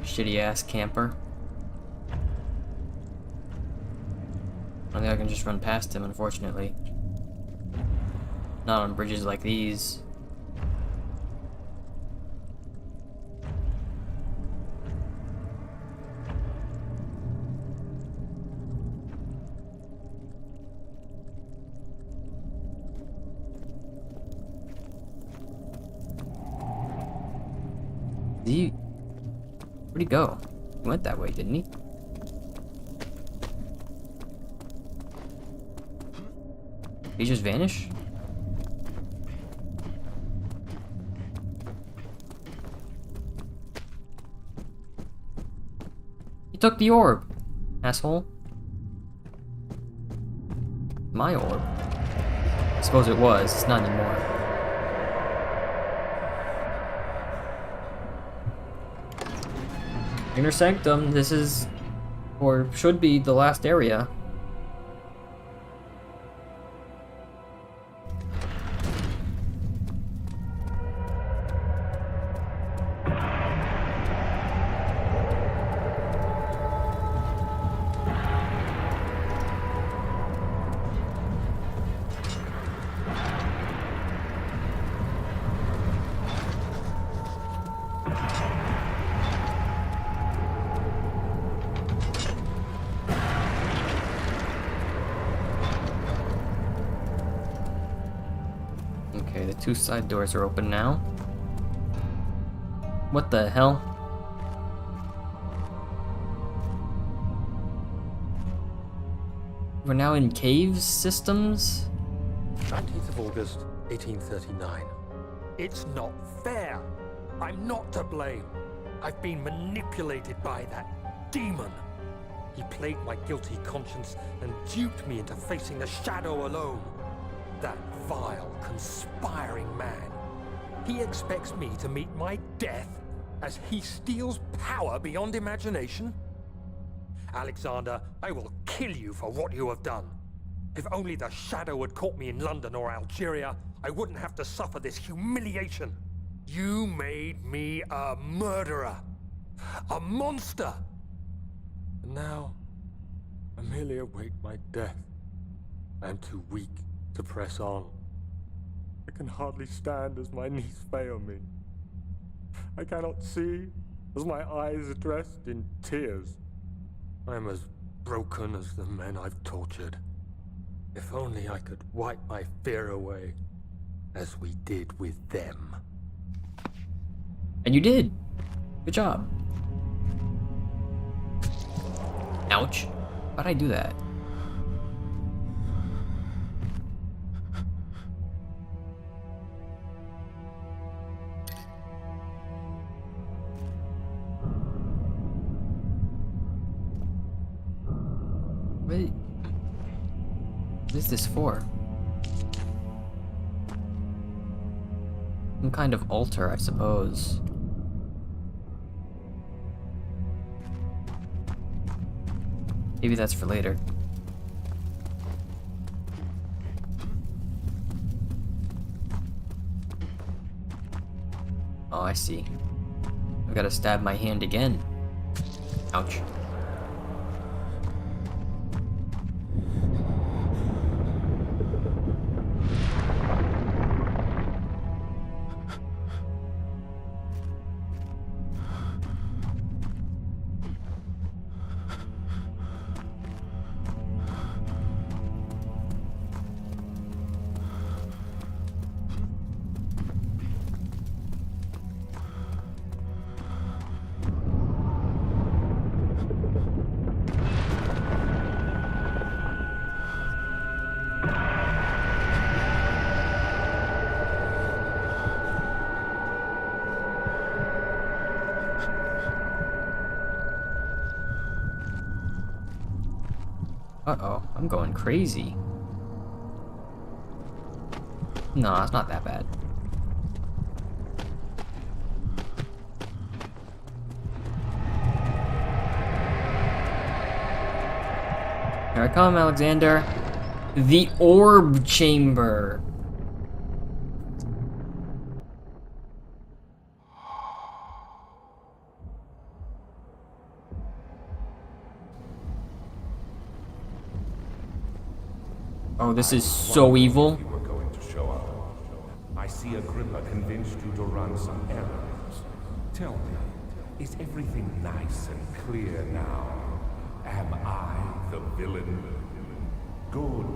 Shitty ass camper. I think I can just run past him, unfortunately. Not on bridges like these. Where'd he go? He went that way, didn't he? Did he just vanish? He took the orb, asshole. My orb? I suppose it was. It's not anymore. Inner Sanctum, this is, or should be, the last area. Okay, the two side doors are open now. What the hell? We're now in caves systems? 19th of August, 1839. It's not fair. I'm not to blame. I've been manipulated by that demon. He played my guilty conscience and duped me into facing the shadow alone. That vile, conspiring man. He expects me to meet my death as he steals power beyond imagination? Alexander, I will kill you for what you have done. If only the shadow had caught me in London or Algeria, I wouldn't have to suffer this humiliation. You made me a murderer. A monster. And now, I merely await my death. I am too weak to press on. I can hardly stand as my knees fail me. I cannot see as my eyes are dressed in tears. I am as broken as the men I've tortured. If only I could wipe my fear away, as we did with them. And you did. Good job. Ouch. How'd I do that? Wait. What is this for? Some kind of altar, I suppose. Maybe that's for later. Oh, I see. I've got to stab my hand again. Ouch. Uh-oh, I'm going crazy. No, it's not that bad. Here I come, Alexander. The orb chamber. Oh, this is so evil. You were going to show up. I see Agrippa convinced you to run some errands. Tell me, is everything nice and clear now? Am I the villain? Good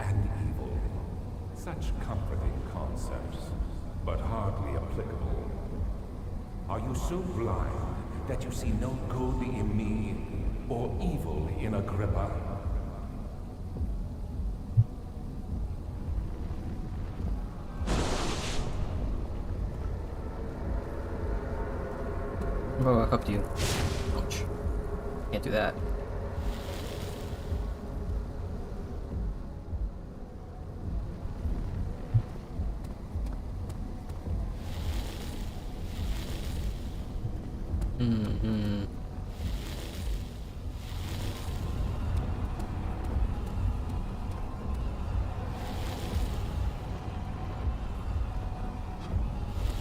and evil. Such comforting concepts, but hardly applicable. Are you so blind that you see no good in me or evil in Agrippa? I'm gonna walk up to you. Ouch. Can't do that. Hmm.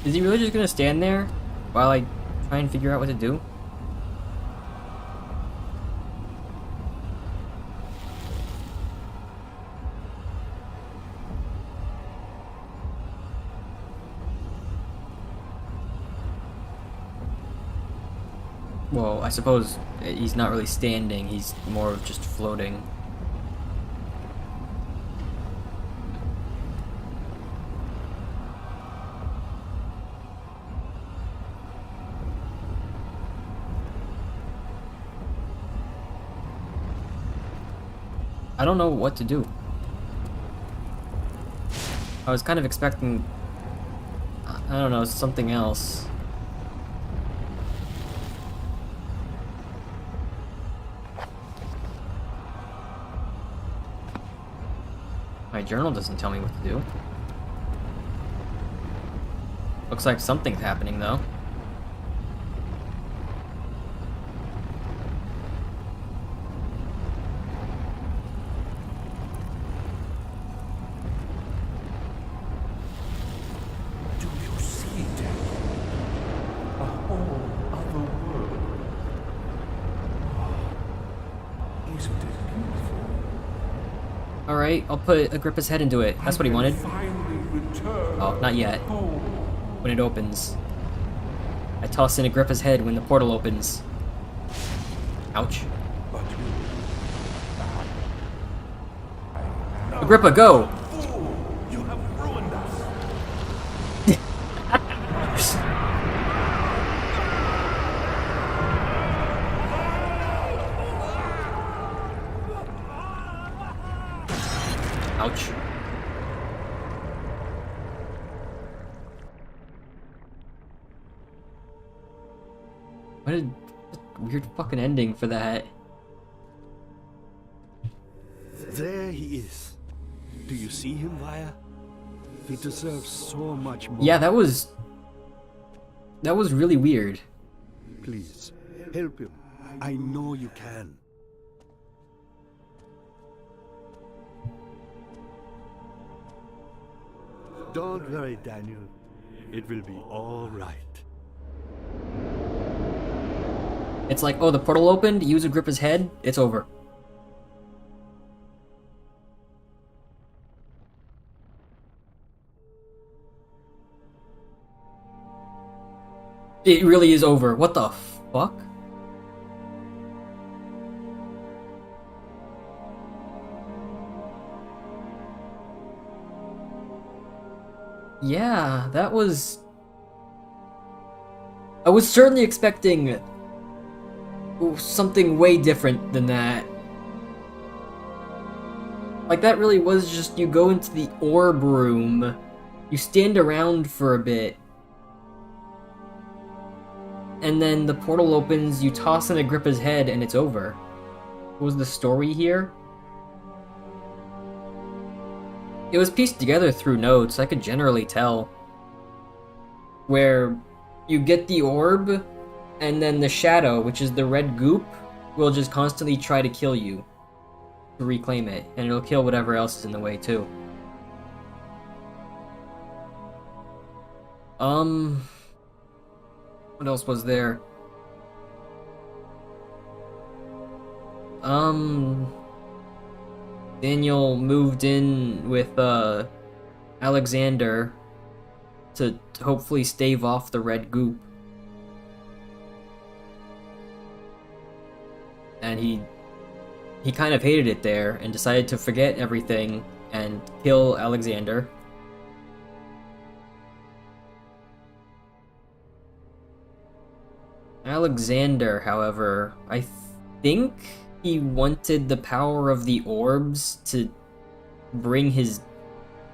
Is he really just gonna stand there while I try and figure out what to do? Well, I suppose he's not really standing, he's more of just floating. I don't know what to do. I was kind of expecting, I don't know, something else. My journal doesn't tell me what to do. Looks like something's happening though. Do you see, Daniel? A whole other world. Isn't it beautiful? Alright, I'll put Agrippa's head into it. That's what he wanted. Finally return Oh, not yet. home. When it opens. I toss in Agrippa's head when the portal opens. Ouch. But you, Agrippa, go! fool, you have ruined us. Ouch. What a weird fucking ending for that. There he is. Do you see him, Vaya? He deserves so much more. Yeah, that was really weird. Please, help him. I know you can. Don't worry, Daniel. It will be all right. It's like, oh, the portal opened, use Agrippa's head, it's over. It really is over. What the fuck? Yeah, that was... I was certainly expecting something way different than that. Like, that really was just, you go into the orb room, you stand around for a bit, and then the portal opens, you toss in Agrippa's head, and it's over. What was the story here? It was pieced together through notes, I could generally tell. Where you get the orb, and then the shadow, which is the red goop, will just constantly try to kill you to reclaim it, and it'll kill whatever else is in the way too. What else was there? Daniel moved in with Alexander to hopefully stave off the red goop. And he kind of hated it there and decided to forget everything and kill Alexander. Alexander, however, I think he wanted the power of the orbs to bring his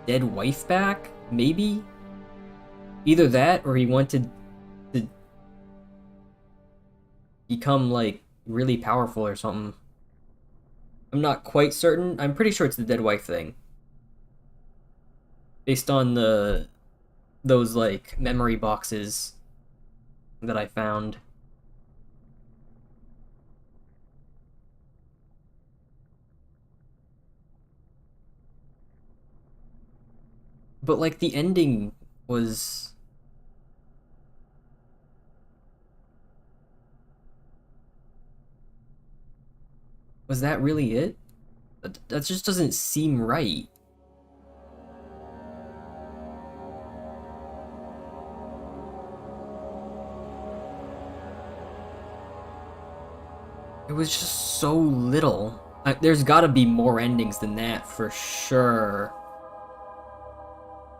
dead wife back, maybe? Either that, or he wanted to become, like, really powerful or something. I'm not quite certain. I'm pretty sure it's the dead wife thing. Based on those, like, memory boxes that I found. But like the ending was... Was that really it? That just doesn't seem right. It was just so little. There's gotta be more endings than that for sure.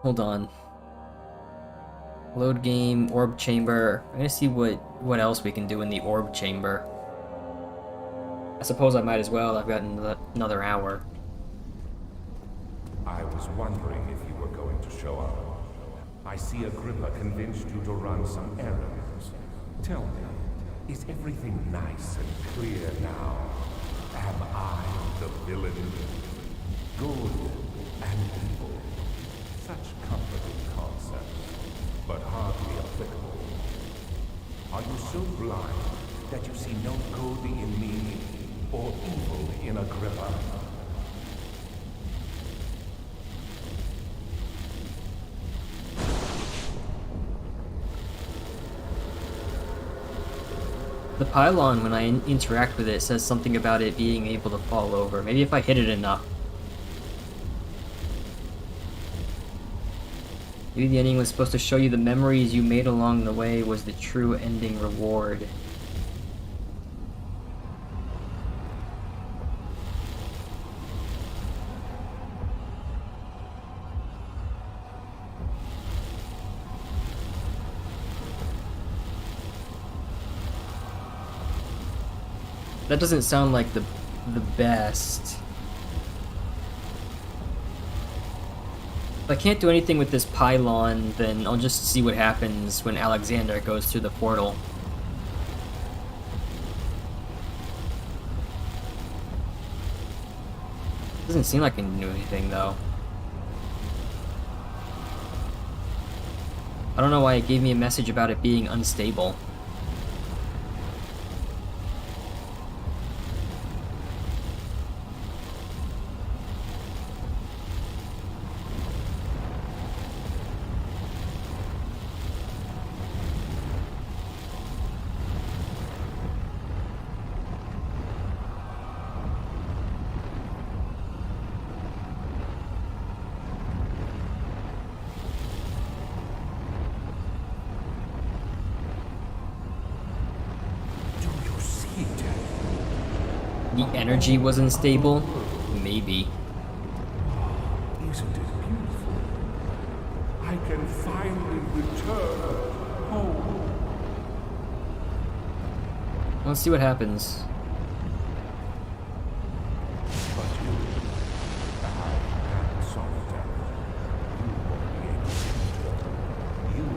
Hold on. Load game, orb chamber. I'm gonna see what else we can do in the orb chamber. I suppose I might as well. I've got another hour. I was wondering if you were going to show up. I see Agrippa convinced you to run some errands. Tell me, is everything nice and clear now? Am I the villain? Good and evil. Such comforting concepts, but hardly applicable. Are you so blind that you see no good in me or evil in Agrippa? The pylon, when I interact with it, says something about it being able to fall over. Maybe if I hit it enough. Maybe the ending was supposed to show you the memories you made along the way was the true ending reward. That doesn't sound like the best. If I can't do anything with this pylon, then I'll just see what happens when Alexander goes through the portal. Doesn't seem like I can do anything, though. I don't know why it gave me a message about it being unstable. The energy was unstable? Maybe. Isn't it beautiful? I can finally return home. Let's see what happens. But you, I am solitary. You won't be able to. You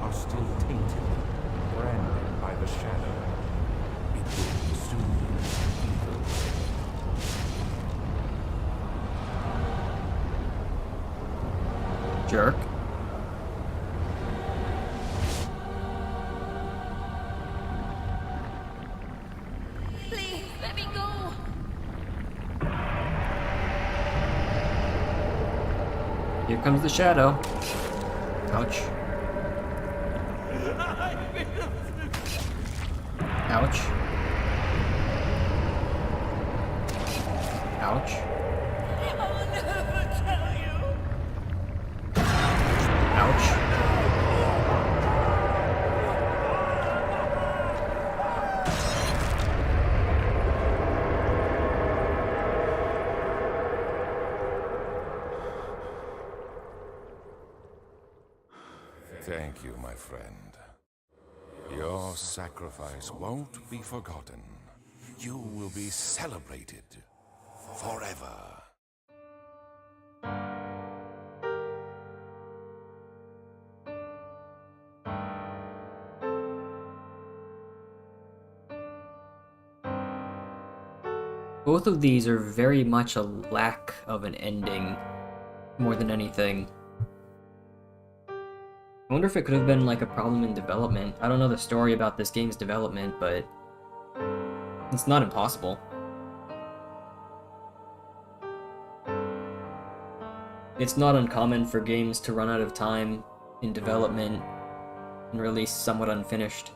are still tainted, branded by the shadow. It will consume you either way. Jerk. Please, let me go. Here comes the shadow. Ouch. Ouch. Ouch. I'll never tell you. Ouch. Thank you, my friend. Your sacrifice won't be forgotten. You will be celebrated forever. Both of these are very much a lack of an ending, more than anything. I wonder if it could have been like a problem in development. I don't know the story about this game's development, but it's not impossible. It's not uncommon for games to run out of time in development and release somewhat unfinished.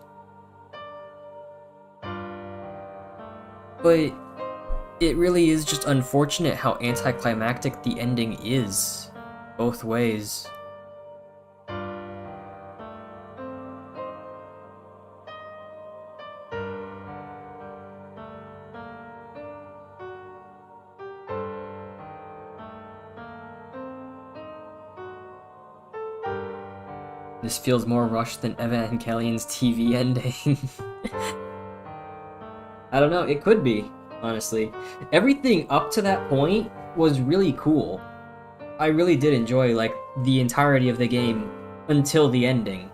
But it really is just unfortunate how anticlimactic the ending is, both ways. This feels more rushed than Evangelion's TV ending. I don't know, it could be, honestly. Everything up to that point was really cool. I really did enjoy, like, the entirety of the game until the ending.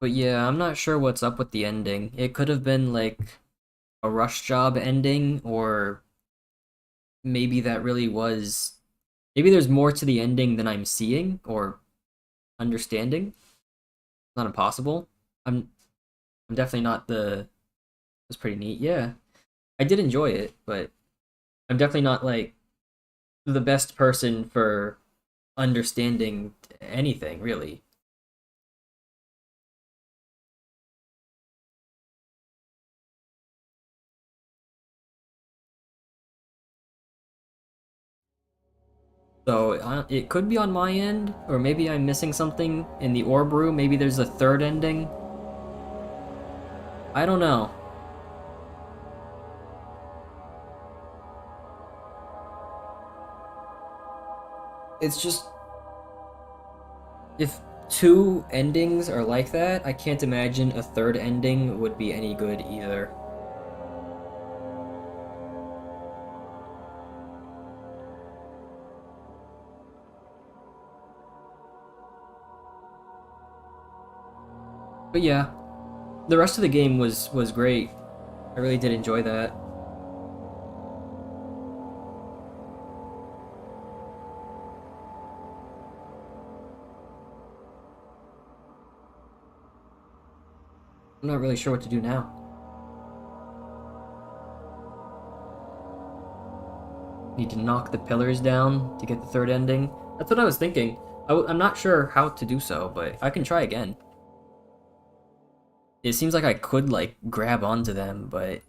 But yeah, I'm not sure what's up with the ending. It could have been like a rush job ending, or maybe that really was. Maybe there's more to the ending than I'm seeing or understanding. Not impossible. I'm definitely not the. It's pretty neat. Yeah, I did enjoy it, but I'm definitely not like the best person for understanding anything really. So it could be on my end, or maybe I'm missing something in the orb room. Maybe there's a third ending. I don't know. It's just if two endings are like that, I can't imagine a third ending would be any good either. But yeah, the rest of the game was great. I really did enjoy that. I'm not really sure what to do now. Need to knock the pillars down to get the third ending. That's what I was thinking. I'm not sure how to do so, but I can try again. It seems like I could, like, grab onto them, but...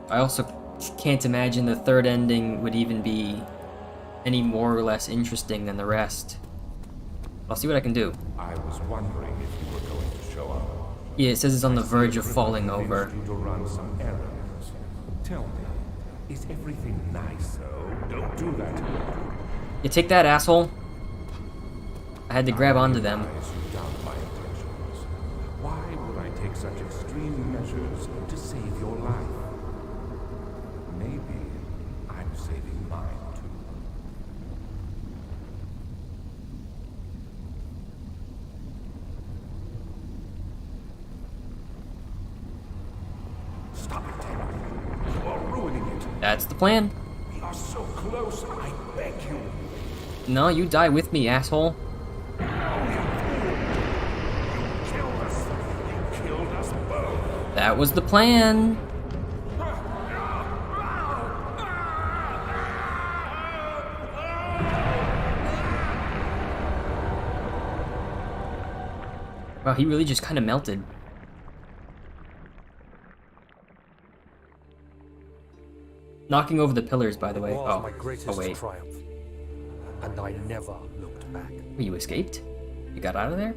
I also can't imagine the third ending would even be any more or less interesting than the rest. I'll see what I can do. I was wondering if you were going to show up. Yeah, it says it's on the verge of falling over. You to run some errands. Tell me, is everything nice though? Don't do that. You take that, asshole. I had to grab onto them. You doubt my intentions. Why would I take such extreme measures to save your life? Maybe I'm saving mine too. Stop it, Ted. You are ruining it. That's the plan. We are so close, I beg you. No, you die with me, asshole. You killed us. You killed us both. That was the plan. Wow, he really just kind of melted. Knocking over the pillars, by the way. It was my Oh greatest wait. triumph, and I never looked back. You escaped? You got out of there?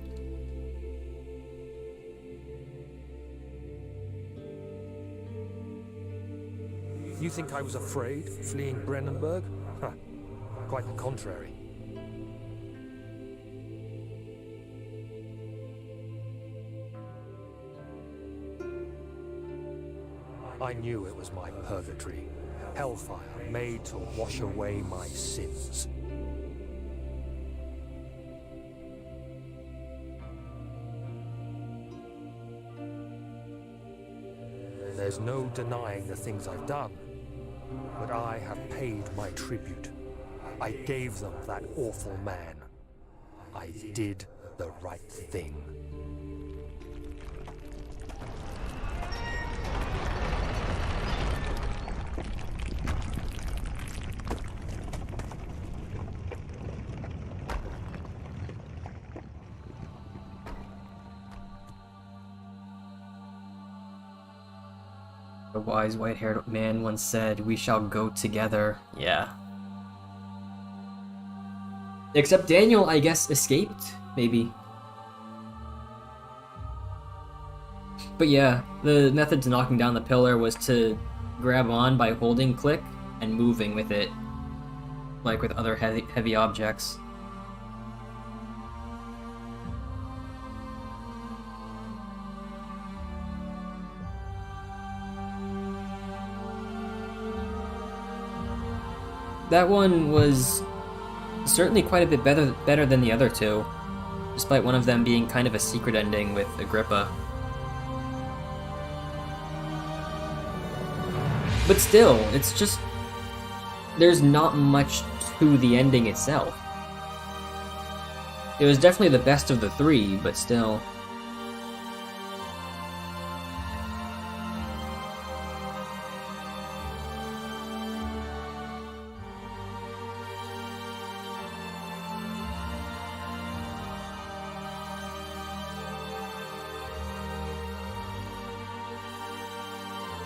You think I was afraid, fleeing Brennenburg? Huh. Quite the contrary. I knew it was my purgatory, hellfire made to wash away my sins. There's no denying the things I've done, but I have paid my tribute. I gave them that awful man. I did the right thing. The wise white-haired man once said, "We shall go together." Yeah. Except Daniel, I guess, escaped, maybe. But yeah, the method to knocking down the pillar was to grab on by holding click and moving with it, like with other heavy objects. That one was certainly quite a bit better than the other two, despite one of them being kind of a secret ending with Agrippa. But still, it's just... there's not much to the ending itself. It was definitely the best of the three, but still...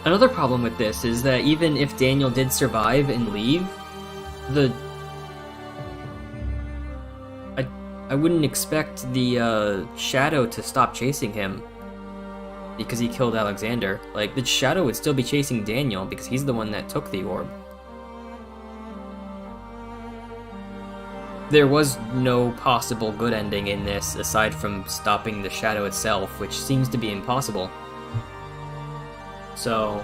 Another problem with this is that even if Daniel did survive and leave, I wouldn't expect the Shadow to stop chasing him because he killed Alexander. Like, the Shadow would still be chasing Daniel because he's the one that took the orb. There was no possible good ending in this aside from stopping the Shadow itself, which seems to be impossible. So...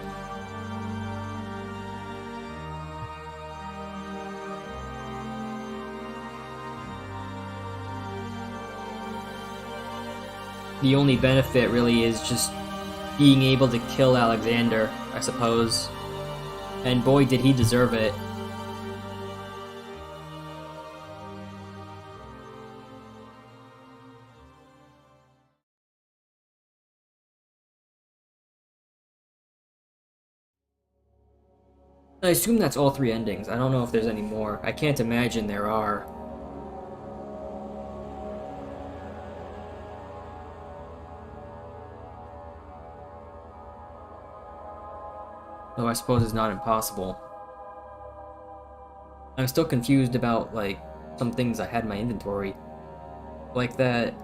the only benefit really is just being able to kill Alexander, I suppose. And boy, did he deserve it. I assume that's all three endings. I don't know if there's any more. I can't imagine there are. Though I suppose it's not impossible. I'm still confused about, like, some things I had in my inventory. Like that...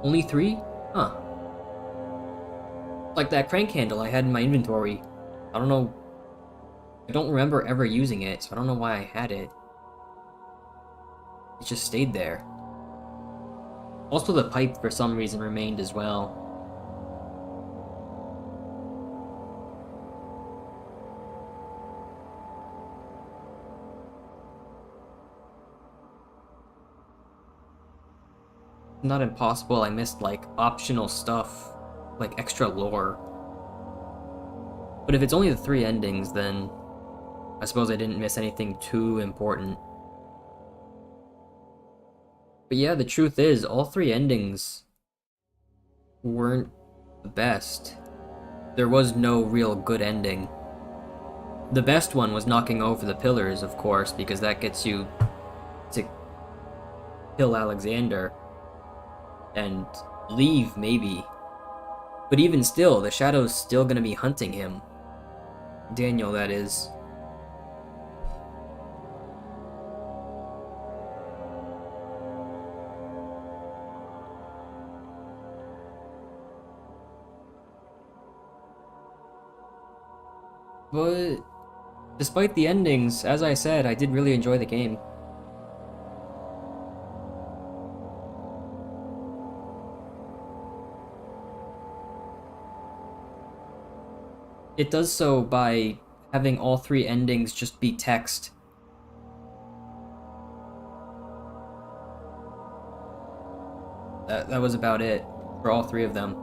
only 3? Huh. Like that crank handle I had in my inventory. I don't know... I don't remember ever using it, so I don't know why I had it. It just stayed there. Also, the pipe for some reason remained as well. Not impossible, I missed, like, optional stuff. Like, extra lore. But if it's only the 3 endings, then... I suppose I didn't miss anything too important. But yeah, the truth is, all 3 endings weren't the best. There was no real good ending. The best one was knocking over the pillars, of course, because that gets you to kill Alexander and leave, maybe. But even still, the Shadow's still gonna be hunting him. Daniel, that is. But despite the endings, as I said, I did really enjoy the game. It does so by having all 3 endings just be text. That was about it for all 3 of them.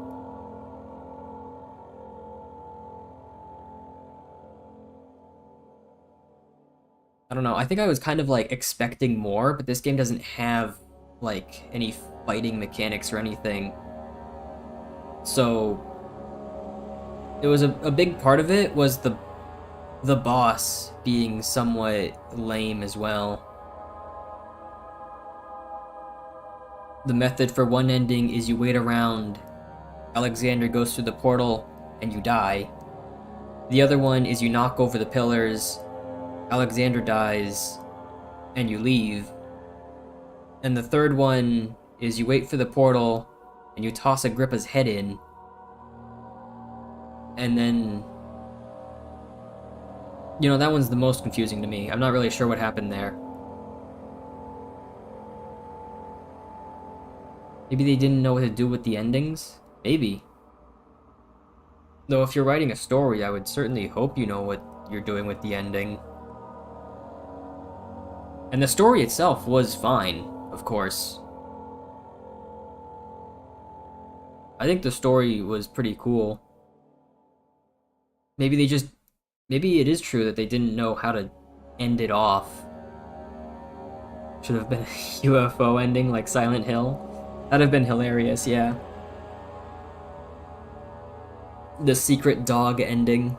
I don't know. I think I was kind of like expecting more, but this game doesn't have like any fighting mechanics or anything. So it was a big part of it was the boss being somewhat lame as well. The method for one ending is you wait around, Alexander goes through the portal, and you die. The other one is you knock over the pillars, Alexander dies, and you leave. And the third one is you wait for the portal, and you toss Agrippa's head in, and then... You know, that one's the most confusing to me. I'm not really sure what happened there. Maybe they didn't know what to do with the endings? Maybe. Though if you're writing a story, I would certainly hope you know what you're doing with the ending. And the story itself was fine, of course. I think the story was pretty cool. Maybe they just... Maybe it is true that they didn't know how to end it off. Should have been a UFO ending like Silent Hill. That'd have been hilarious, yeah. The secret dog ending.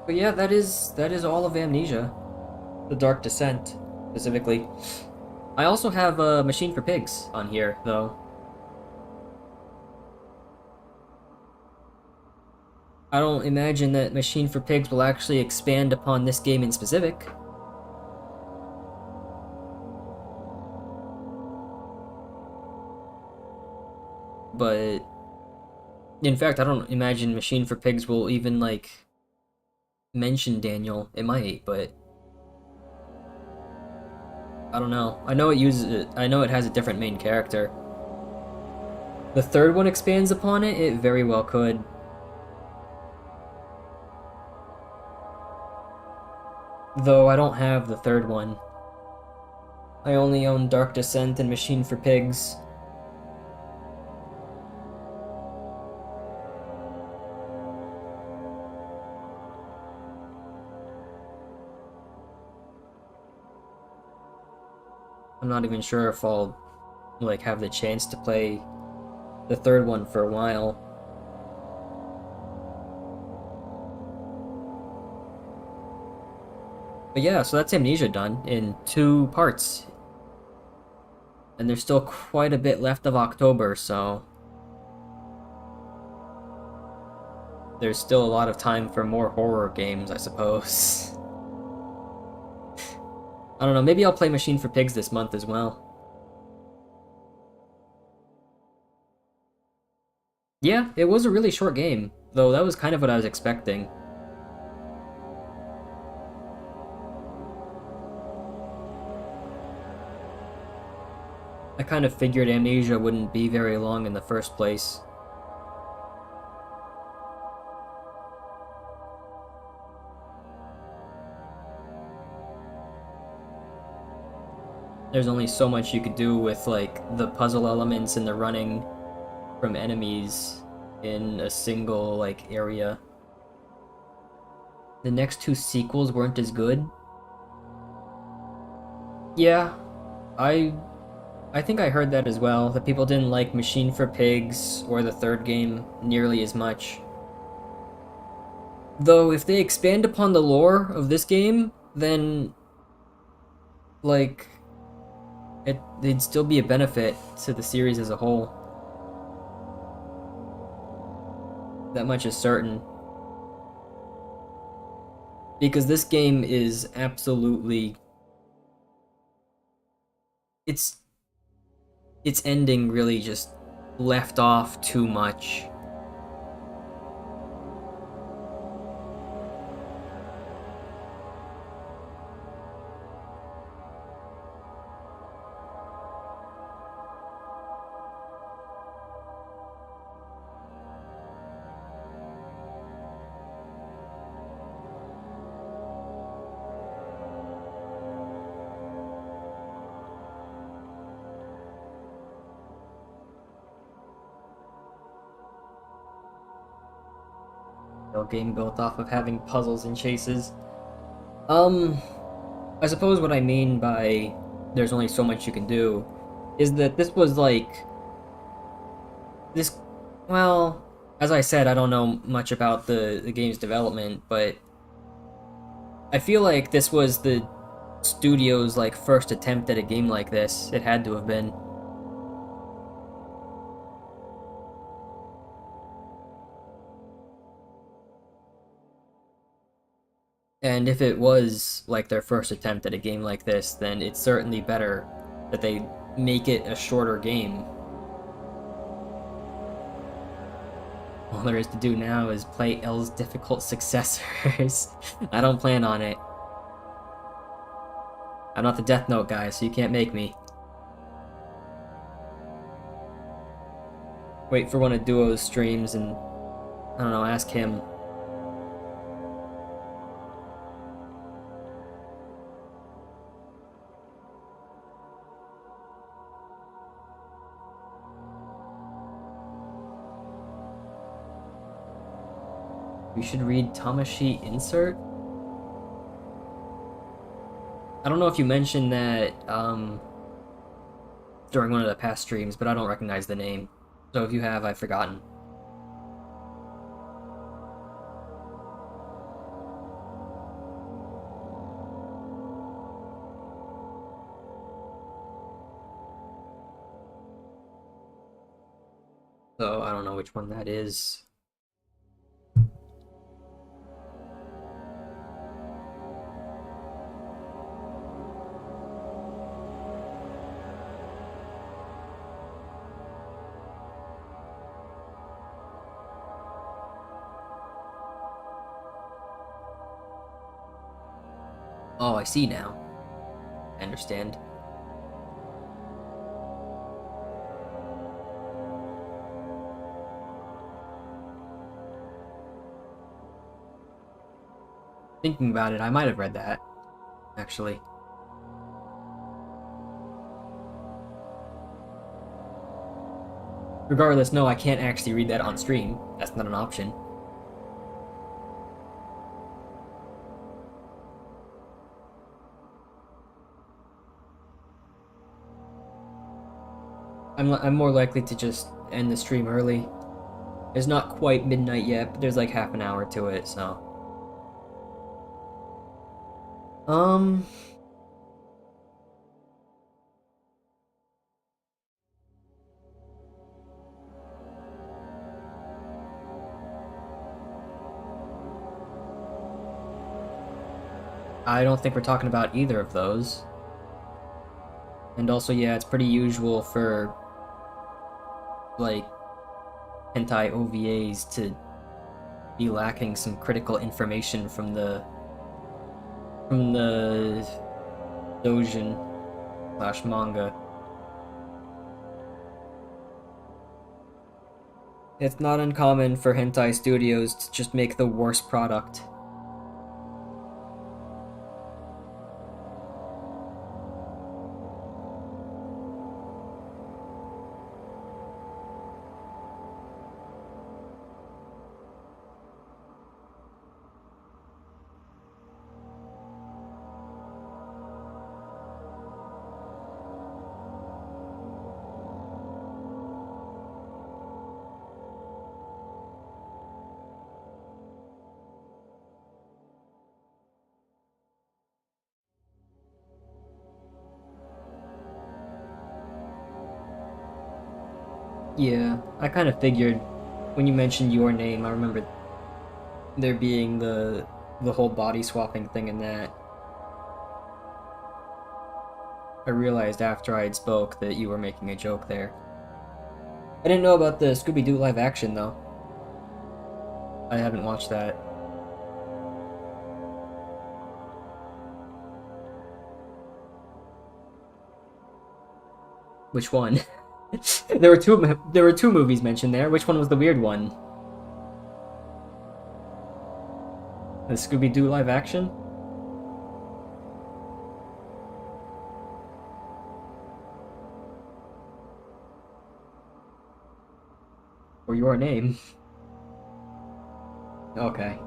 But yeah, that is all of Amnesia. The Dark Descent, specifically. I also have a Machine for Pigs on here, though. I don't imagine that Machine for Pigs will actually expand upon this game in specific. But in fact, I don't imagine Machine for Pigs will even like mention Daniel. It might, but I don't know. I know it uses it. I know it has a different main character. The third one expands upon it. It very well could. Though I don't have the third one. I only own Dark Descent and Machine for Pigs. I'm not even sure if I'll like have the chance to play the third one for a while. But yeah, so that's Amnesia done in 2 parts. And there's still quite a bit left of October, so there's still a lot of time for more horror games, I suppose. I don't know, maybe I'll play Machine for Pigs this month as well. Yeah, it was a really short game, though that was kind of what I was expecting. I kind of figured Amnesia wouldn't be very long in the first place. There's only so much you could do with like the puzzle elements and the running from enemies in a single like area. The next 2 sequels weren't as good. Yeah, I think I heard that as well, that people didn't like Machine for Pigs or the third game nearly as much. Though if they expand upon the lore of this game, then like they'd still be a benefit to the series as a whole. That much is certain. Because this game is absolutely... Its ending really just left off too much. game built off of having puzzles and chases. I suppose what I mean by there's only so much you can do is that this was like this. Well, as I said, I don't know much about the game's development, but I feel like this was the studio's like first attempt at a game like this. It had to have been. And if it was like their first attempt at a game like this, then it's certainly better that they make it a shorter game. All there is to do now is play L's difficult successors. I don't plan on it. I'm not the Death Note guy, so you can't make me. Wait for one of Duo's streams and, I don't know, ask him. We should read Tamashi Insert? I don't know if you mentioned that during one of the past streams, but I don't recognize the name. So if you have, I've forgotten. So I don't know which one that is. Oh, I see now. I understand. Thinking about it, I might have read that, actually. Regardless, no, I can't actually read that on stream. That's not an option. I'm more likely to just end the stream early. It's not quite midnight yet, but there's like half an hour to it, so. I don't think we're talking about either of those. And also, yeah, it's pretty usual for, like, hentai OVAs to be lacking some critical information from the doujin slash manga. It's not uncommon for hentai studios to just make the worst product. Yeah, I kind of figured when you mentioned your name, I remember there being the whole body swapping thing in that. I realized after I had spoke that you were making a joke there. I didn't know about the Scooby-Doo live action though. I haven't watched that. Which one? There were two movies mentioned there. Which one was the weird one? The Scooby-Doo live action? Or your name? Okay.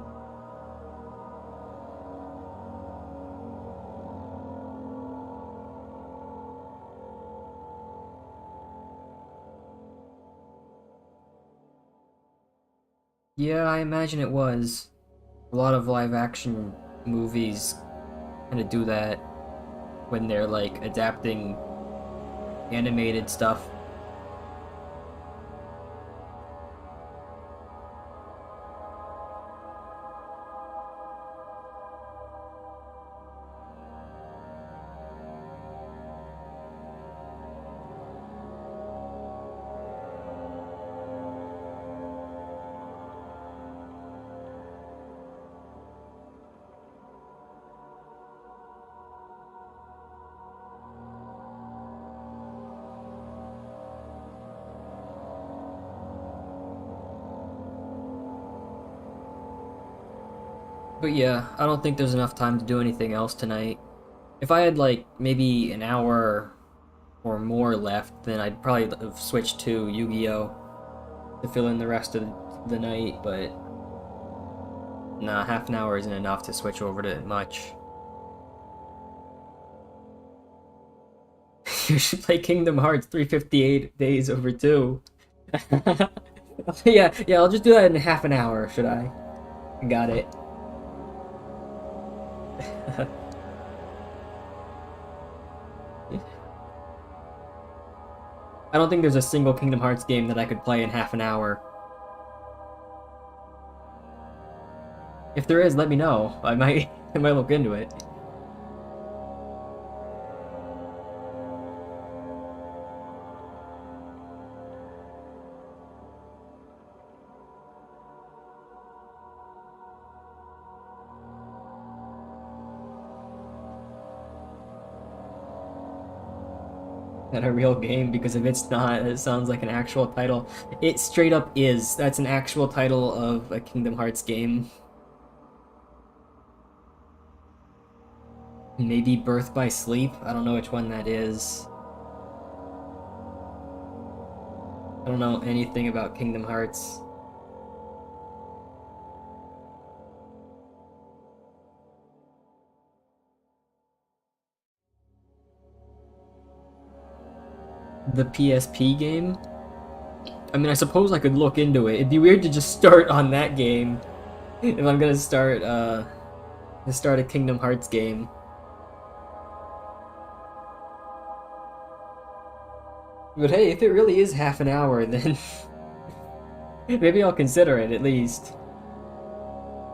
Yeah, I imagine it was. A lot of live action movies kind of do that when they're like adapting animated stuff. But yeah, I don't think there's enough time to do anything else tonight. If I had like maybe an hour or more left, then I'd probably have switched to Yu-Gi-Oh to fill in the rest of the night, but nah, half an hour isn't enough to switch over to much. You should play Kingdom Hearts 358 days over 2. Yeah, I'll just do that in half an hour, should I? Got it. I don't think there's a single Kingdom Hearts game that I could play in half an hour. If there is, let me know. I might I might look into it. At a real game, because if it's not, it sounds like an actual title. It straight up is. That's an actual title of a Kingdom Hearts game. Maybe Birth by Sleep? I don't know which one that is. I don't know anything about Kingdom Hearts. The PSP game? I mean, I suppose I could look into it. It'd be weird to just start on that game if I'm gonna start a Kingdom Hearts game. But hey, if it really is half an hour, then maybe I'll consider it at least.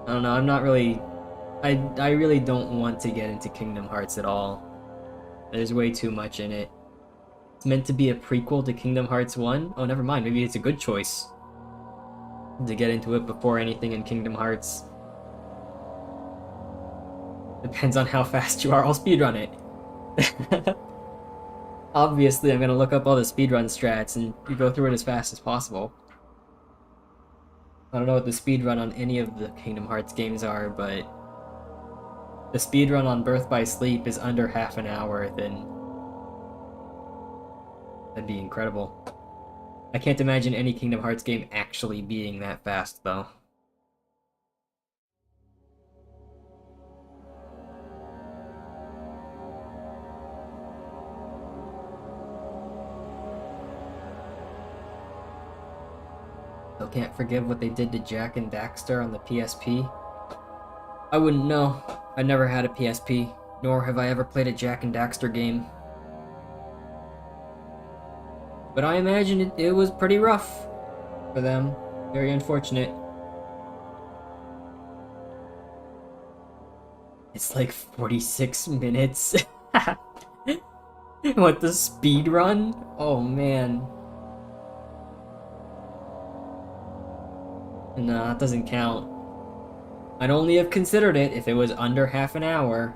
I don't know, I'm not really... I really don't want to get into Kingdom Hearts at all. There's way too much in it. It's meant to be a prequel to Kingdom Hearts 1? Oh, never mind, maybe it's a good choice to get into it before anything in Kingdom Hearts. Depends on how fast you are, I'll speedrun it. Obviously, I'm gonna look up all the speedrun strats and go through it as fast as possible. I don't know what the speedrun on any of the Kingdom Hearts games are, but the speedrun on Birth by Sleep is under half an hour, then that'd be incredible. I can't imagine any Kingdom Hearts game actually being that fast, though. Still can't forgive what they did to Jack and Daxter on the PSP. I wouldn't know. I never had a PSP, nor have I ever played a Jack and Daxter game. But I imagine it was pretty rough for them. Very unfortunate. It's like 46 minutes. What, the speed run? Oh man. Nah, that doesn't count. I'd only have considered it if it was under half an hour.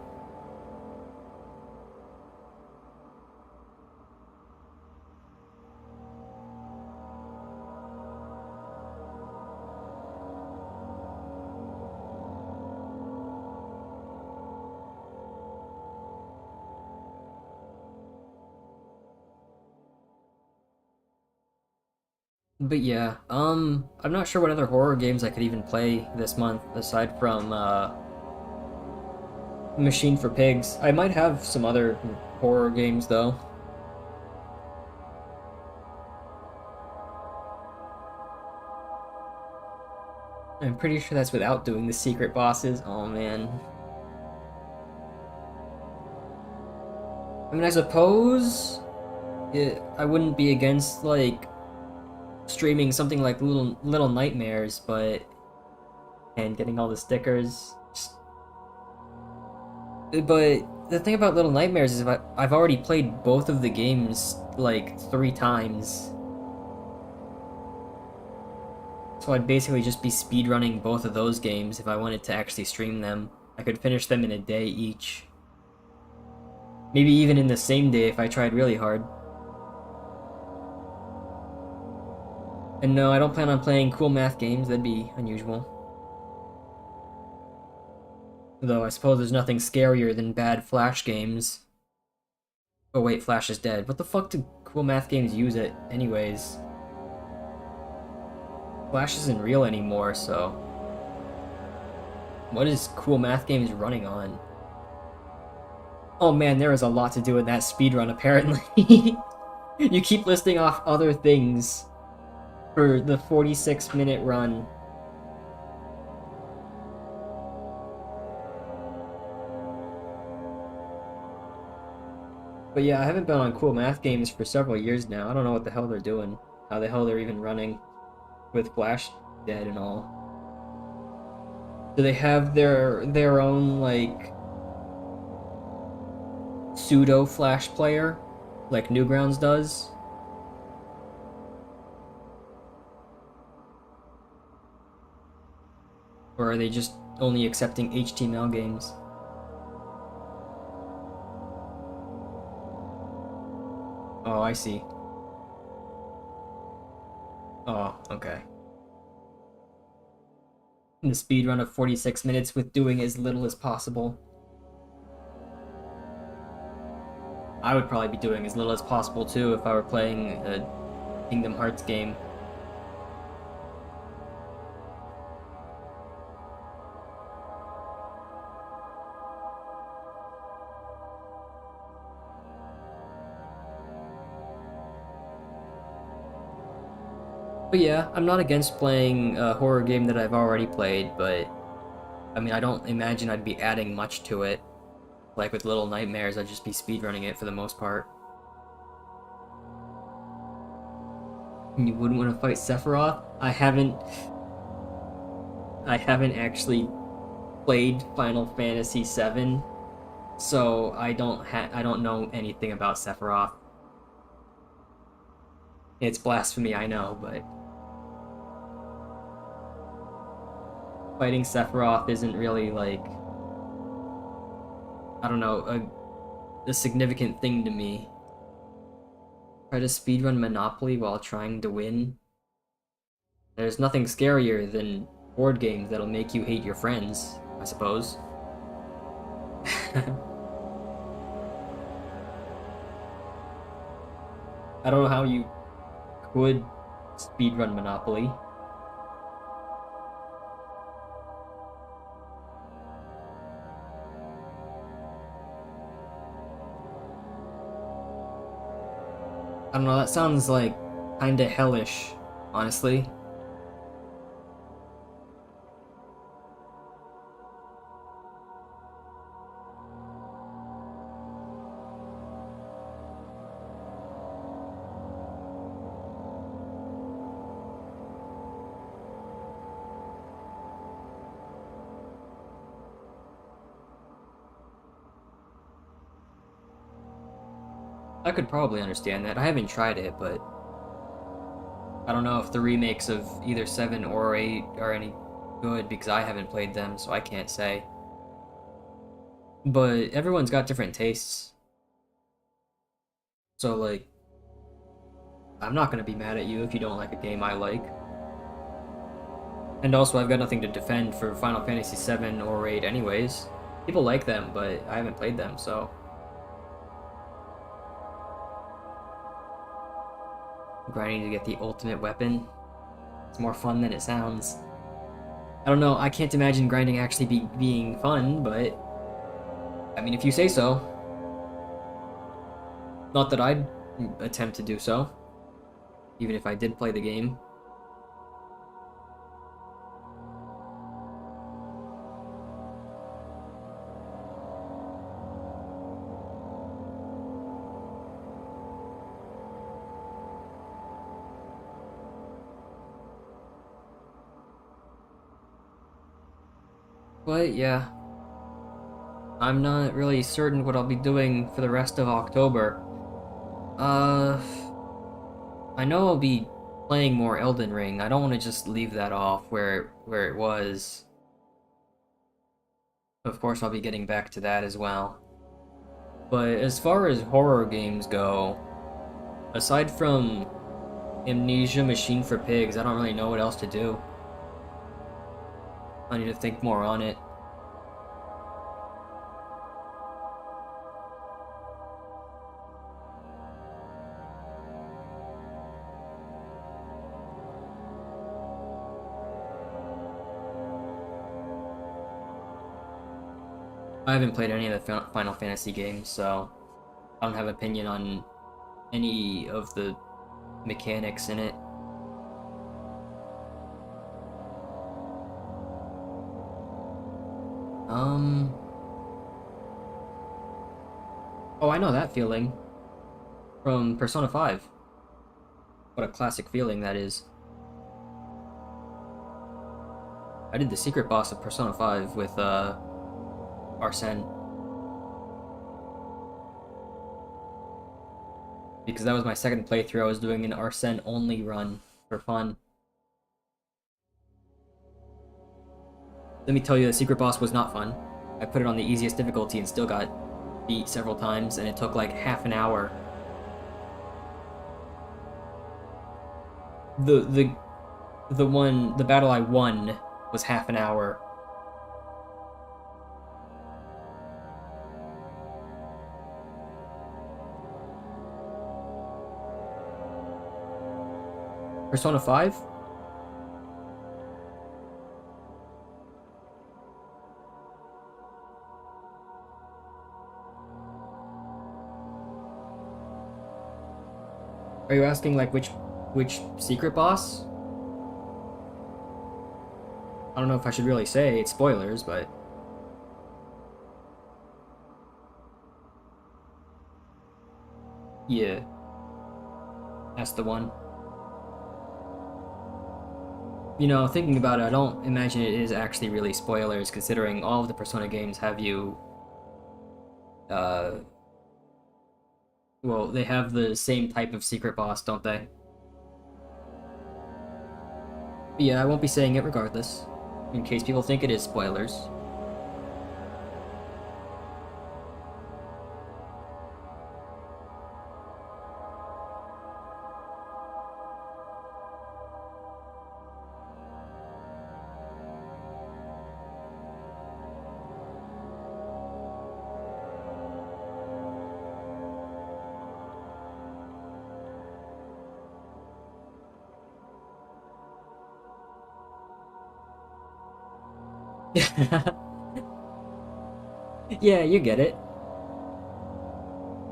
But yeah, I'm not sure what other horror games I could even play this month aside from Machine for Pigs. I might have some other horror games though. I'm pretty sure that's without doing the secret bosses. Oh man. I mean, I suppose I wouldn't be against like streaming something like Little Nightmares, but and getting all the stickers. But the thing about Little Nightmares is if I've already played both of the games like 3 times. So I'd basically just be speedrunning both of those games if I wanted to actually stream them. I could finish them in a day each. Maybe even in the same day if I tried really hard. And no, I don't plan on playing cool math games, that'd be unusual. Though I suppose there's nothing scarier than bad Flash games. Oh wait, Flash is dead. What the fuck do cool math games use it anyways? Flash isn't real anymore, so... What is cool math games running on? Oh man, there is a lot to do in that speedrun, apparently. You keep listing off other things for the 46-minute run. But yeah, I haven't been on cool math games for several years now. I don't know what the hell they're doing. How the hell they're even running with Flash dead and all. Do they have their own like pseudo Flash player like Newgrounds does? Or are they just only accepting HTML games? Oh, I see. Oh, okay. In the speedrun of 46 minutes with doing as little as possible. I would probably be doing as little as possible too if I were playing a Kingdom Hearts game. But yeah, I'm not against playing a horror game that I've already played, but I mean, I don't imagine I'd be adding much to it. Like with Little Nightmares, I'd just be speedrunning it for the most part. You wouldn't want to fight Sephiroth? I haven't actually played Final Fantasy VII, so I don't know anything about Sephiroth. It's blasphemy, I know, but fighting Sephiroth isn't really like, I don't know, a significant thing to me. Try to speedrun Monopoly while trying to win. There's nothing scarier than board games that'll make you hate your friends, I suppose. I don't know how you could speedrun Monopoly. I don't know, that sounds like kinda hellish, honestly. I could probably understand that. I haven't tried it, but I don't know if the remakes of either 7 or 8 are any good because I haven't played them, so I can't say. But everyone's got different tastes. So, like, I'm not gonna be mad at you if you don't like a game I like. And also, I've got nothing to defend for Final Fantasy 7 or 8 anyways. People like them, but I haven't played them, so... grinding to get the ultimate weapon. It's more fun than it sounds. I don't know, I can't imagine grinding actually being fun, but I mean, if you say so. Not that I'd attempt to do so, even if I did play the game. But yeah, I'm not really certain what I'll be doing for the rest of October. I know I'll be playing more Elden Ring. I don't want to just leave that off where it was. Of course, I'll be getting back to that as well. But as far as horror games go, aside from Amnesia Machine for Pigs, I don't really know what else to do. I need to think more on it. I haven't played any of the Final Fantasy games, so I don't have an opinion on any of the mechanics in it. Oh, I know that feeling from Persona 5. What a classic feeling that is. I did the secret boss of Persona 5 with, Arsene. Because that was my second playthrough, I was doing an Arsene only run for fun. Let me tell you, the secret boss was not fun. I put it on the easiest difficulty and still got beat several times, and it took like half an hour. The battle I won was half an hour. Persona 5? Are you asking like which secret boss? I don't know if I should really say, it's spoilers, but yeah. That's the one. You know, thinking about it, I don't imagine it is actually really spoilers, considering all of the Persona games have you, well, they have the same type of secret boss, don't they? But yeah, I won't be saying it regardless, in case people think it is spoilers. Yeah, you get it.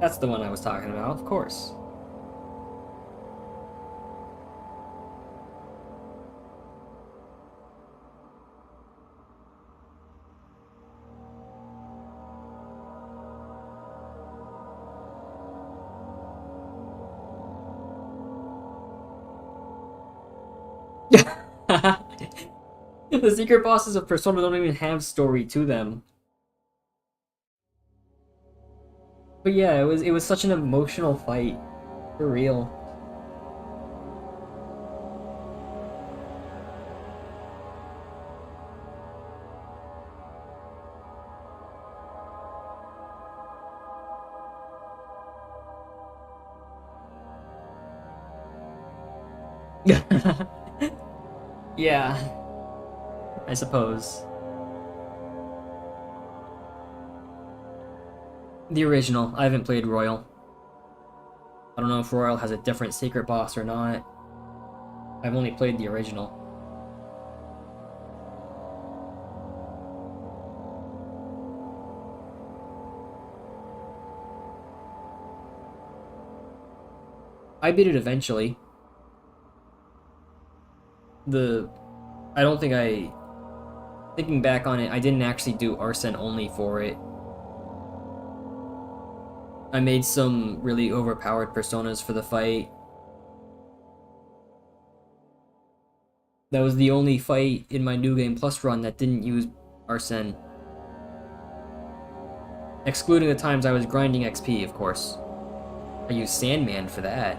That's the one I was talking about, of course. The secret bosses of Persona don't even have story to them. But yeah, it was such an emotional fight. For real. Yeah, I suppose. The original. I haven't played Royal. I don't know if Royal has a different secret boss or not. I've only played the original. I beat it eventually. I don't think thinking back on it, I didn't actually do Arsene only for it. I made some really overpowered personas for the fight. That was the only fight in my New Game Plus run that didn't use Arsene. Excluding the times I was grinding XP, of course. I used Sandman for that.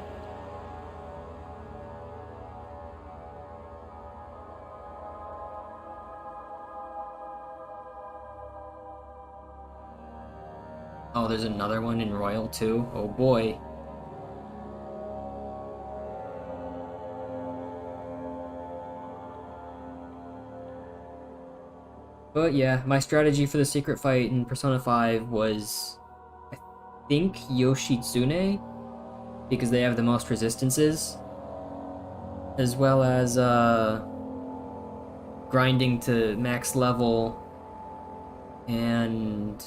Oh, there's another one in Royal too? Oh boy. But yeah, my strategy for the secret fight in Persona 5 was, I think, Yoshitsune, because they have the most resistances, as well as grinding to max level and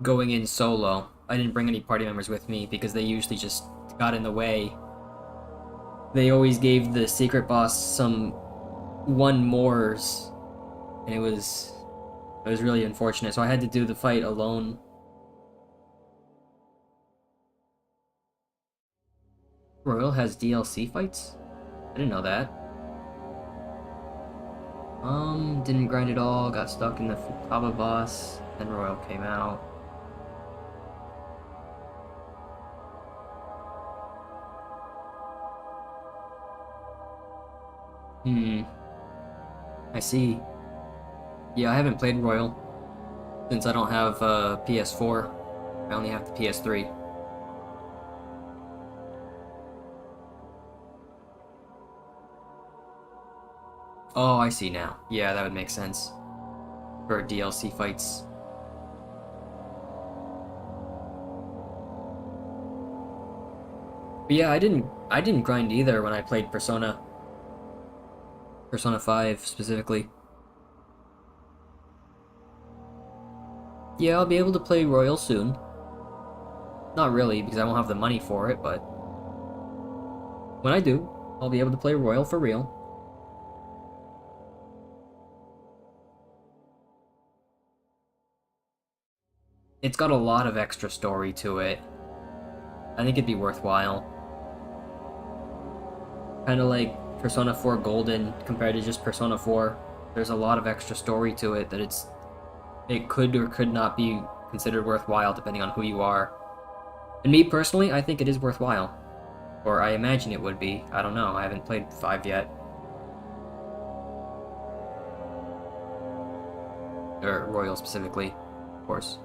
going in solo. I didn't bring any party members with me because they usually just got in the way. They always gave the secret boss some one mores, and it was really unfortunate. So I had to do the fight alone. Royal has DLC fights? I didn't know that. Didn't grind it all, got stuck in the Futaba boss, then Royal came out. I see. Yeah, I haven't played Royal since I don't have PS4. I only have the PS3. Oh, I see now. Yeah, that would make sense. For DLC fights. But yeah, I didn't grind either when I played Persona. Persona 5 specifically. Yeah, I'll be able to play Royal soon. Not really, because I won't have the money for it, but when I do, I'll be able to play Royal for real. It's got a lot of extra story to it. I think it'd be worthwhile. Kind of like Persona 4 Golden compared to just Persona 4. There's a lot of extra story to it that it could or could not be considered worthwhile depending on who you are. And me personally, I think it is worthwhile. Or I imagine it would be. I don't know. I haven't played 5 yet. Or Royal specifically, of course.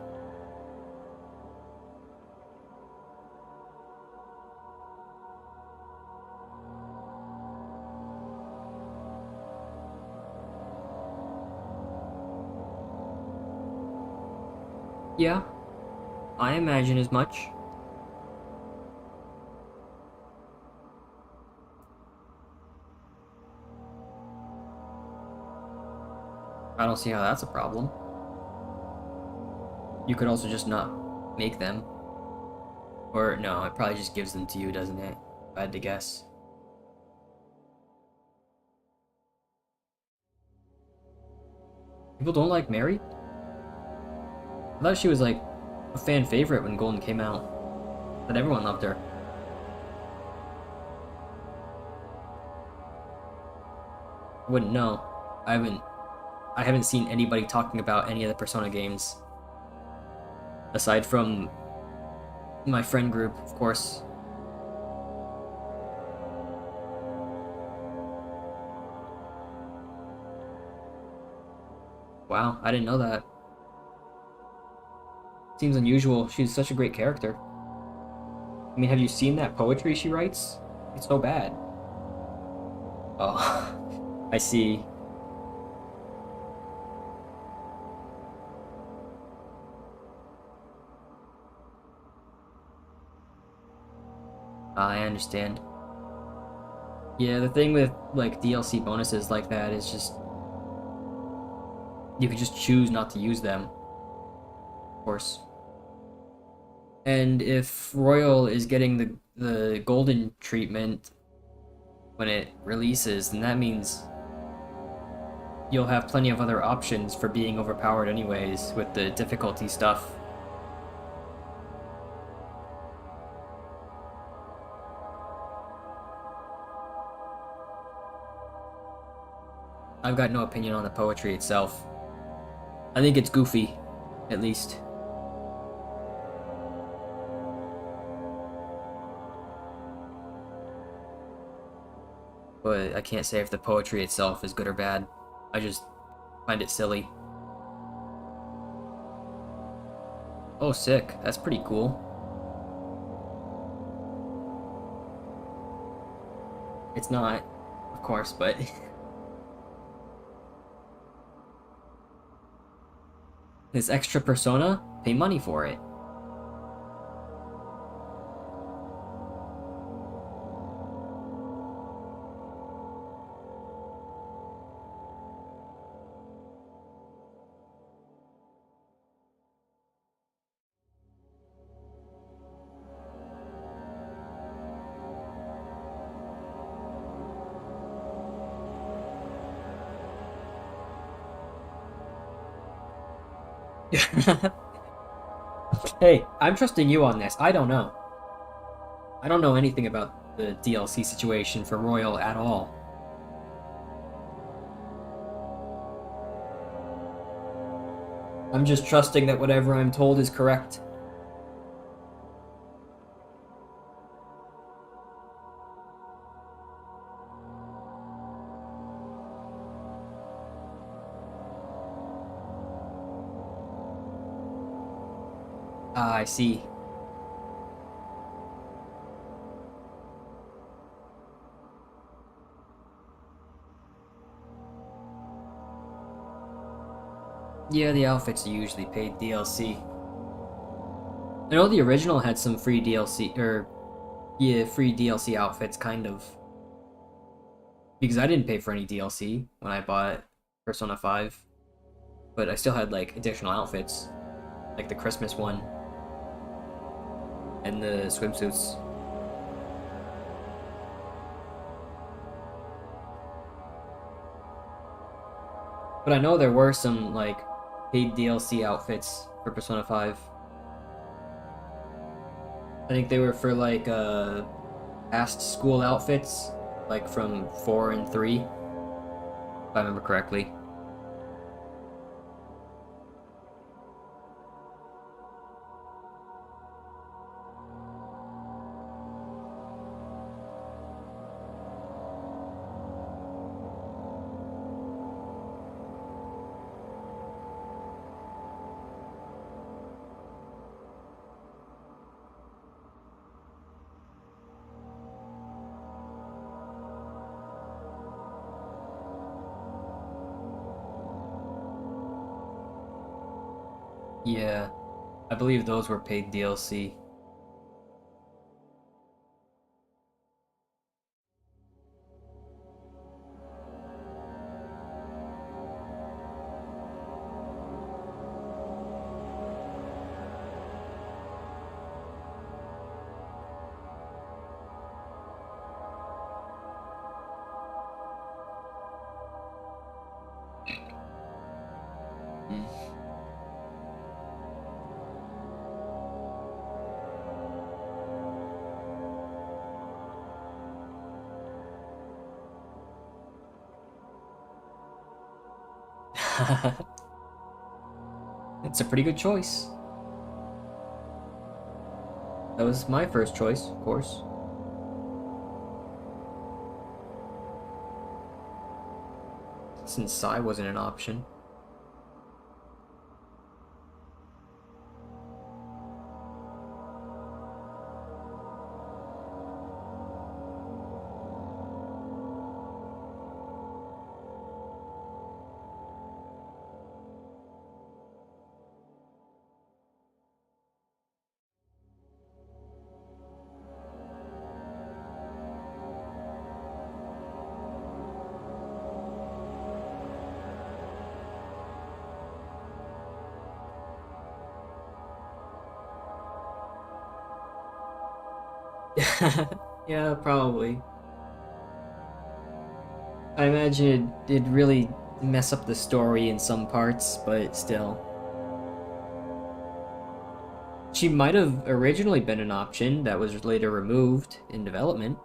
Yeah, I imagine as much. I don't see how that's a problem. You could also just not make them. Or no, it probably just gives them to you, doesn't it? If I had to guess. People don't like Mary? I thought she was like a fan favorite when Golden came out. But everyone loved her. I wouldn't know. I haven't seen anybody talking about any of the Persona games. Aside from my friend group, of course. Wow, I didn't know that. Seems unusual. She's such a great character. I mean, have you seen that poetry she writes? It's so bad. Oh, I see. understand. Yeah, the thing with like DLC bonuses like that is just you could just choose not to use them, of course. And if Royal is getting the golden treatment when it releases, then that means you'll have plenty of other options for being overpowered anyways with the difficulty stuff. I've got no opinion on the poetry itself. I think it's goofy, at least. But I can't say if the poetry itself is good or bad. I just find it silly. Oh, sick. That's pretty cool. It's not, of course, but... This extra persona? Pay money for it. Hey, I'm trusting you on this. I don't know. I don't know anything about the DLC situation for Royal at all. I'm just trusting that whatever I'm told is correct. Ah, I see. Yeah, the outfits are usually paid DLC. I know the original had some free DLC, or yeah, free DLC outfits, kind of. Because I didn't pay for any DLC when I bought Persona 5. But I still had, like, additional outfits. Like the Christmas one. And the swimsuits. But I know there were some, like, paid DLC outfits for Persona 5. I think they were for, like, past school outfits. Like from 4 and 3. If I remember correctly. Yeah, I believe those were paid DLC. Mm. It's a pretty good choice. That was my first choice, of course. Since Psy wasn't an option. Yeah, probably. I imagine it'd really mess up the story in some parts, but still. She might have originally been an option that was later removed in development.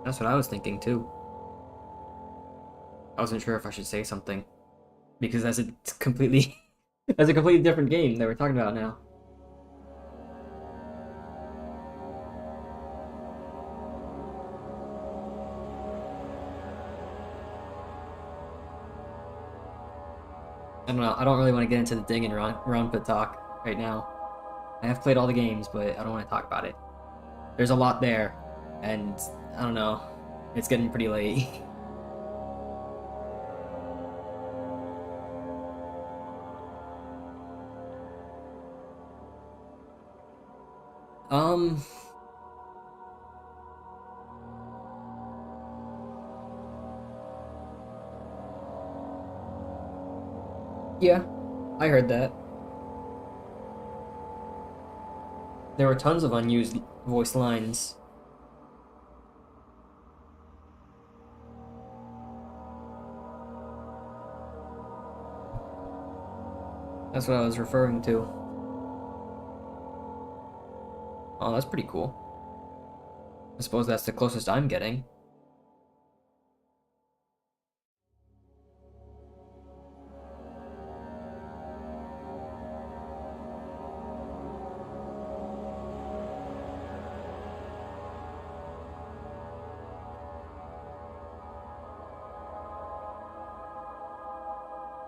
That's what I was thinking too. I wasn't sure if I should say something because that's a completely that's a completely different game that we're talking about now. I don't know. I don't really want to get into the Danganronpa talk right now. I have played all the games, but I don't want to talk about it. There's a lot there, and I don't know. It's getting pretty late. Um, yeah, I heard that. There were tons of unused voice lines. That's what I was referring to. Oh, that's pretty cool. I suppose that's the closest I'm getting.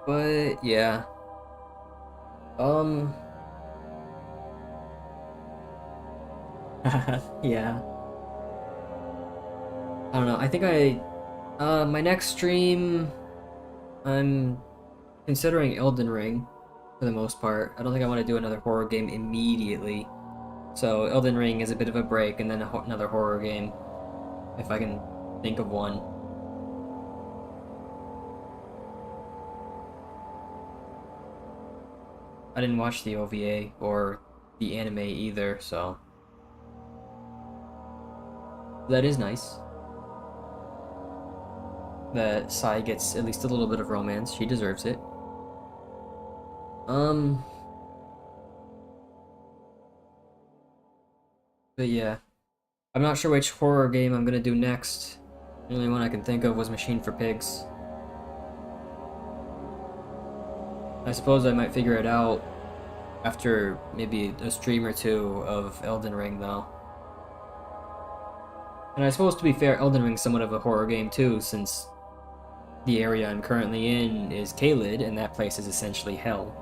But yeah. Um yeah. I don't know. I think my next stream I'm considering Elden Ring for the most part. I don't think I want to do another horror game immediately. So Elden Ring is a bit of a break and then another horror game if I can think of one. I didn't watch the OVA or the anime either, so that is nice. That Sai gets at least a little bit of romance. She deserves it. Um, but yeah. I'm not sure which horror game I'm gonna do next. The only one I can think of was Machine for Pigs. I suppose I might figure it out after maybe a stream or two of Elden Ring, though. And I suppose, to be fair, Elden Ring's somewhat of a horror game too, since the area I'm currently in is Caelid, and that place is essentially hell.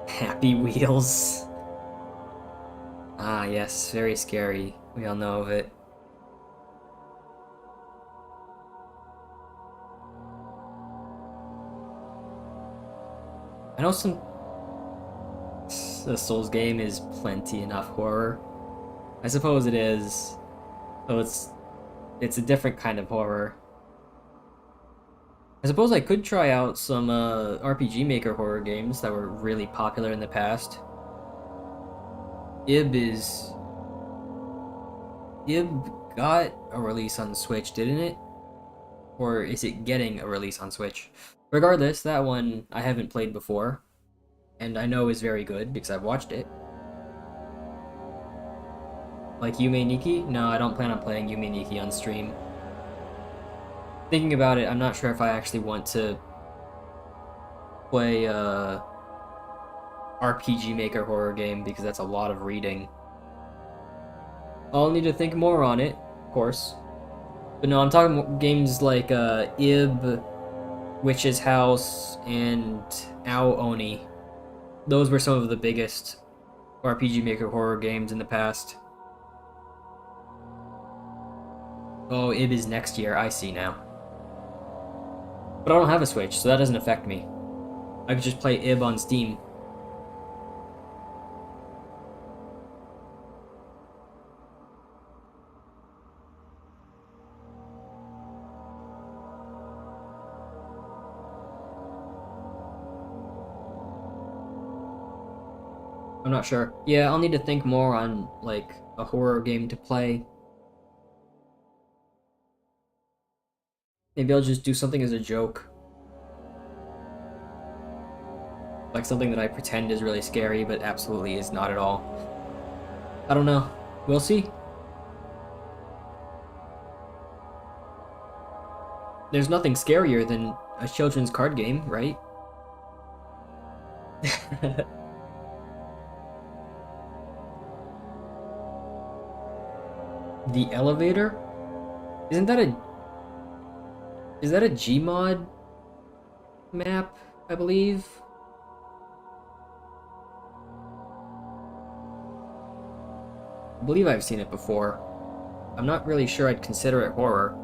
Happy Wheels. Ah, yes, very scary. We all know of it. I know the Souls game is plenty enough horror. I suppose it is. So it's a different kind of horror. I suppose I could try out some RPG Maker horror games that were really popular in the past. Ib got a release on Switch, didn't it? Or is it getting a release on Switch? Regardless, that one I haven't played before, and I know is very good because I've watched it. Like Yume Nikki? No, I don't plan on playing Yume Nikki on stream. Thinking about it, I'm not sure if I actually want to play a RPG Maker horror game because that's a lot of reading. I'll need to think more on it, of course. But no, I'm talking games like Ib, Witch's House, and Ao Oni. Those were some of the biggest RPG Maker horror games in the past. Oh, IB is next year. I see now. But I don't have a Switch, so that doesn't affect me. I could just play IB on Steam. I'm not sure. Yeah, I'll need to think more on, like, a horror game to play. Maybe I'll just do something as a joke. Like something that I pretend is really scary, but absolutely is not at all. I don't know. We'll see. There's nothing scarier than a children's card game, right? The elevator? Isn't that a... Is that a Gmod map, I believe? I believe I've seen it before. I'm not really sure I'd consider it horror.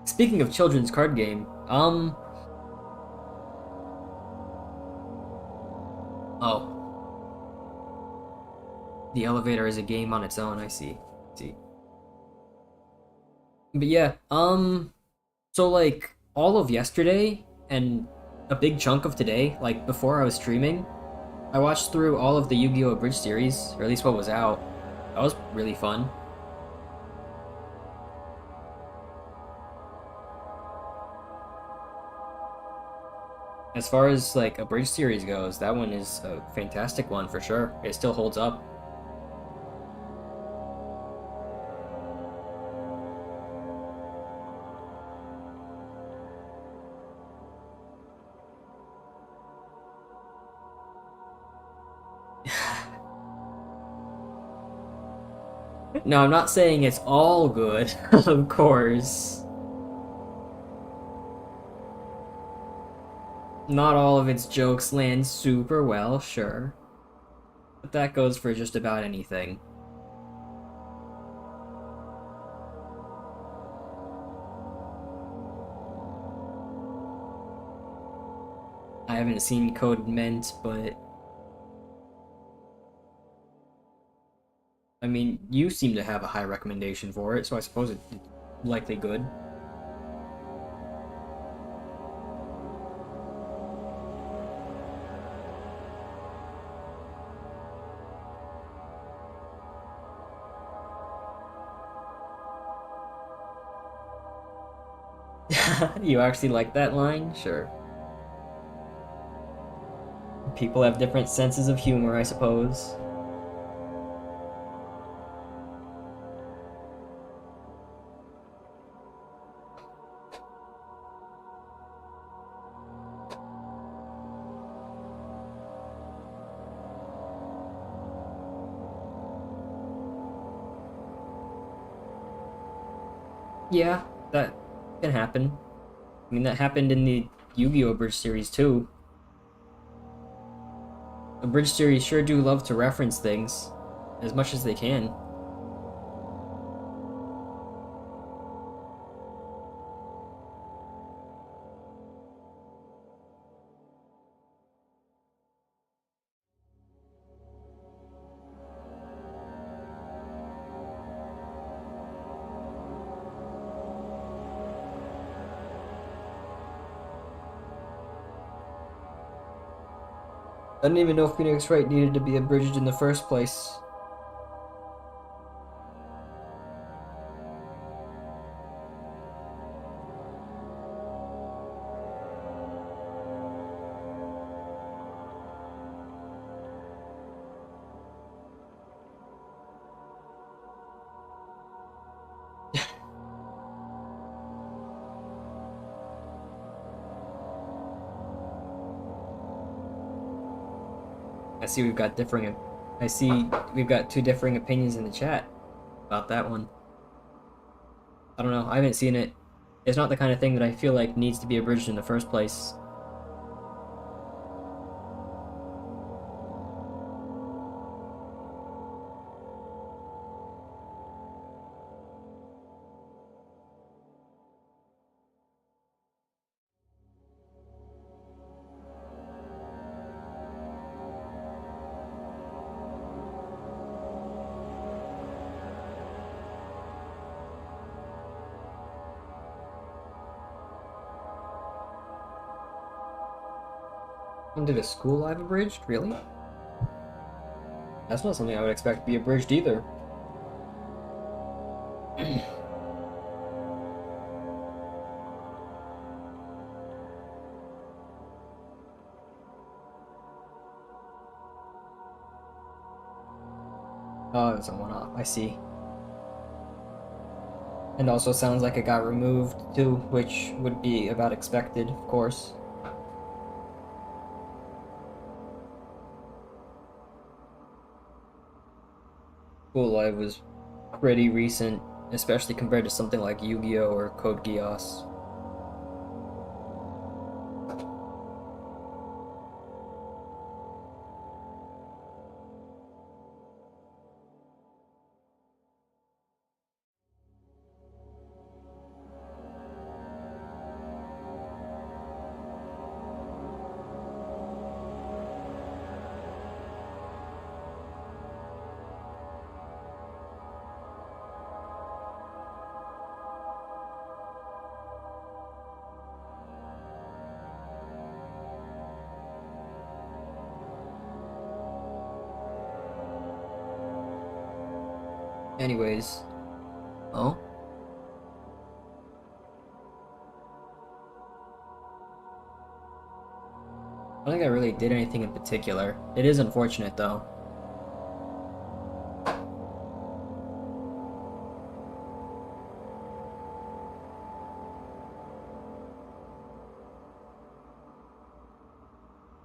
Speaking of children's card game, oh. The elevator is a game on its own, I see. But yeah, so like all of yesterday and a big chunk of today, like before I was streaming, I watched through all of the Yu-Gi-Oh! Bridge series, or at least what was out. That was really fun. As far as like a bridge series goes, that one is a fantastic one for sure. It still holds up. No, I'm not saying it's all good, of course. Not all of its jokes land super well, sure. But that goes for just about anything. I haven't seen Code Ment, but... I mean, you seem to have a high recommendation for it, so I suppose it's likely good. You actually like that line? Sure. People have different senses of humor, I suppose. Yeah, that can happen. I mean, that happened in the Yu-Gi-Oh! Bridge series too. The Bridge series sure do love to reference things, as much as they can. I didn't even know Phoenix Wright needed to be abridged in the first place. I see we've got two differing opinions in the chat about that one. I don't know, I haven't seen it. It's not the kind of thing that I feel like needs to be abridged in the first place. When did a school live abridged? Really? That's not something I would expect to be abridged either. Oh, it's a one-off. I see. And also sounds like it got removed too, which would be about expected, of course. School Live was pretty recent, especially compared to something like Yu-Gi-Oh! Or Code Geass. Anyways. Oh? I don't think I really did anything in particular. It is unfortunate, though.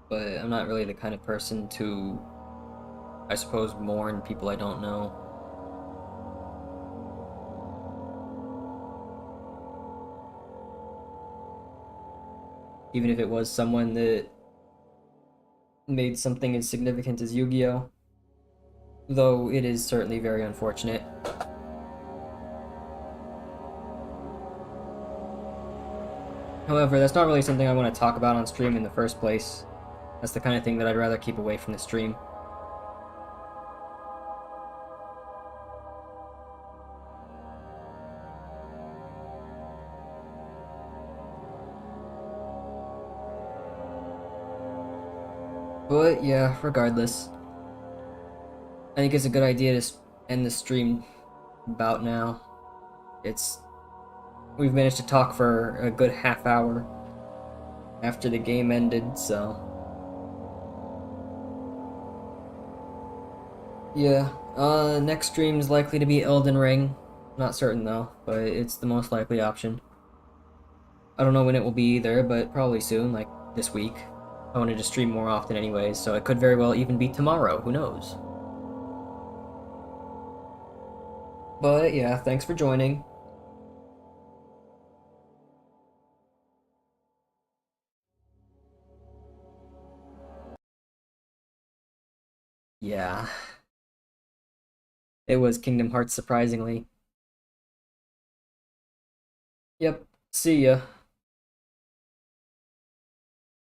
But I'm not really the kind of person to, I suppose, mourn people I don't know. Even if it was someone that made something as significant as Yu-Gi-Oh! Though it is certainly very unfortunate. However, that's not really something I want to talk about on stream in the first place. That's the kind of thing that I'd rather keep away from the stream. But yeah, regardless. I think it's a good idea to end the stream about now. We've managed to talk for a good half hour after the game ended, so yeah. Next stream's likely to be Elden Ring. Not certain though, but it's the most likely option. I don't know when it will be either, but probably soon, like this week. I wanted to stream more often anyways, so it could very well even be tomorrow, who knows. But yeah, thanks for joining. Yeah. It was Kingdom Hearts, surprisingly. Yep, see ya.